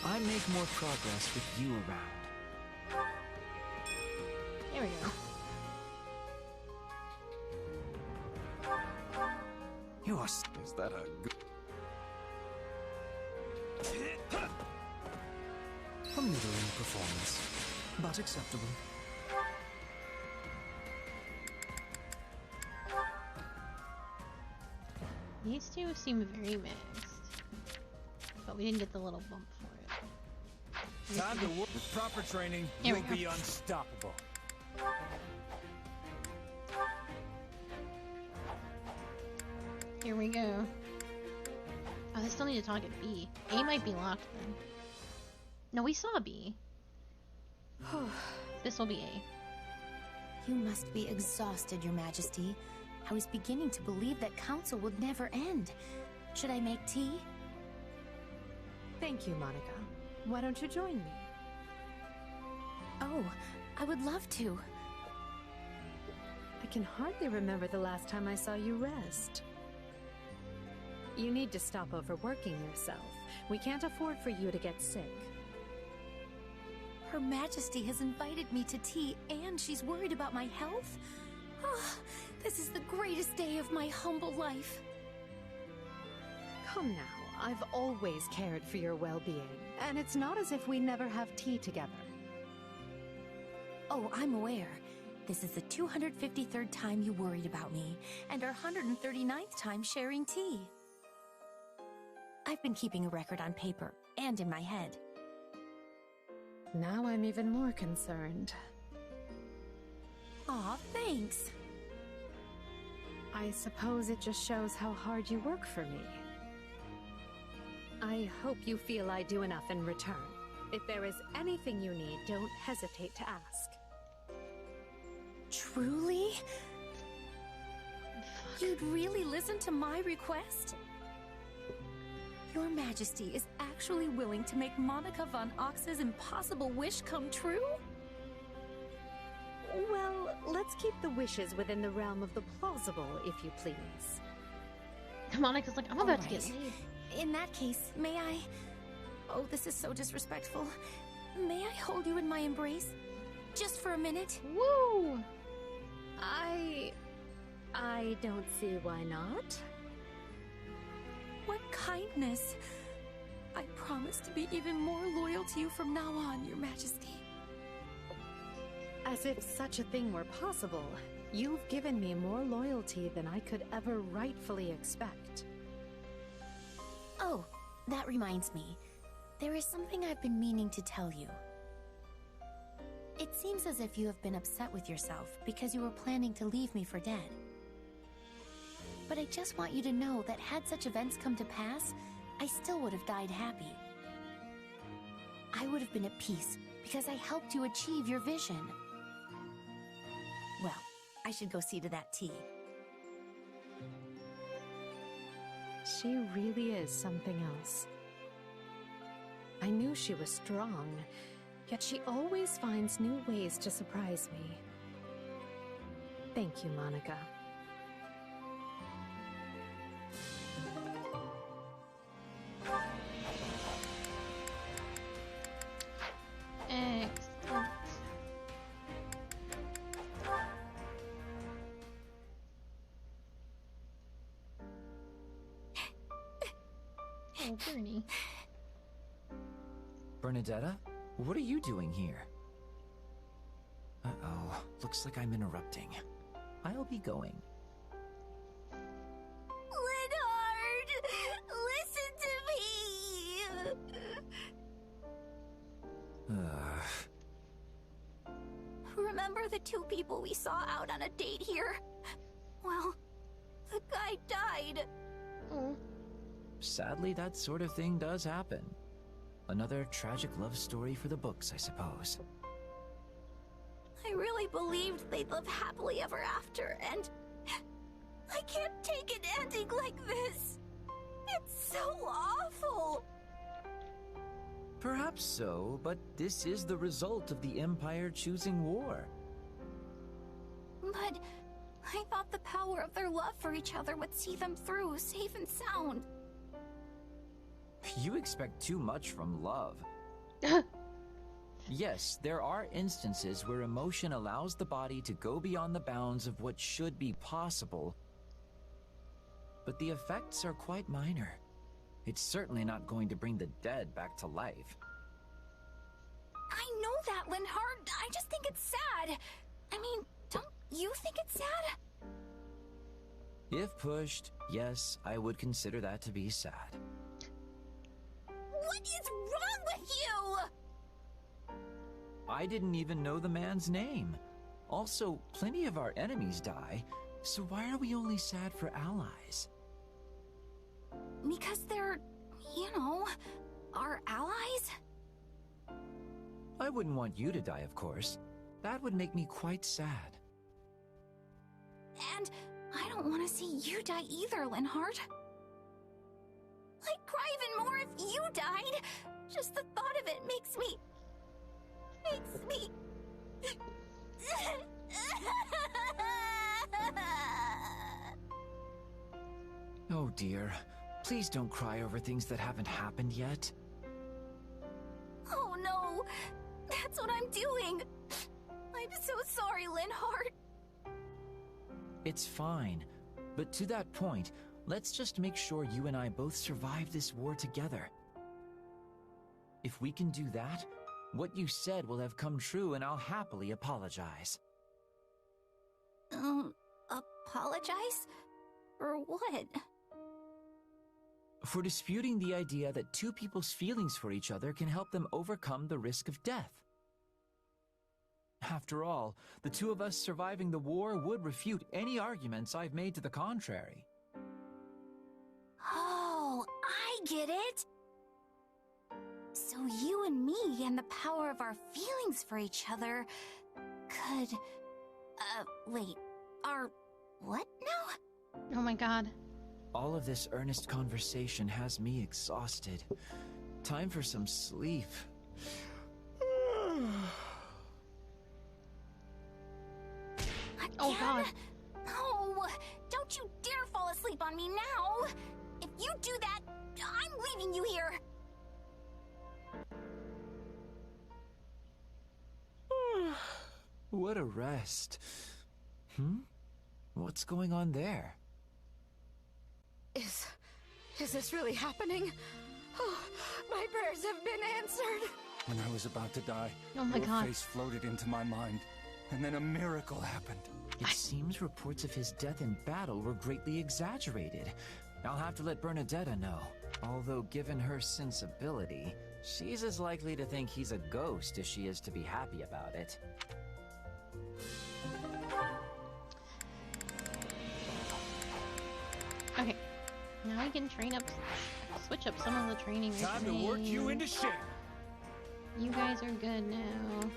I make more progress with you around. There we go. You are... Is that a good... A middling performance, but acceptable. These two seem very mixed, but we didn't get the little bump for it. Time to work. With proper training, Here you'll we be go. unstoppable. Here we go. Oh, they still need to talk at B. A might be locked then. No, we saw B. This will be A. You must be exhausted, Your Majesty. I was beginning to believe that council would never end. Should I make tea? Thank you, Monica. Why don't you join me? Oh, I would love to. I can hardly remember the last time I saw you rest. You need to stop overworking yourself. We can't afford for you to get sick. Her Majesty has invited me to tea, and she's worried about my health? Oh, this is the greatest day of my humble life. Come now, I've always cared for your well-being, and it's not as if we never have tea together. Oh, I'm aware. This is the 253rd time you worried about me, and our 139th time sharing tea. I've been keeping a record on paper, and in my head. Now I'm even more concerned. Aw, thanks. I suppose it just shows how hard you work for me. I hope you feel I do enough in return. If there is anything you need, don't hesitate to ask. Truly? You'd really listen to my request? Your Majesty is actually willing to make Monica von Ox's impossible wish come true? Well, let's keep the wishes within the realm of the plausible, if you please. Monica's like, I'm about to get Alright. laid. In that case, may I... Oh, this is so disrespectful. May I hold you in my embrace? Just for a minute? Woo! I don't see why not. What kindness! I promise to be even more loyal to you from now on, Your Majesty. As if such a thing were possible. You've given me more loyalty than I could ever rightfully expect. Oh, that reminds me. There is something I've been meaning to tell you. It seems as if you have been upset with yourself because you were planning to leave me for dead. But I just want you to know that had such events come to pass, I still would have died happy. I would have been at peace because I helped you achieve your vision. Well, I should go see to that tea. She really is something else. I knew she was strong, yet she always finds new ways to surprise me. Thank you, Monica. Excellent. Oh, Bernie. Bernadetta, what are you doing here? Uh-oh, looks like I'm interrupting. I'll be going. Remember the two people we saw out on a date here? Well, the guy died. Sadly, that sort of thing does happen. Another tragic love story for the books, I suppose. I really believed they'd live happily ever after, and I can't take it ending like this. It's so awful. Perhaps so, but this is the result of the Empire choosing war. But I thought the power of their love for each other would see them through, safe and sound. You expect too much from love. Yes, there are instances where emotion allows the body to go beyond the bounds of what should be possible, but the effects are quite minor. It's certainly not going to bring the dead back to life. I know that, Linhart. I just think it's sad. I mean, don't you think it's sad? If pushed, yes, I would consider that to be sad. What is wrong with you? I didn't even know the man's name. Also, plenty of our enemies die, so why are we only sad for allies? Because they're, you know, our allies? I wouldn't want you to die, of course. That would make me quite sad. And I don't want to see you die either, Linhart. I'd cry even more if you died. Just the thought of it makes me... Oh dear. Please don't cry over things that haven't happened yet. Oh no! That's what I'm doing! I'm so sorry, Linhart. It's fine. But to that point, let's just make sure you and I both survive this war together. If we can do that, what you said will have come true and I'll happily apologize. Apologize? For what? For disputing the idea that two people's feelings for each other can help them overcome the risk of death. After all, the two of us surviving the war would refute any arguments I've made to the contrary. Oh, I get it! So you and me and the power of our feelings for each other could... wait, our what now? Oh my god. All of this earnest conversation has me exhausted. Time for some sleep. Oh god. No! Don't you dare fall asleep on me now! If you do that, I'm leaving you here! What a rest. What's going on there? Is this really happening? Oh, my prayers have been answered. When I was about to die, oh my your god, face floated into my mind, and then a miracle happened. It seems reports of his death in battle were greatly exaggerated. I'll have to let Bernadetta know. Although given her sensibility, she's as likely to think he's a ghost as she is to be happy about it. Okay, now we can switch up some of the training. Time to work you into shape. You guys are good now.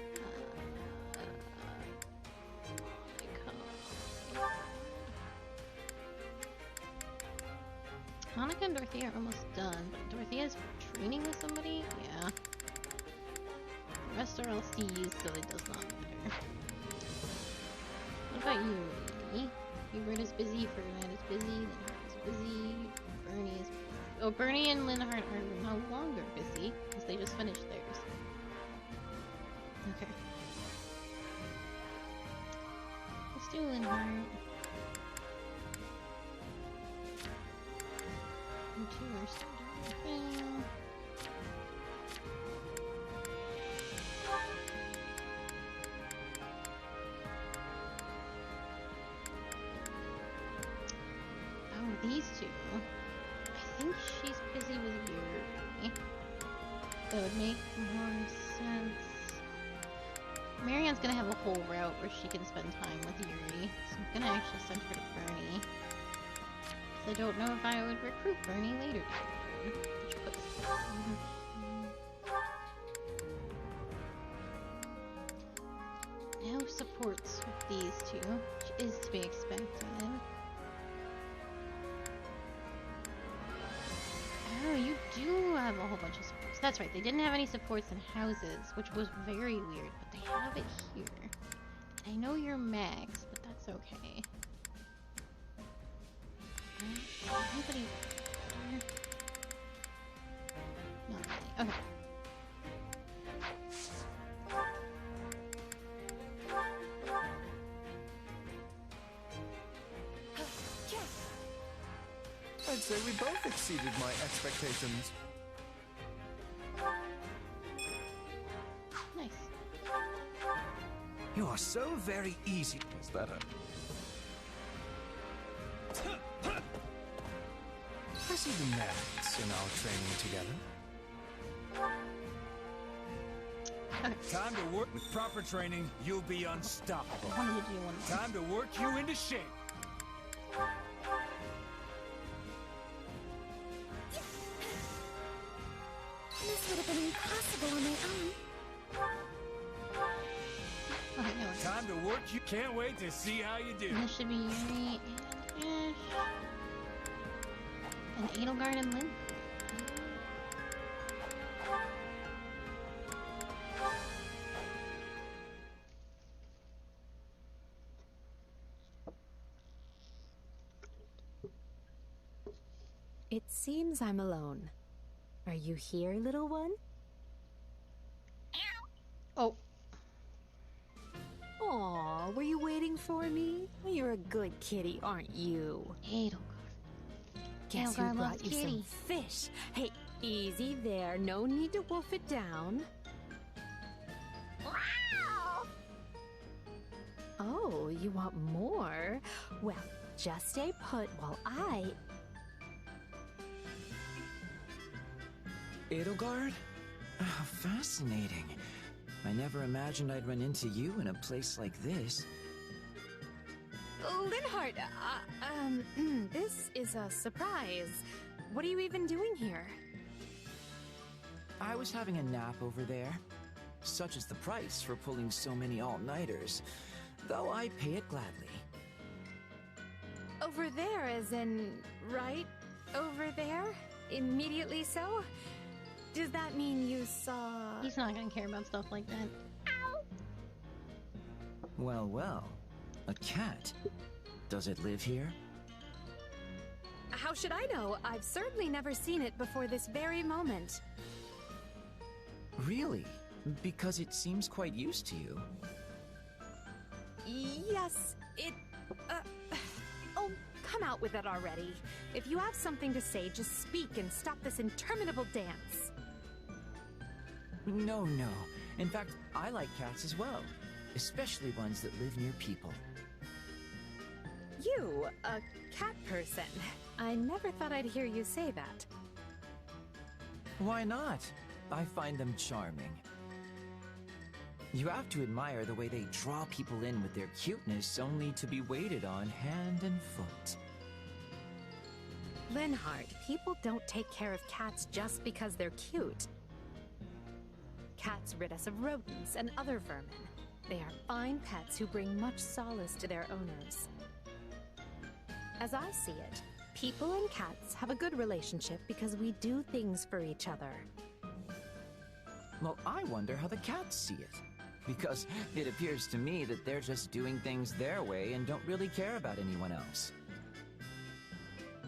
Hanukkah and Dorothea are almost done, but Dorothea's training with somebody? Yeah. The rest are LCs, so it does not matter. What about you, Lady? Hubert is busy, Ferdinand is busy, Linhart is busy, Bernie is busy. Oh, Bernie and Linhart are no longer busy, because they just finished theirs. Okay. Let's do Linhart. You two are still doing the thing. Oh, these two. I think she's busy with Yuri. That would make more sense. Marianne's gonna have a whole route where she can spend time with Yuri, so I'm gonna actually send her to Bernie. So I don't know if I would recruit Bernie later down the road. No supports with these two, which is to be expected. Oh, you do have a whole bunch of supports. That's right, they didn't have any supports in houses, which was very weird, but they have it here. I know you're max, but that's okay. Anybody here? Not really. Okay. I'd say we both exceeded my expectations. Nice. You are so very easy. Is that a... I see the merits in our training together. Time to work. With proper training, you'll be unstoppable. I wanted to do one more. Time to work you into shape. This would have been impossible on my own. Okay, no, Time to work you. Can't wait to see how you do. and this should be Yuri and Ash. And Edelgard and Lynn. It seems I'm alone. Are you here, little one? Oh. Aw, were you waiting for me? Well, you're a good kitty, aren't you? Edelgard. Guess Edelgard who loves brought you kitty. some fish? Hey, easy there. No need to wolf it down. Oh, you want more? Well, just stay put while I... Edelgard? Oh, fascinating. I never imagined I'd run into you in a place like this. Linhardt, this is a surprise. What are you even doing here? I was having a nap over there. Such is the price for pulling so many all-nighters, though I pay it gladly. Over there, as in, right over there? Immediately so? Does that mean you saw... He's not gonna care about stuff like that. Well, well. A cat. Does it live here? How should I know? I've certainly never seen it before this very moment. Really? Because it seems quite used to you. Yes, it... Oh, come out with it already. If you have something to say, just speak and stop this interminable dance. No, no. In fact, I like cats as well. Especially ones that live near people. You, a cat person. I never thought I'd hear you say that. Why not? I find them charming. You have to admire the way they draw people in with their cuteness, only to be waited on hand and foot. Linhardt, people don't take care of cats just because they're cute. Cats rid us of rodents and other vermin. They are fine pets who bring much solace to their owners. As I see it, people and cats have a good relationship because we do things for each other. Well, I wonder how the cats see it. Because it appears to me that they're just doing things their way and don't really care about anyone else.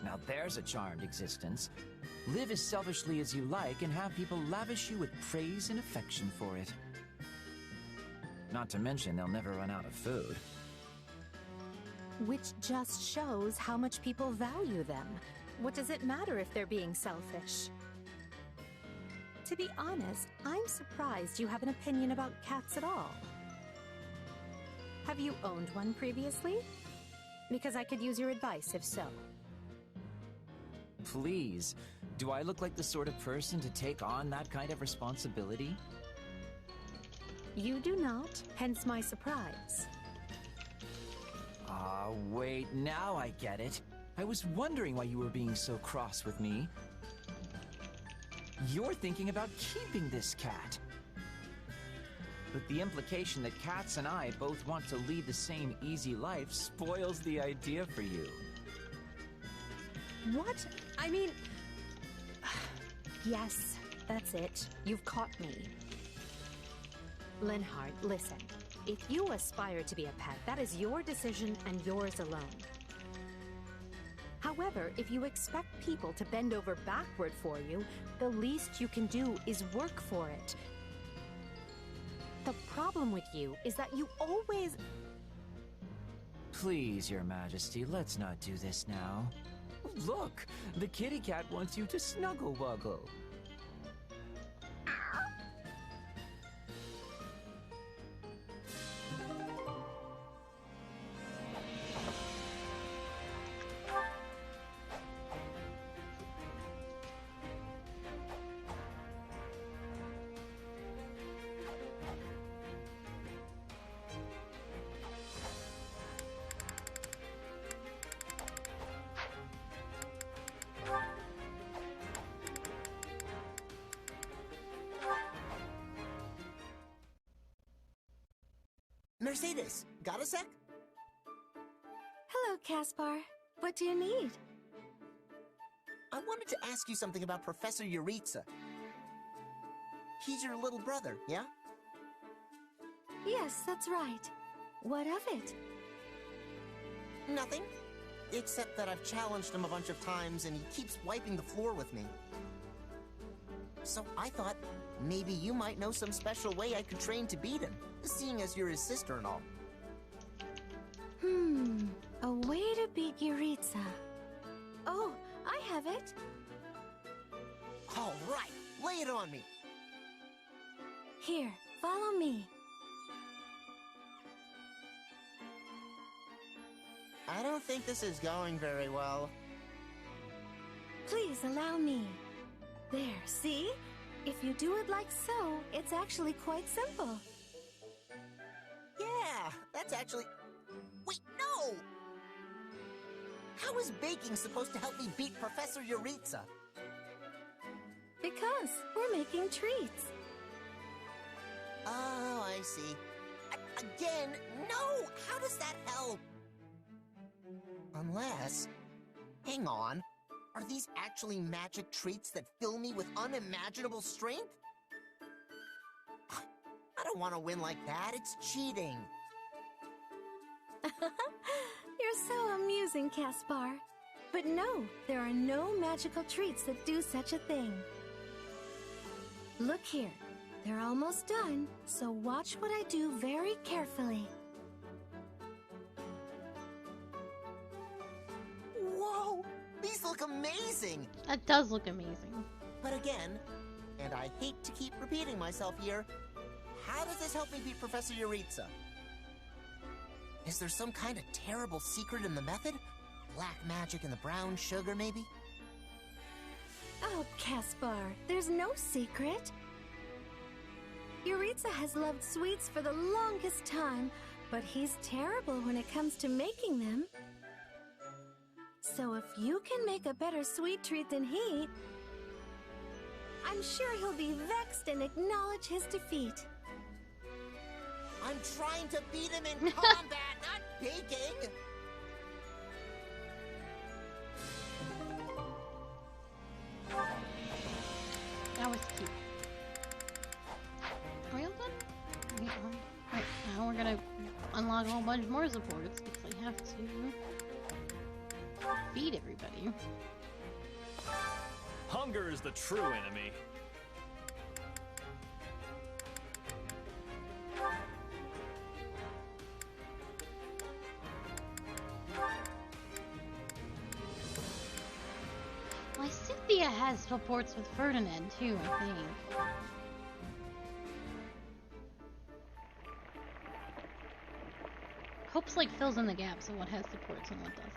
Now there's a charmed existence. Live as selfishly as you like and have people lavish you with praise and affection for it. Not to mention they'll never run out of food. Which just shows how much people value them. What does it matter if they're being selfish? To be honest, I'm surprised you have an opinion about cats at all. Have you owned one previously? Because I could use your advice if so. Please, do I look like the sort of person to take on that kind of responsibility? You do not, hence my surprise. Ah, wait, now I get it. I was wondering why you were being so cross with me. You're thinking about keeping this cat. But the implication that cats and I both want to lead the same easy life spoils the idea for you. What? I mean... Yes, that's it. You've caught me. Linhart, listen. If you aspire to be a pet, that is your decision and yours alone. However, if you expect people to bend over backward for you, the least you can do is work for it. The problem with you is that you always... Please, Your Majesty, let's not do this now. Look, the kitty cat wants you to snuggle-wuggle. Mercedes, got a sec? Hello, Caspar. What do you need? I wanted to ask you something about Professor Yuritsa. He's your little brother, yeah? Yes, that's right. What of it? Nothing. Except that I've challenged him a bunch of times and he keeps wiping the floor with me. So I thought maybe you might know some special way I could train to beat him, seeing as you're his sister and all. A way to beat Yuritsa. Oh, I have it. All right, lay it on me. Here, follow me. I don't think this is going very well. Please allow me. There, see? If you do it like so, it's actually quite simple. Yeah, that's actually... Wait, no! How is baking supposed to help me beat Professor Yuritsa? Because we're making treats. Oh, I see. Again, no! How does that help? Unless... Hang on. Are these actually magic treats that fill me with unimaginable strength? I don't want to win like that. It's cheating. You're so amusing, Caspar. But no, there are no magical treats that do such a thing. Look here. They're almost done, so watch what I do very carefully. Whoa! These look amazing! That does look amazing. But again, and I hate to keep repeating myself here, how does this help me beat Professor Yuritsa? Is there some kind of terrible secret in the method? Black magic in the brown sugar, maybe? Oh, Caspar, there's no secret. Yuritsa has loved sweets for the longest time, but he's terrible when it comes to making them. So if you can make a better sweet treat than he, I'm sure he'll be vexed and acknowledge his defeat. I'm trying to beat him in combat, not baking! That was cute. Are we all done? We are. Right, now we're gonna unlock a whole bunch more supports because I have to feed everybody. Hunger is the true enemy. Well, Cynthia has supports with Ferdinand too, I think. Hope's like fills in the gaps of what has supports and what doesn't.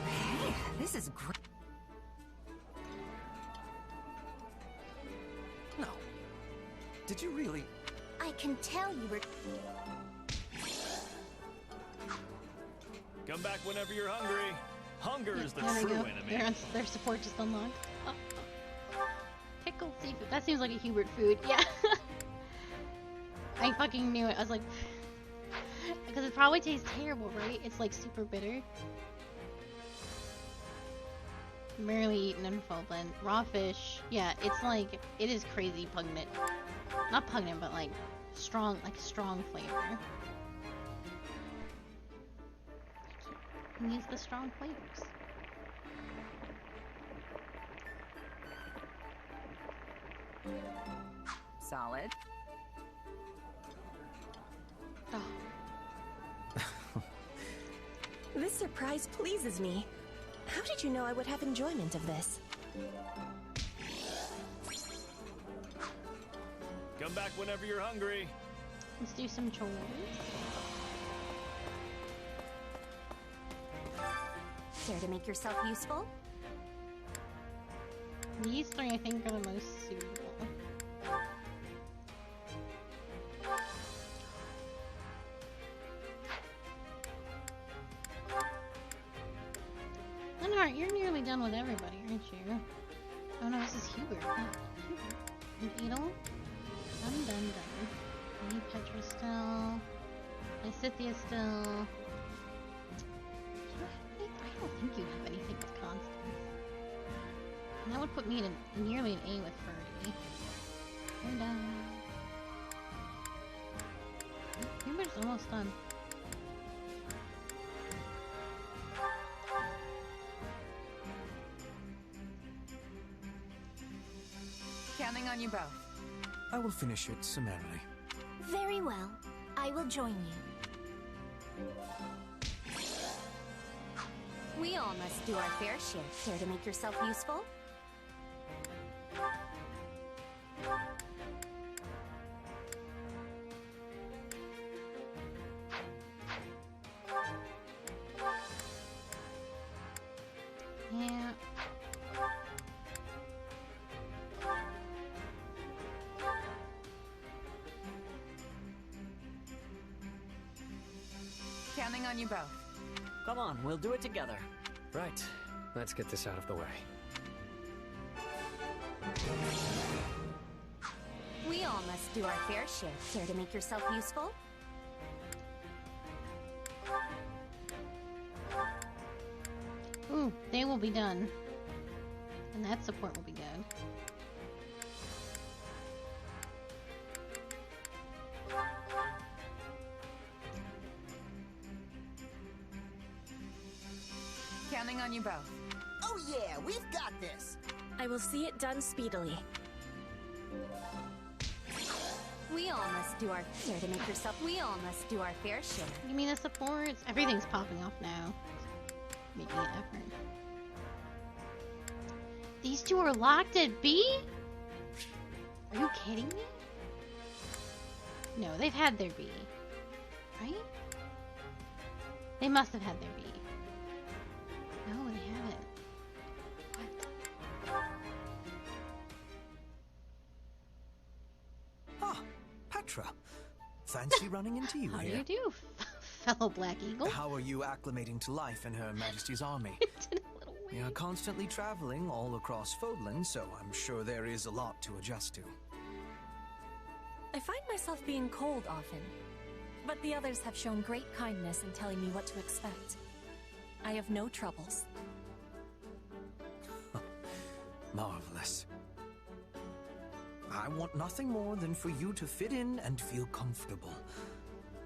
Hey, this is great. Did you really? I can tell you were... Come back whenever you're hungry. Hunger is the There we true go. enemy. Their support just unlocked. Pickled seafood. That seems like a Hubert food. Yeah. I fucking knew it. I was like... Because it probably tastes terrible, right? It's like super bitter. Barely eaten in full blend. Raw fish. Yeah, it's like... It is crazy pungent. Not pungent, but like... Strong flavor. Use the strong flavors. Solid. This surprise pleases me. How did you know I would have enjoyment of this? Come back whenever you're hungry. Let's do some chores. Care to make yourself useful? These three, I think, are the most suitable. Lenhart, you're nearly done with everybody, aren't you? Oh no, this is Hubert. Hubert. And Edel? I'm done. I need Petra still. Lysithia still. I don't think you have anything with Constance. And that would put me in nearly an A with Ferdy. We're done. Hubert's almost done. Counting on you both. I will finish it summarily. Very well. I will join you. We all must do our fair share. Care to make yourself useful? Yeah. Counting on you both. Come on, we'll do it together. Right. Let's get this out of the way. We all must do our fair share. Care to make yourself useful? Ooh, they will be done. And that support will be good. Counting on you both. Oh yeah, we've got this! I will see it done speedily. We all must do our care to make yourself. We all must do our fair share. You mean the supports? Everything's popping off now. Making an effort. These two are locked at B? Are you kidding me? No, they've had their B. Right? They must have had their B. No, they haven't. What? Ah, Petra. Fancy running into you How here. do you do, fellow Black Eagle? How are you acclimating to life in Her Majesty's army? We are constantly traveling all across Fodlan, so I'm sure there is a lot to adjust to. I find myself being cold often, but the others have shown great kindness in telling me what to expect. I have no troubles. Marvelous. I want nothing more than for you to fit in and feel comfortable.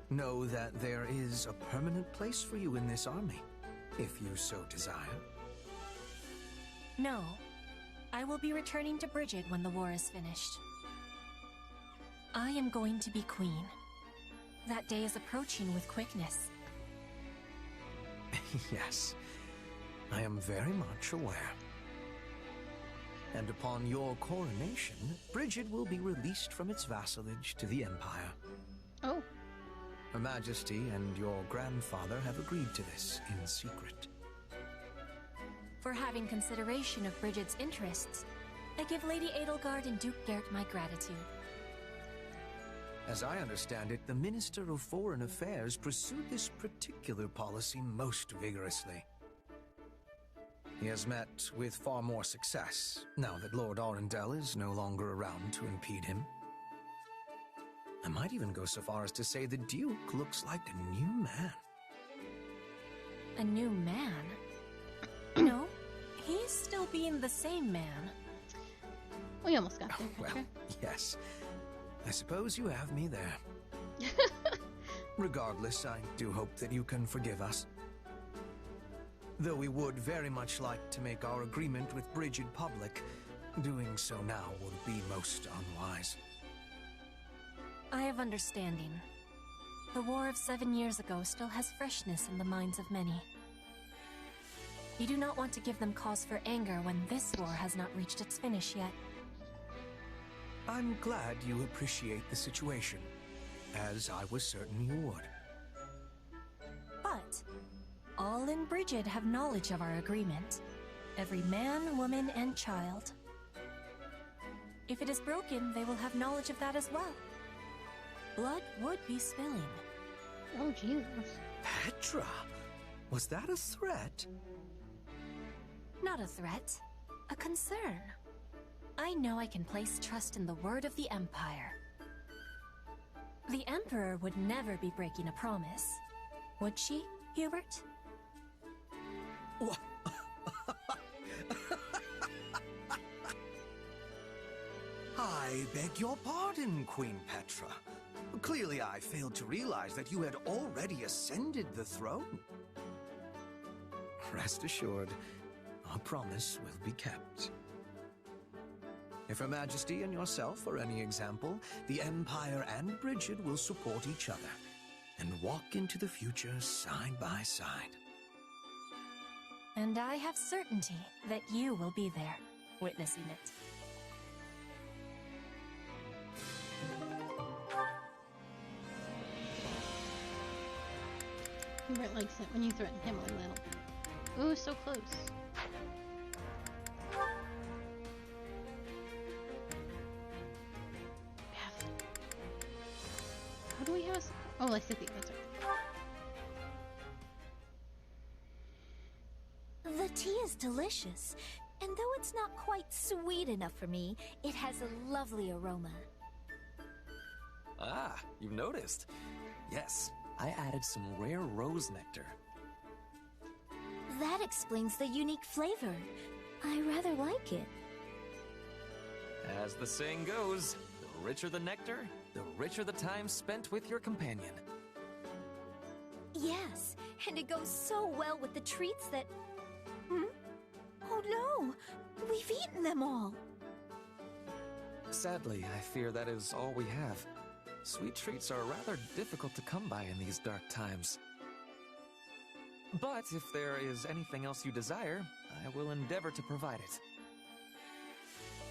Know that there is a permanent place for you in this army, if you so desire. No, I will be returning to Brigid when the war is finished. I am going to be queen. That day is approaching with quickness. Yes, I am very much aware. And upon your coronation, Brigid will be released from its vassalage to the Empire. Oh. Her Majesty and your grandfather have agreed to this in secret. For having consideration of Brigid's interests, I give Lady Edelgard and Duke Gert my gratitude. As I understand it, the Minister of Foreign Affairs pursued this particular policy most vigorously. He has met with far more success, now that Lord Arundel is no longer around to impede him. I might even go so far as to say the Duke looks like a new man. A new man? No, he's still being the same man. We almost got there. Well, yes. I suppose you have me there. Regardless, I do hope that you can forgive us. Though we would very much like to make our agreement with Bridget public, doing so now would be most unwise. I have understanding. The war of 7 years ago still has freshness in the minds of many. You do not want to give them cause for anger when this war has not reached its finish yet. I'm glad you appreciate the situation, as I was certain you would. But all in Bridget have knowledge of our agreement. Every man, woman, and child. If it is broken, they will have knowledge of that as well. Blood would be spilling. Oh, Jesus. Petra! Was that a threat? Not a threat. A concern. I know I can place trust in the word of the Empire. The Emperor would never be breaking a promise. Would she, Hubert? What? I beg your pardon, Queen Petra. Clearly I failed to realize that you had already ascended the throne. Rest assured, our promise will be kept. If Her Majesty and yourself are any example, the Empire and Bridget will support each other and walk into the future side by side. And I have certainty that you will be there, witnessing it. Hubert likes it when you threaten him a little. Ooh, so close. How do we have a... Oh, I see, that's right. The tea is delicious, and though it's not quite sweet enough for me, it has a lovely aroma. Ah, you've noticed. Yes, I added some rare rose nectar. That explains the unique flavor. I rather like it. As the saying goes, the richer the nectar, the richer the time spent with your companion. Yes, and it goes so well with the treats that... Hmm? Oh no! We've eaten them all! Sadly, I fear that is all we have. Sweet treats are rather difficult to come by in these dark times. But if there is anything else you desire, I will endeavor to provide it.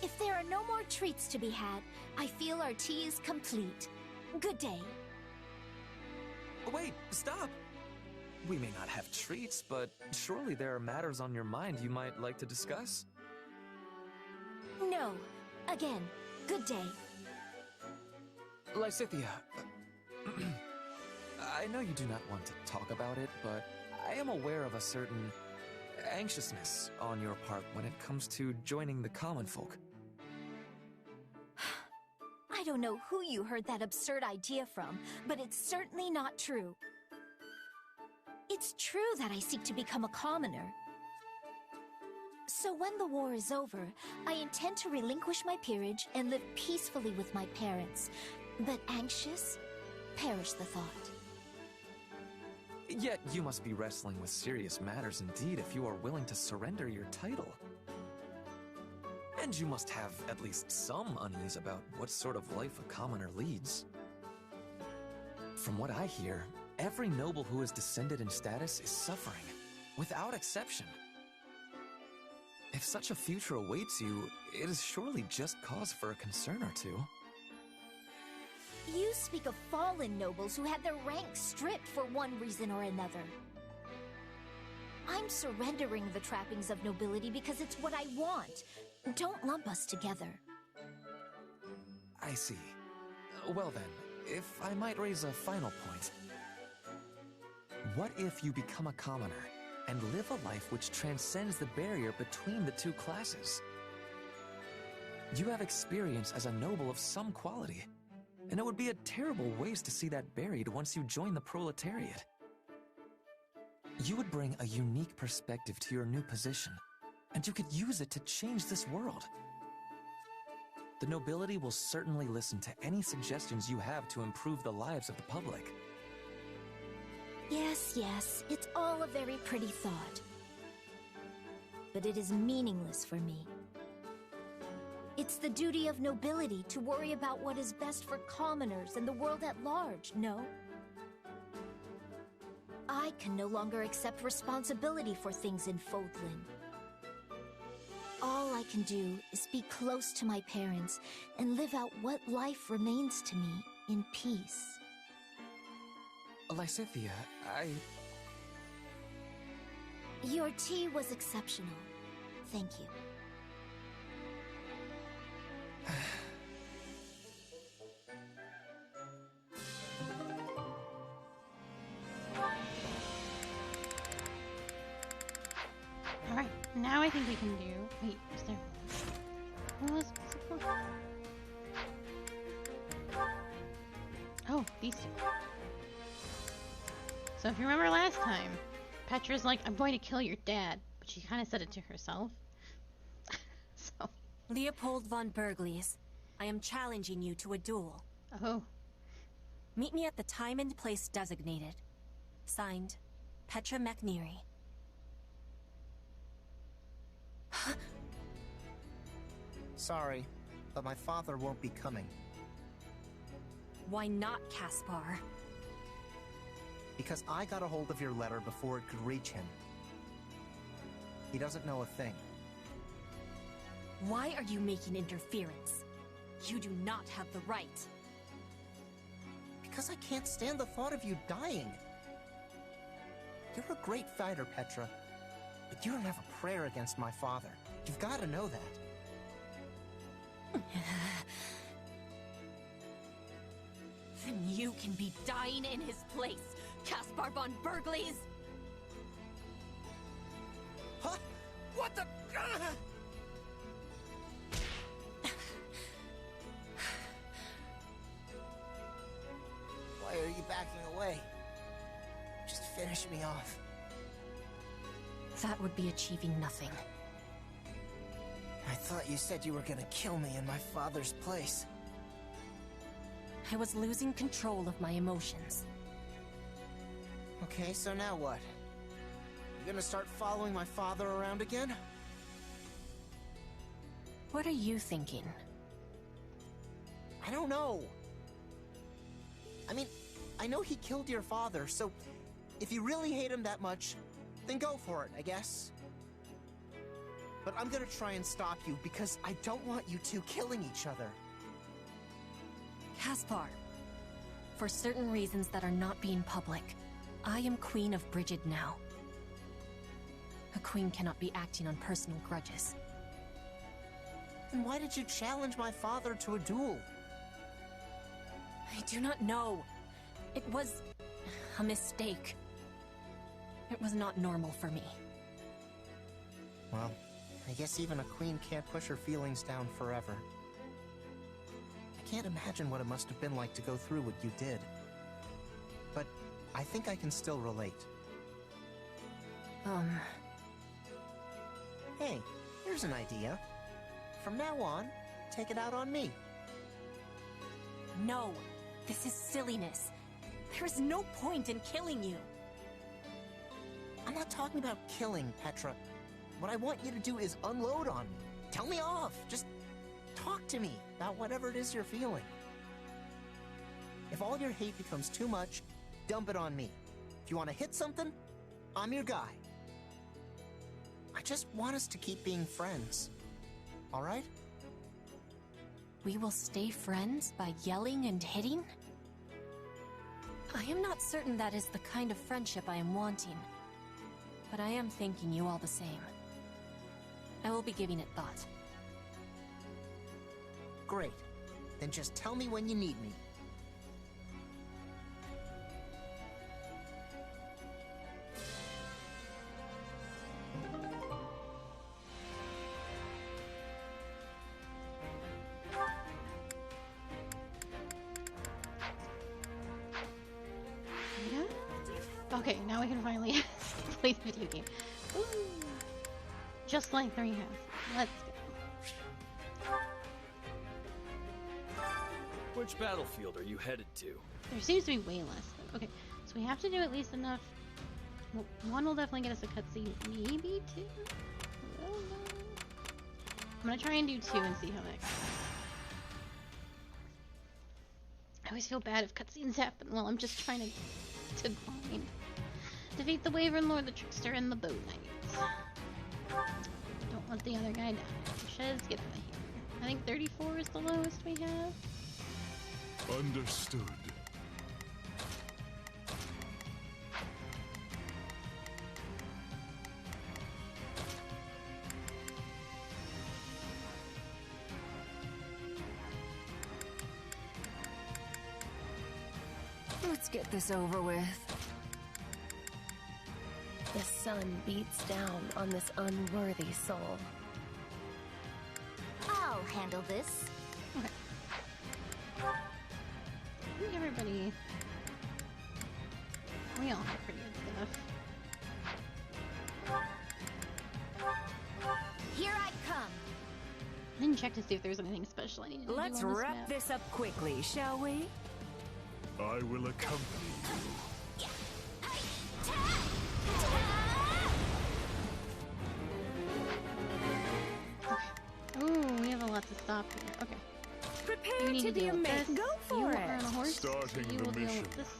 If there are no more treats to be had, I feel our tea is complete. Good day. Wait, stop! We may not have treats, but surely there are matters on your mind you might like to discuss? No. Again, good day. Lysithea, I know you do not want to talk about it, but I am aware of a certain anxiousness on your part when it comes to joining the common folk. I don't know who you heard that absurd idea from, but it's certainly not true. It's true that I seek to become a commoner. So when the war is over, I intend to relinquish my peerage and live peacefully with my parents. But anxious? Perish the thought. Yet you must be wrestling with serious matters indeed if you are willing to surrender your title. And you must have at least some unease about what sort of life a commoner leads. From what I hear, every noble who is descended in status is suffering, without exception. If such a future awaits you, it is surely just cause for a concern or two. You speak of fallen nobles who had their ranks stripped for one reason or another. I'm surrendering the trappings of nobility because it's what I want. Don't lump us together. I see. Well then, if I might raise a final point. What if you become a commoner and live a life which transcends the barrier between the two classes? You have experience as a noble of some quality, and it would be a terrible waste to see that buried once you join the proletariat. You would bring a unique perspective to your new position, and you could use it to change this world. The nobility will certainly listen to any suggestions you have to improve the lives of the public. Yes, it's all a very pretty thought. But it is meaningless for me. It's the duty of nobility to worry about what is best for commoners and the world at large, no? I can no longer accept responsibility for things in Fodlan. All I can do is be close to my parents and live out what life remains to me in peace. Lysithea, Your tea was exceptional. Thank you. Alright, now I think we can do... Wait, is there... What was it? Oh, these two. So if you remember last time, Petra's like, I'm going to kill your dad. But she kind of said it to herself. So... Leopold von Bergliez, I am challenging you to a duel. Oh. Meet me at the time and place designated. Signed, Petra McNeary. Sorry, but my father won't be coming. Why not, Caspar? Because I got a hold of your letter before it could reach him. He doesn't know a thing. Why are you making interference? You do not have the right. Because I can't stand the thought of you dying. You're a great fighter, Petra. But you don't have a prayer against my father. You've got to know that. Then you can be dying in his place, Caspar von Bergliez! Huh? What the... Why are you backing away? Just finish me off. That would be achieving nothing. I thought you said you were gonna kill me in my father's place. I was losing control of my emotions. Okay, so now what? You gonna start following my father around again? What are you thinking? I don't know. I mean, I know he killed your father, so if you really hate him that much, then go for it, I guess. But I'm gonna try and stop you because I don't want you two killing each other. Caspar, for certain reasons that are not being public, I am Queen of Brigid now. A queen cannot be acting on personal grudges. Then why did you challenge my father to a duel? I do not know. It was a mistake. It was not normal for me. Well, I guess even a queen can't push her feelings down forever. I can't imagine what it must have been like to go through what you did. But I think I can still relate. Hey, here's an idea. From now on, take it out on me. No, this is silliness. There is no point in killing you. I'm not talking about killing, Petra. What I want you to do is unload on me. Tell me off. Just talk to me about whatever it is you're feeling. If all your hate becomes too much, dump it on me. If you want to hit something, I'm your guy. I just want us to keep being friends. All right? We will stay friends by yelling and hitting? I am not certain that is the kind of friendship I am wanting. But I am thanking you all the same. I will be giving it thought. Great. Then just tell me when you need me. Okay, now we can finally play the video game. Woo. Just like 3 halves. Let's go. Which battlefield are you headed to? There seems to be way less. Okay, so we have to do at least enough. Well, 1 will definitely get us a cutscene. Maybe 2? I don't know. I'm gonna try and do 2 and see how that goes. I always feel bad if cutscenes happen while I'm just trying to grind. Defeat the Wyvern Lord, the Trickster, and the Bow Knights. Don't let the other guy die. Shez, get out of here. I think 34 is the lowest we have. Understood. Let's get this over with. The sun beats down on this unworthy soul. I'll handle this. Okay. I think everybody... We all have pretty good stuff. Here I come. I didn't check to see if there was anything special I needed to Let's do on this wrap map. this up quickly, shall we? I will accompany you. Ooh, we have a lot to stop here. Okay. Prepare to be amazed. Go for you it. are on a horse. Starting you the will deal mission. with this.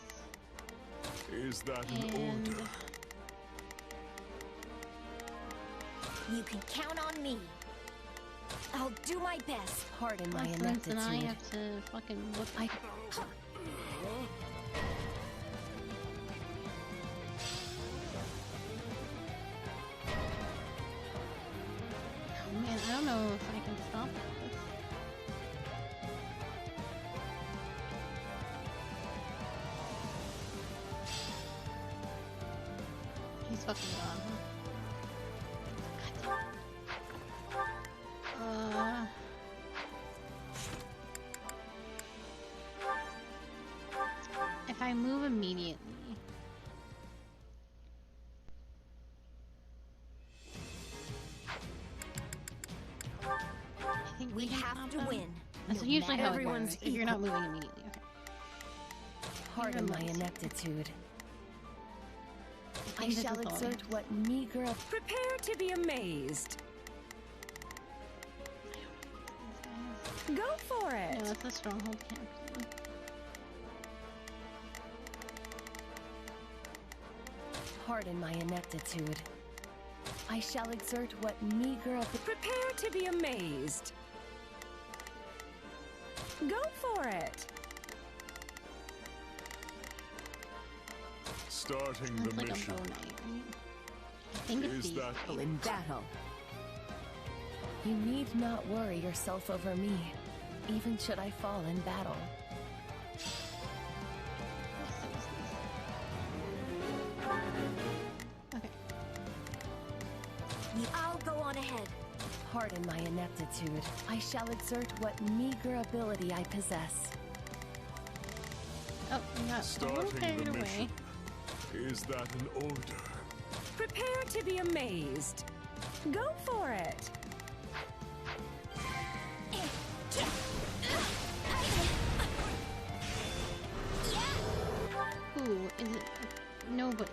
Is that an And order? You can count on me. I'll do my best. Pardon my Lessons and I ineptitude. have to fucking look. Oh man, I don't know if I can stop this. He's fucking gone, huh? If I move immediately. I think We have to win. That's no usually matter how it what. goes, if you're not moving immediately. Okay. Pardon my Remote. ineptitude. I think this shall is all I exert have. what meager... Prepare to be amazed. Go for it. No, that's a stronghold captain. Pardon my ineptitude. I shall exert what meager... Prepare to be amazed. Go for it. Starting That's the like mission. a bow knight, right? I think it's Is these. that In battle. You need not worry yourself over me, even should I fall in battle. Okay. I'll go on ahead. Pardon my ineptitude. I shall exert what meager ability I possess. Oh, we got a little Starting carried the away. mission. Is that an order? Prepare to be amazed. Go for it. Who is it? Nobody.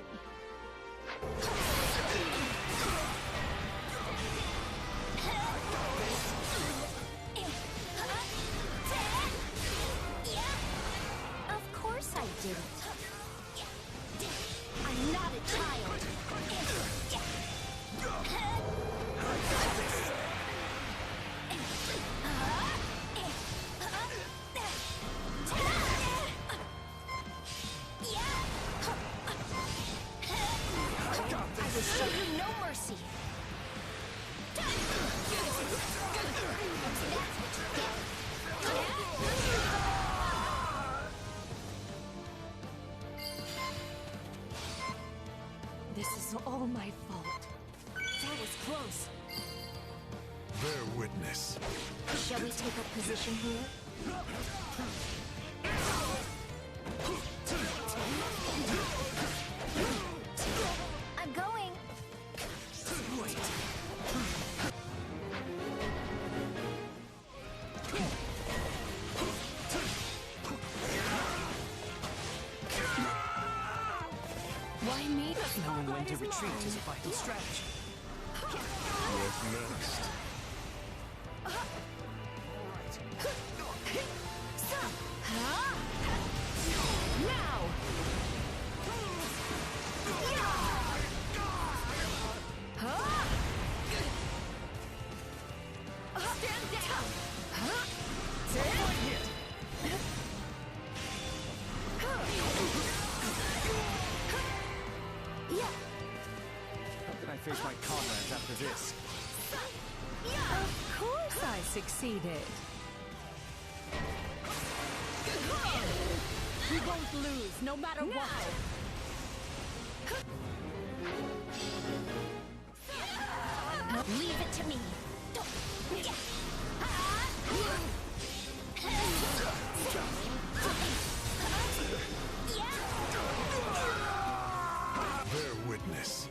Of course I did it. I'm not a child. I will show you no mercy. This is all my fault. That was close. Bear witness. Shall we take up position here? to retreat is a vital strategy. What next? Now! Stand down! How can I face my comrades after this? Of course I succeeded. We won't lose, no matter what! Leave it to me. Bear witness.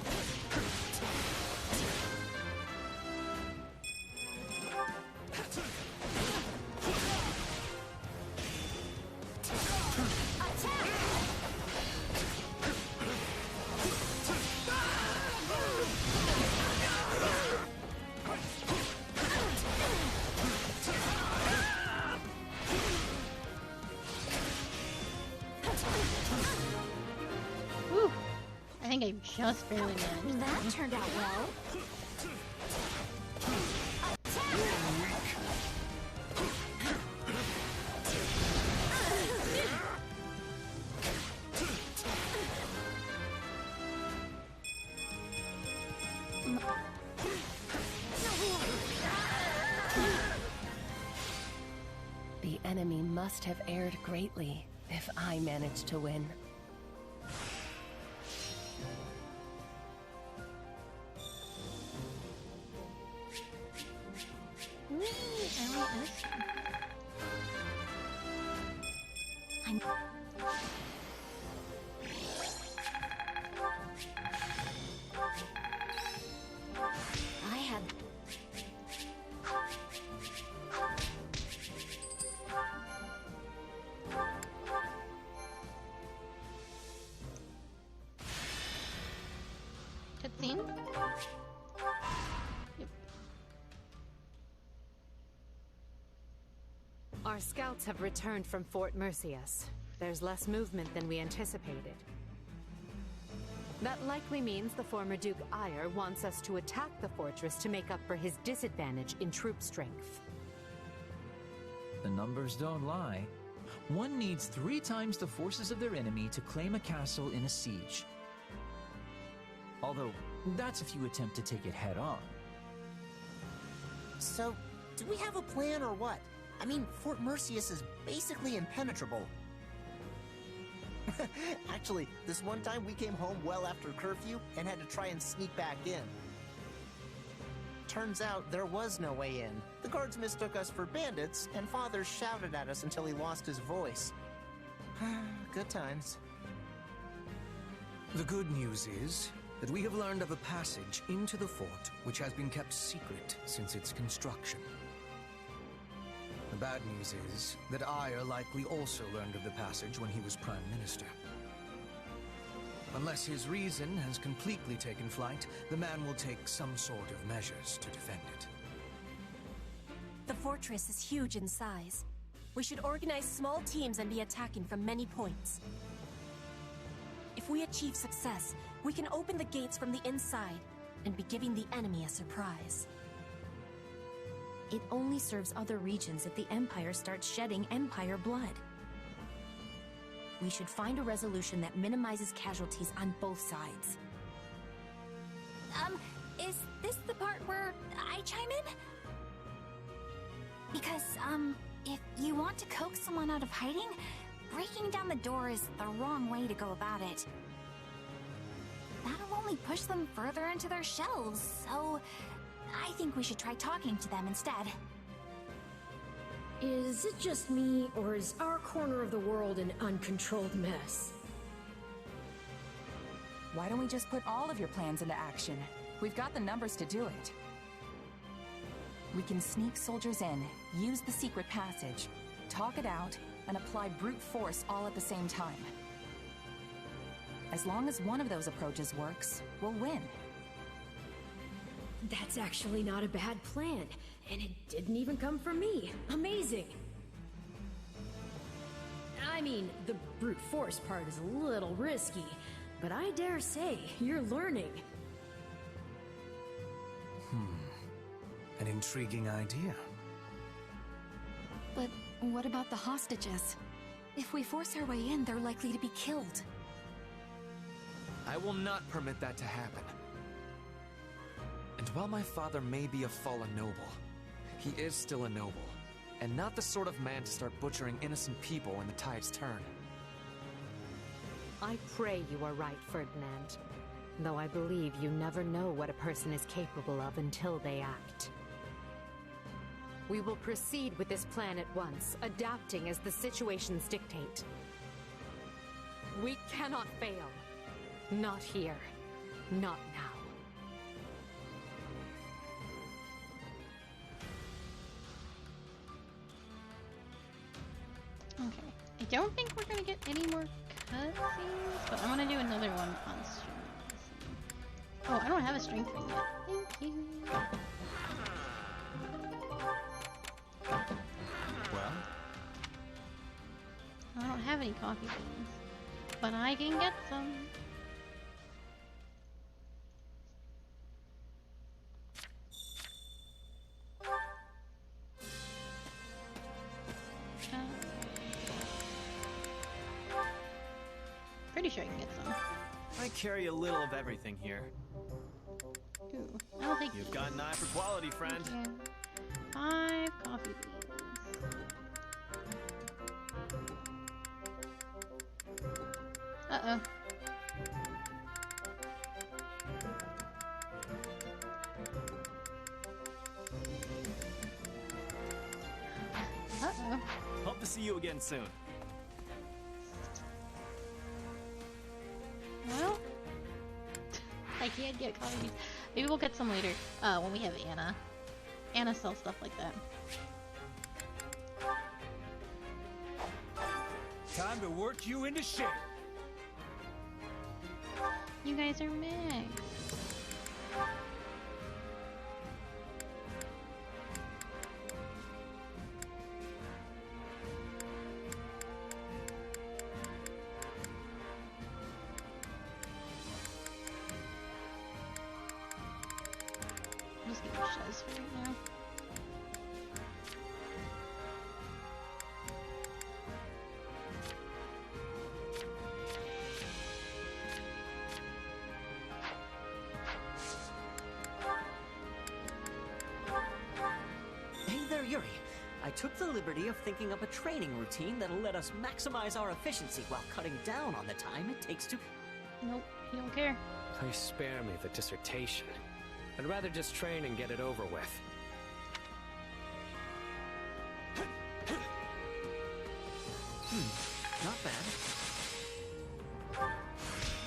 Whew. I think I just barely managed That that. turned out well. The enemy must have erred greatly if I managed to win. I want this. I had... Cutscene? Yep. Our scouts have returned from Fort Mercius. There's less movement than we anticipated. That likely means the former Duke Ire wants us to attack the fortress to make up for his disadvantage in troop strength. The numbers don't lie. One needs 3 times the forces of their enemy to claim a castle in a siege. Although, that's if you attempt to take it head on. So, do we have a plan or what? I mean, Fort Mercius is basically impenetrable. Actually, this one time we came home well after curfew and had to try and sneak back in. Turns out there was no way in. The guards mistook us for bandits, and Father shouted at us until he lost his voice. Good times. The good news is that we have learned of a passage into the fort which has been kept secret since its construction. The bad news is that Ire likely also learned of the passage when he was Prime Minister. Unless his reason has completely taken flight, the man will take some sort of measures to defend it. The fortress is huge in size. We should organize small teams and be attacking from many points. If we achieve success, we can open the gates from the inside and be giving the enemy a surprise. It only serves other regions if the Empire starts shedding Empire blood. We should find a resolution that minimizes casualties on both sides. Is this the part where I chime in? Because, if you want to coax someone out of hiding, breaking down the door is the wrong way to go about it. That'll only push them further into their shells, so I think we should try talking to them instead. Is it just me, or is our corner of the world an uncontrolled mess? Why don't we just put all of your plans into action? We've got the numbers to do it. We can sneak soldiers in, use the secret passage, talk it out, and apply brute force all at the same time. As long as one of those approaches works, we'll win. That's actually not a bad plan, and it didn't even come from me. Amazing! I mean, the brute force part is a little risky, but I dare say you're learning. An intriguing idea. But what about the hostages? If we force our way in, they're likely to be killed. I will not permit that to happen. And while my father may be a fallen noble, he is still a noble, and not the sort of man to start butchering innocent people when the tides turn. I pray you are right, Ferdinand. Though I believe you never know what a person is capable of until they act. We will proceed with this plan at once, adapting as the situations dictate. We cannot fail. Not here. Not now. Okay. I don't think we're gonna get any more cutscenes, but I'm gonna do another one on stream. Oh, I don't have a strength ring yet. Thank you. Well? I don't have any coffee beans, but I can get some. Pretty sure I can get some. I carry a little of everything here. Ooh, I'll take You've these. got an eye for quality, friend. Thank you. 5 coffee beans. Uh-oh. Uh-oh. Hope to see you again soon. Well, I can't get coffee beans. Maybe we'll get some later, when we have Anna. Anna sells stuff like that. Time to work you into shape. You guys are mags. I'm just gonna Shaz for right now. Hey there, Yuri. I took the liberty of thinking up a training routine that'll let us maximize our efficiency while cutting down on the time it takes to... Nope, you don't care. Please spare me the dissertation. I'd rather just train and get it over with. Not bad.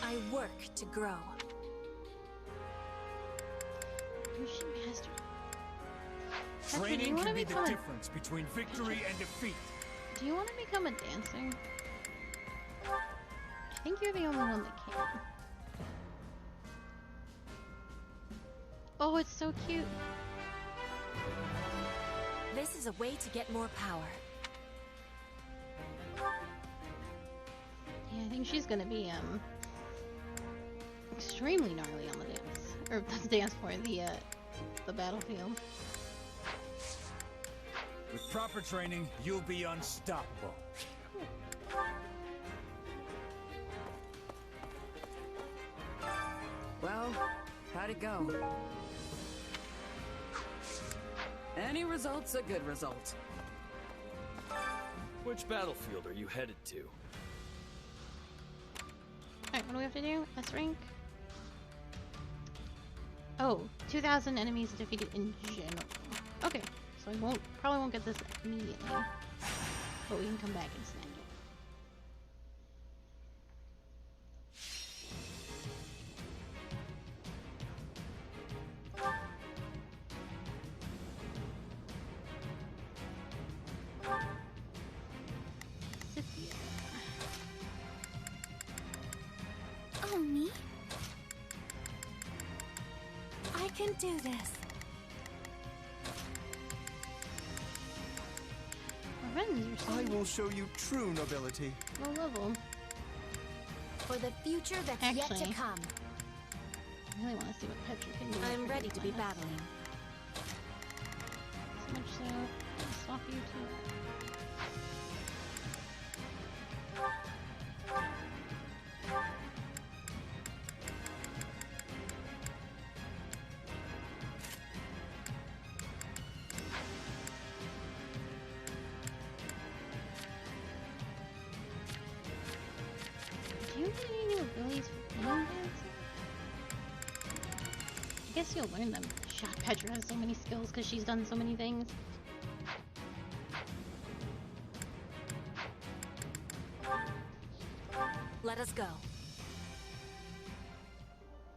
I work to grow. You should master. Training can be the difference between victory and defeat. Do you want to become a dancer? I think you're the only one that can. Oh, it's so cute. This is a way to get more power. Yeah, I think she's gonna be extremely gnarly on the dance, or the dance floor, the battlefield. With proper training, you'll be unstoppable. Well, how'd it go? Any result's a good result. Which battlefield are you headed to? Alright, what do we have to do? S rank? Oh, 2,000 enemies defeated in general. Okay, so I probably won't get this immediately. But we can come back and snag it. do this. Revenge or I something. will show you true nobility. Low level. For the future that's yet Actually, to come. I really want to see what Petra can do. I'm after ready this to be one. battling. So much so, I'll swap you too. Do you get any new abilities for being dancing? I guess you'll learn them. Shot Petra has so many skills because she's done so many things. Let us go.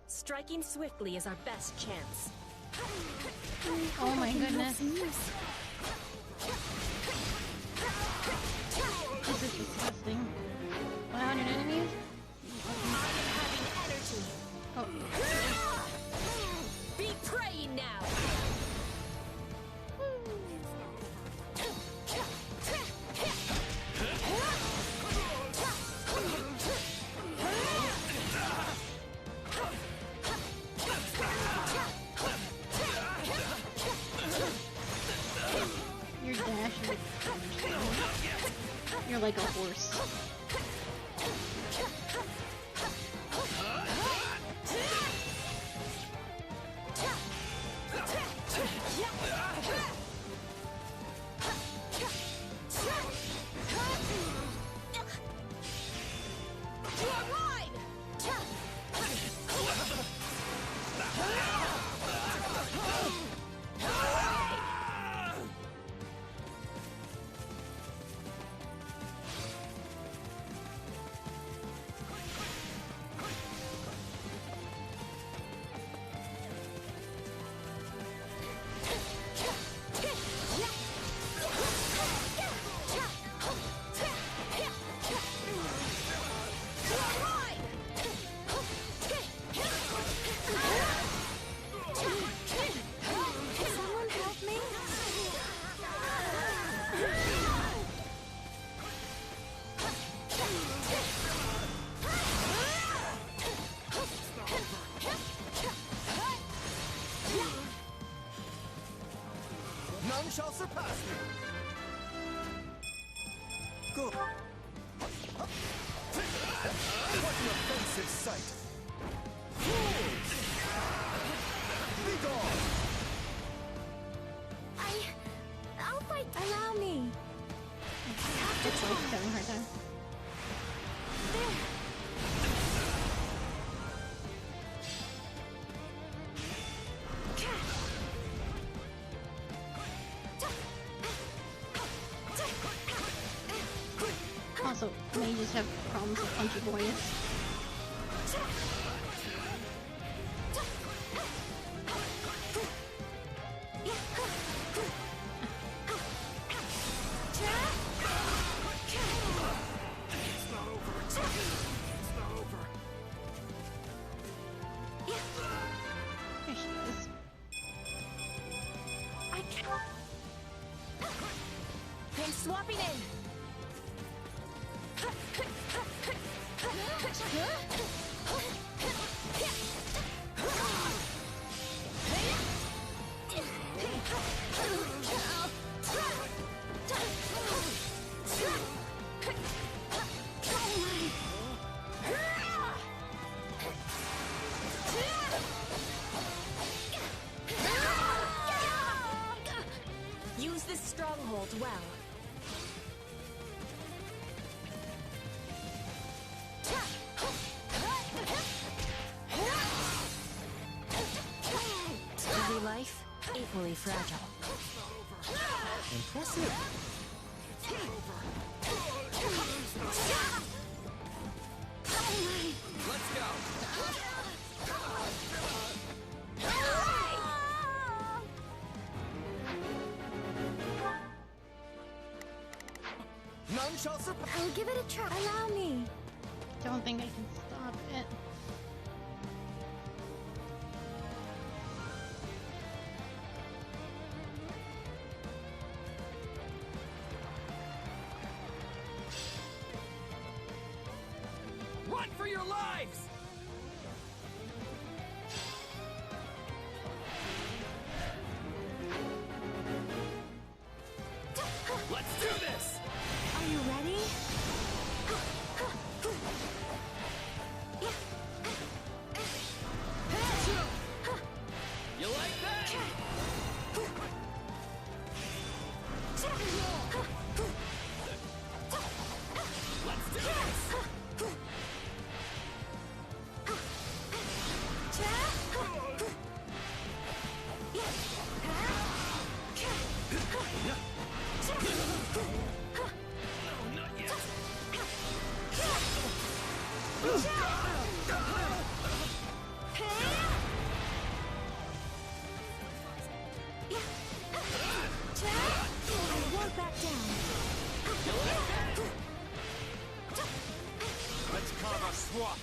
Striking swiftly is our best chance. Oh my goodness. This is disgusting. 100 enemies? Oh. Be praying now. Your dash is you're like a horse. None shall surpass me. Good. What an offensive sight. Be gone. I'll fight. Allow me. It's like having a hard time. Also, mages have problems with punchy boys. Here she is. I can't. I'm swapping in. Use this stronghold well. Every life, equally fragile. Impressive. Let's go. None shall surpass. I'll give it a try. Allow me. Don't think I can stop it.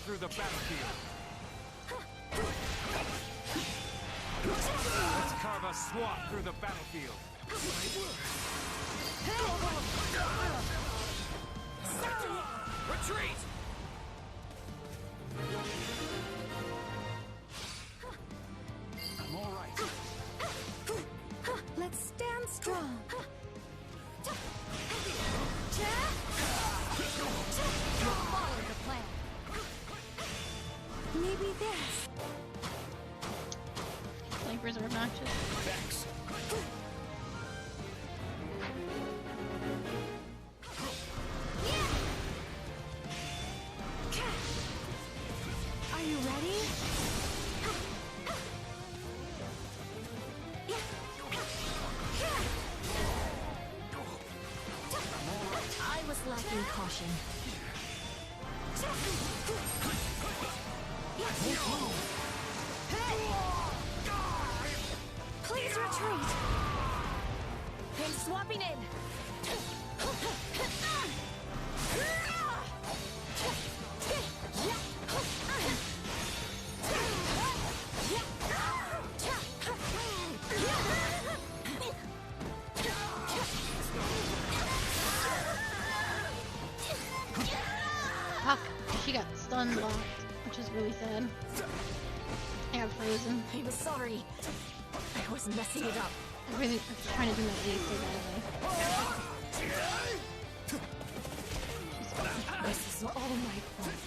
through the battlefield. Let's carve a swath through the battlefield. Retreat! I'm all right. Let's stand strong. Follow the plan. Maybe this. Snipers are obnoxious. Vex. Are you ready? I was lacking caution. Please retreat. I'm swapping in. Fuck. She got stun locked, which is really sad. I got frozen. I'm sorry. I was messing it up. I was trying to do my A so badly. This is all my fault.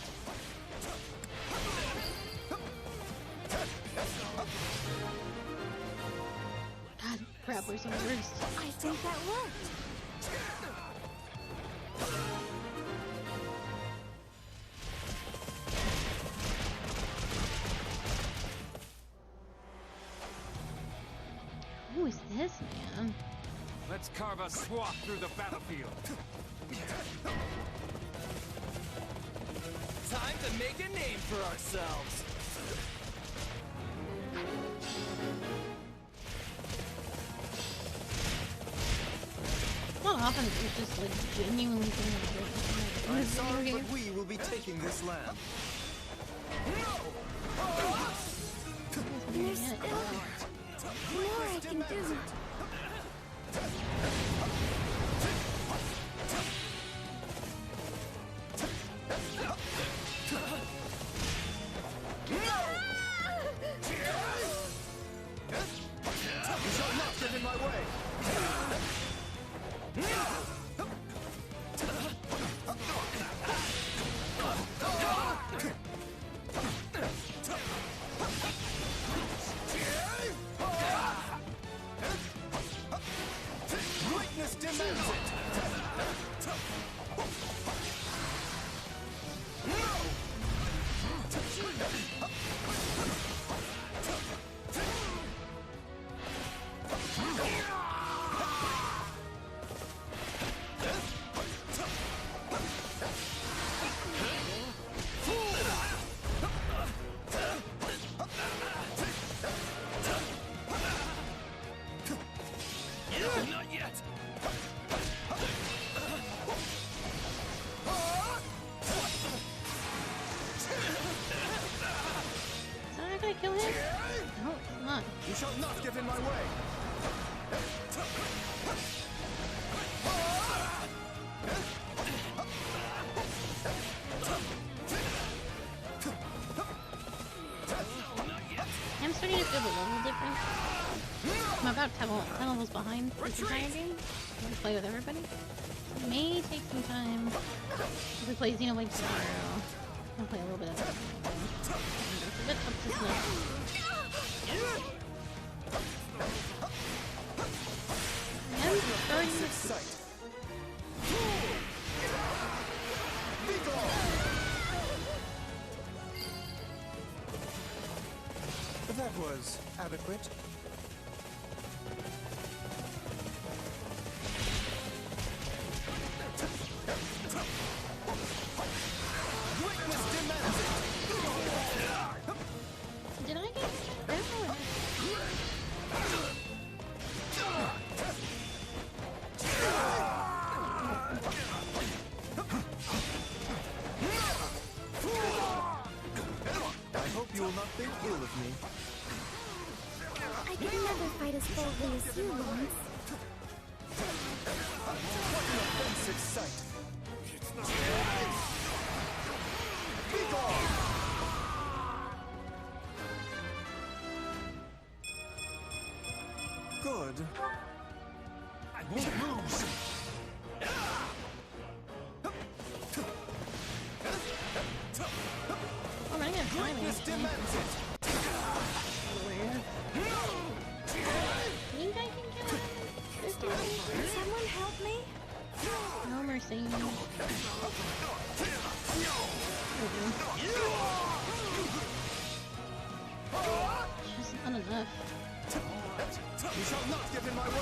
God, grapplers are the worst. I think that worked. Who is this man? Let's carve a swath through the battlefield. Time to make a name for ourselves. Not often it's just like genuinely things I'm sorry, but we will be taking this land. There's still more I can do. You shall not get in my way. Greatness demands it. Not yet. Is that not gonna kill him? No, it's not. You shall not get in my way. I'm starting to feel the level difference. I'm about 10 levels behind this entire game. I want to play with everybody. It may take some time. If we play Xenoblade tomorrow, I'll play a little bit of it. It's a bit up to snuff. I'm starting to... That was adequate. Did I get... I don't know what boldly as you once. What an offensive sight! Be gone! Good. I won't lose! Oh, I got Greatness demands it! Think I can kill him? Someone help me? No mercy. Just not enough. You shall not get in my way!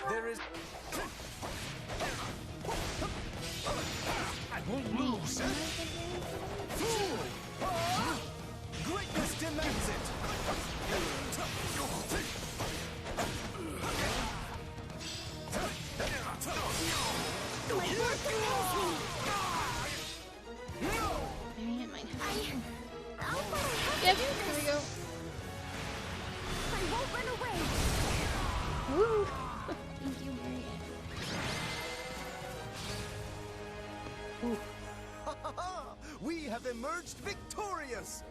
There is... I won't lose! Greatness demands it! My work compels me! Marianne might have to. Yep, here we go. I won't run away! Woo! Thank you, Marianne. Ooh. Ha ha ha! We have emerged victorious!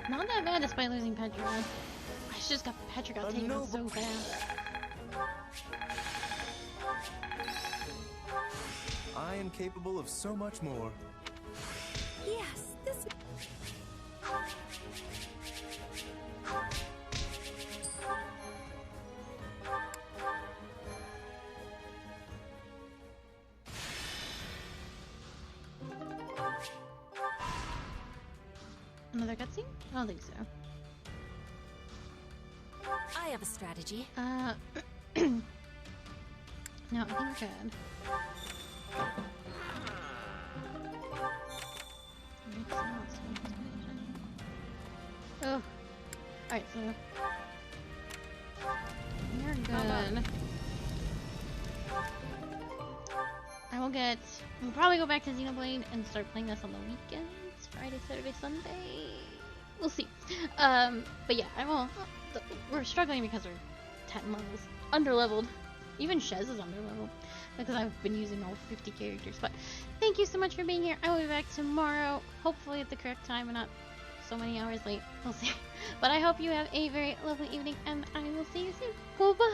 Not that bad despite losing Petra. I just got Petra got taken out so fast. I am capable of so much more. Yes, this... Another cutscene? I don't think so. I have a strategy. No, I think we're good. Oh. Alright, so... You're good. We'll probably go back to Xenoblade and start playing this on the weekends. Friday, Saturday, Sunday. We'll see. But yeah, I will. We're struggling because we're 10 levels underleveled. Even Shez is underleveled because I've been using all 50 characters. But thank you so much for being here. I will be back tomorrow, hopefully at the correct time and not so many hours late. We'll see. But I hope you have a very lovely evening, and I will see you soon. Goodbye.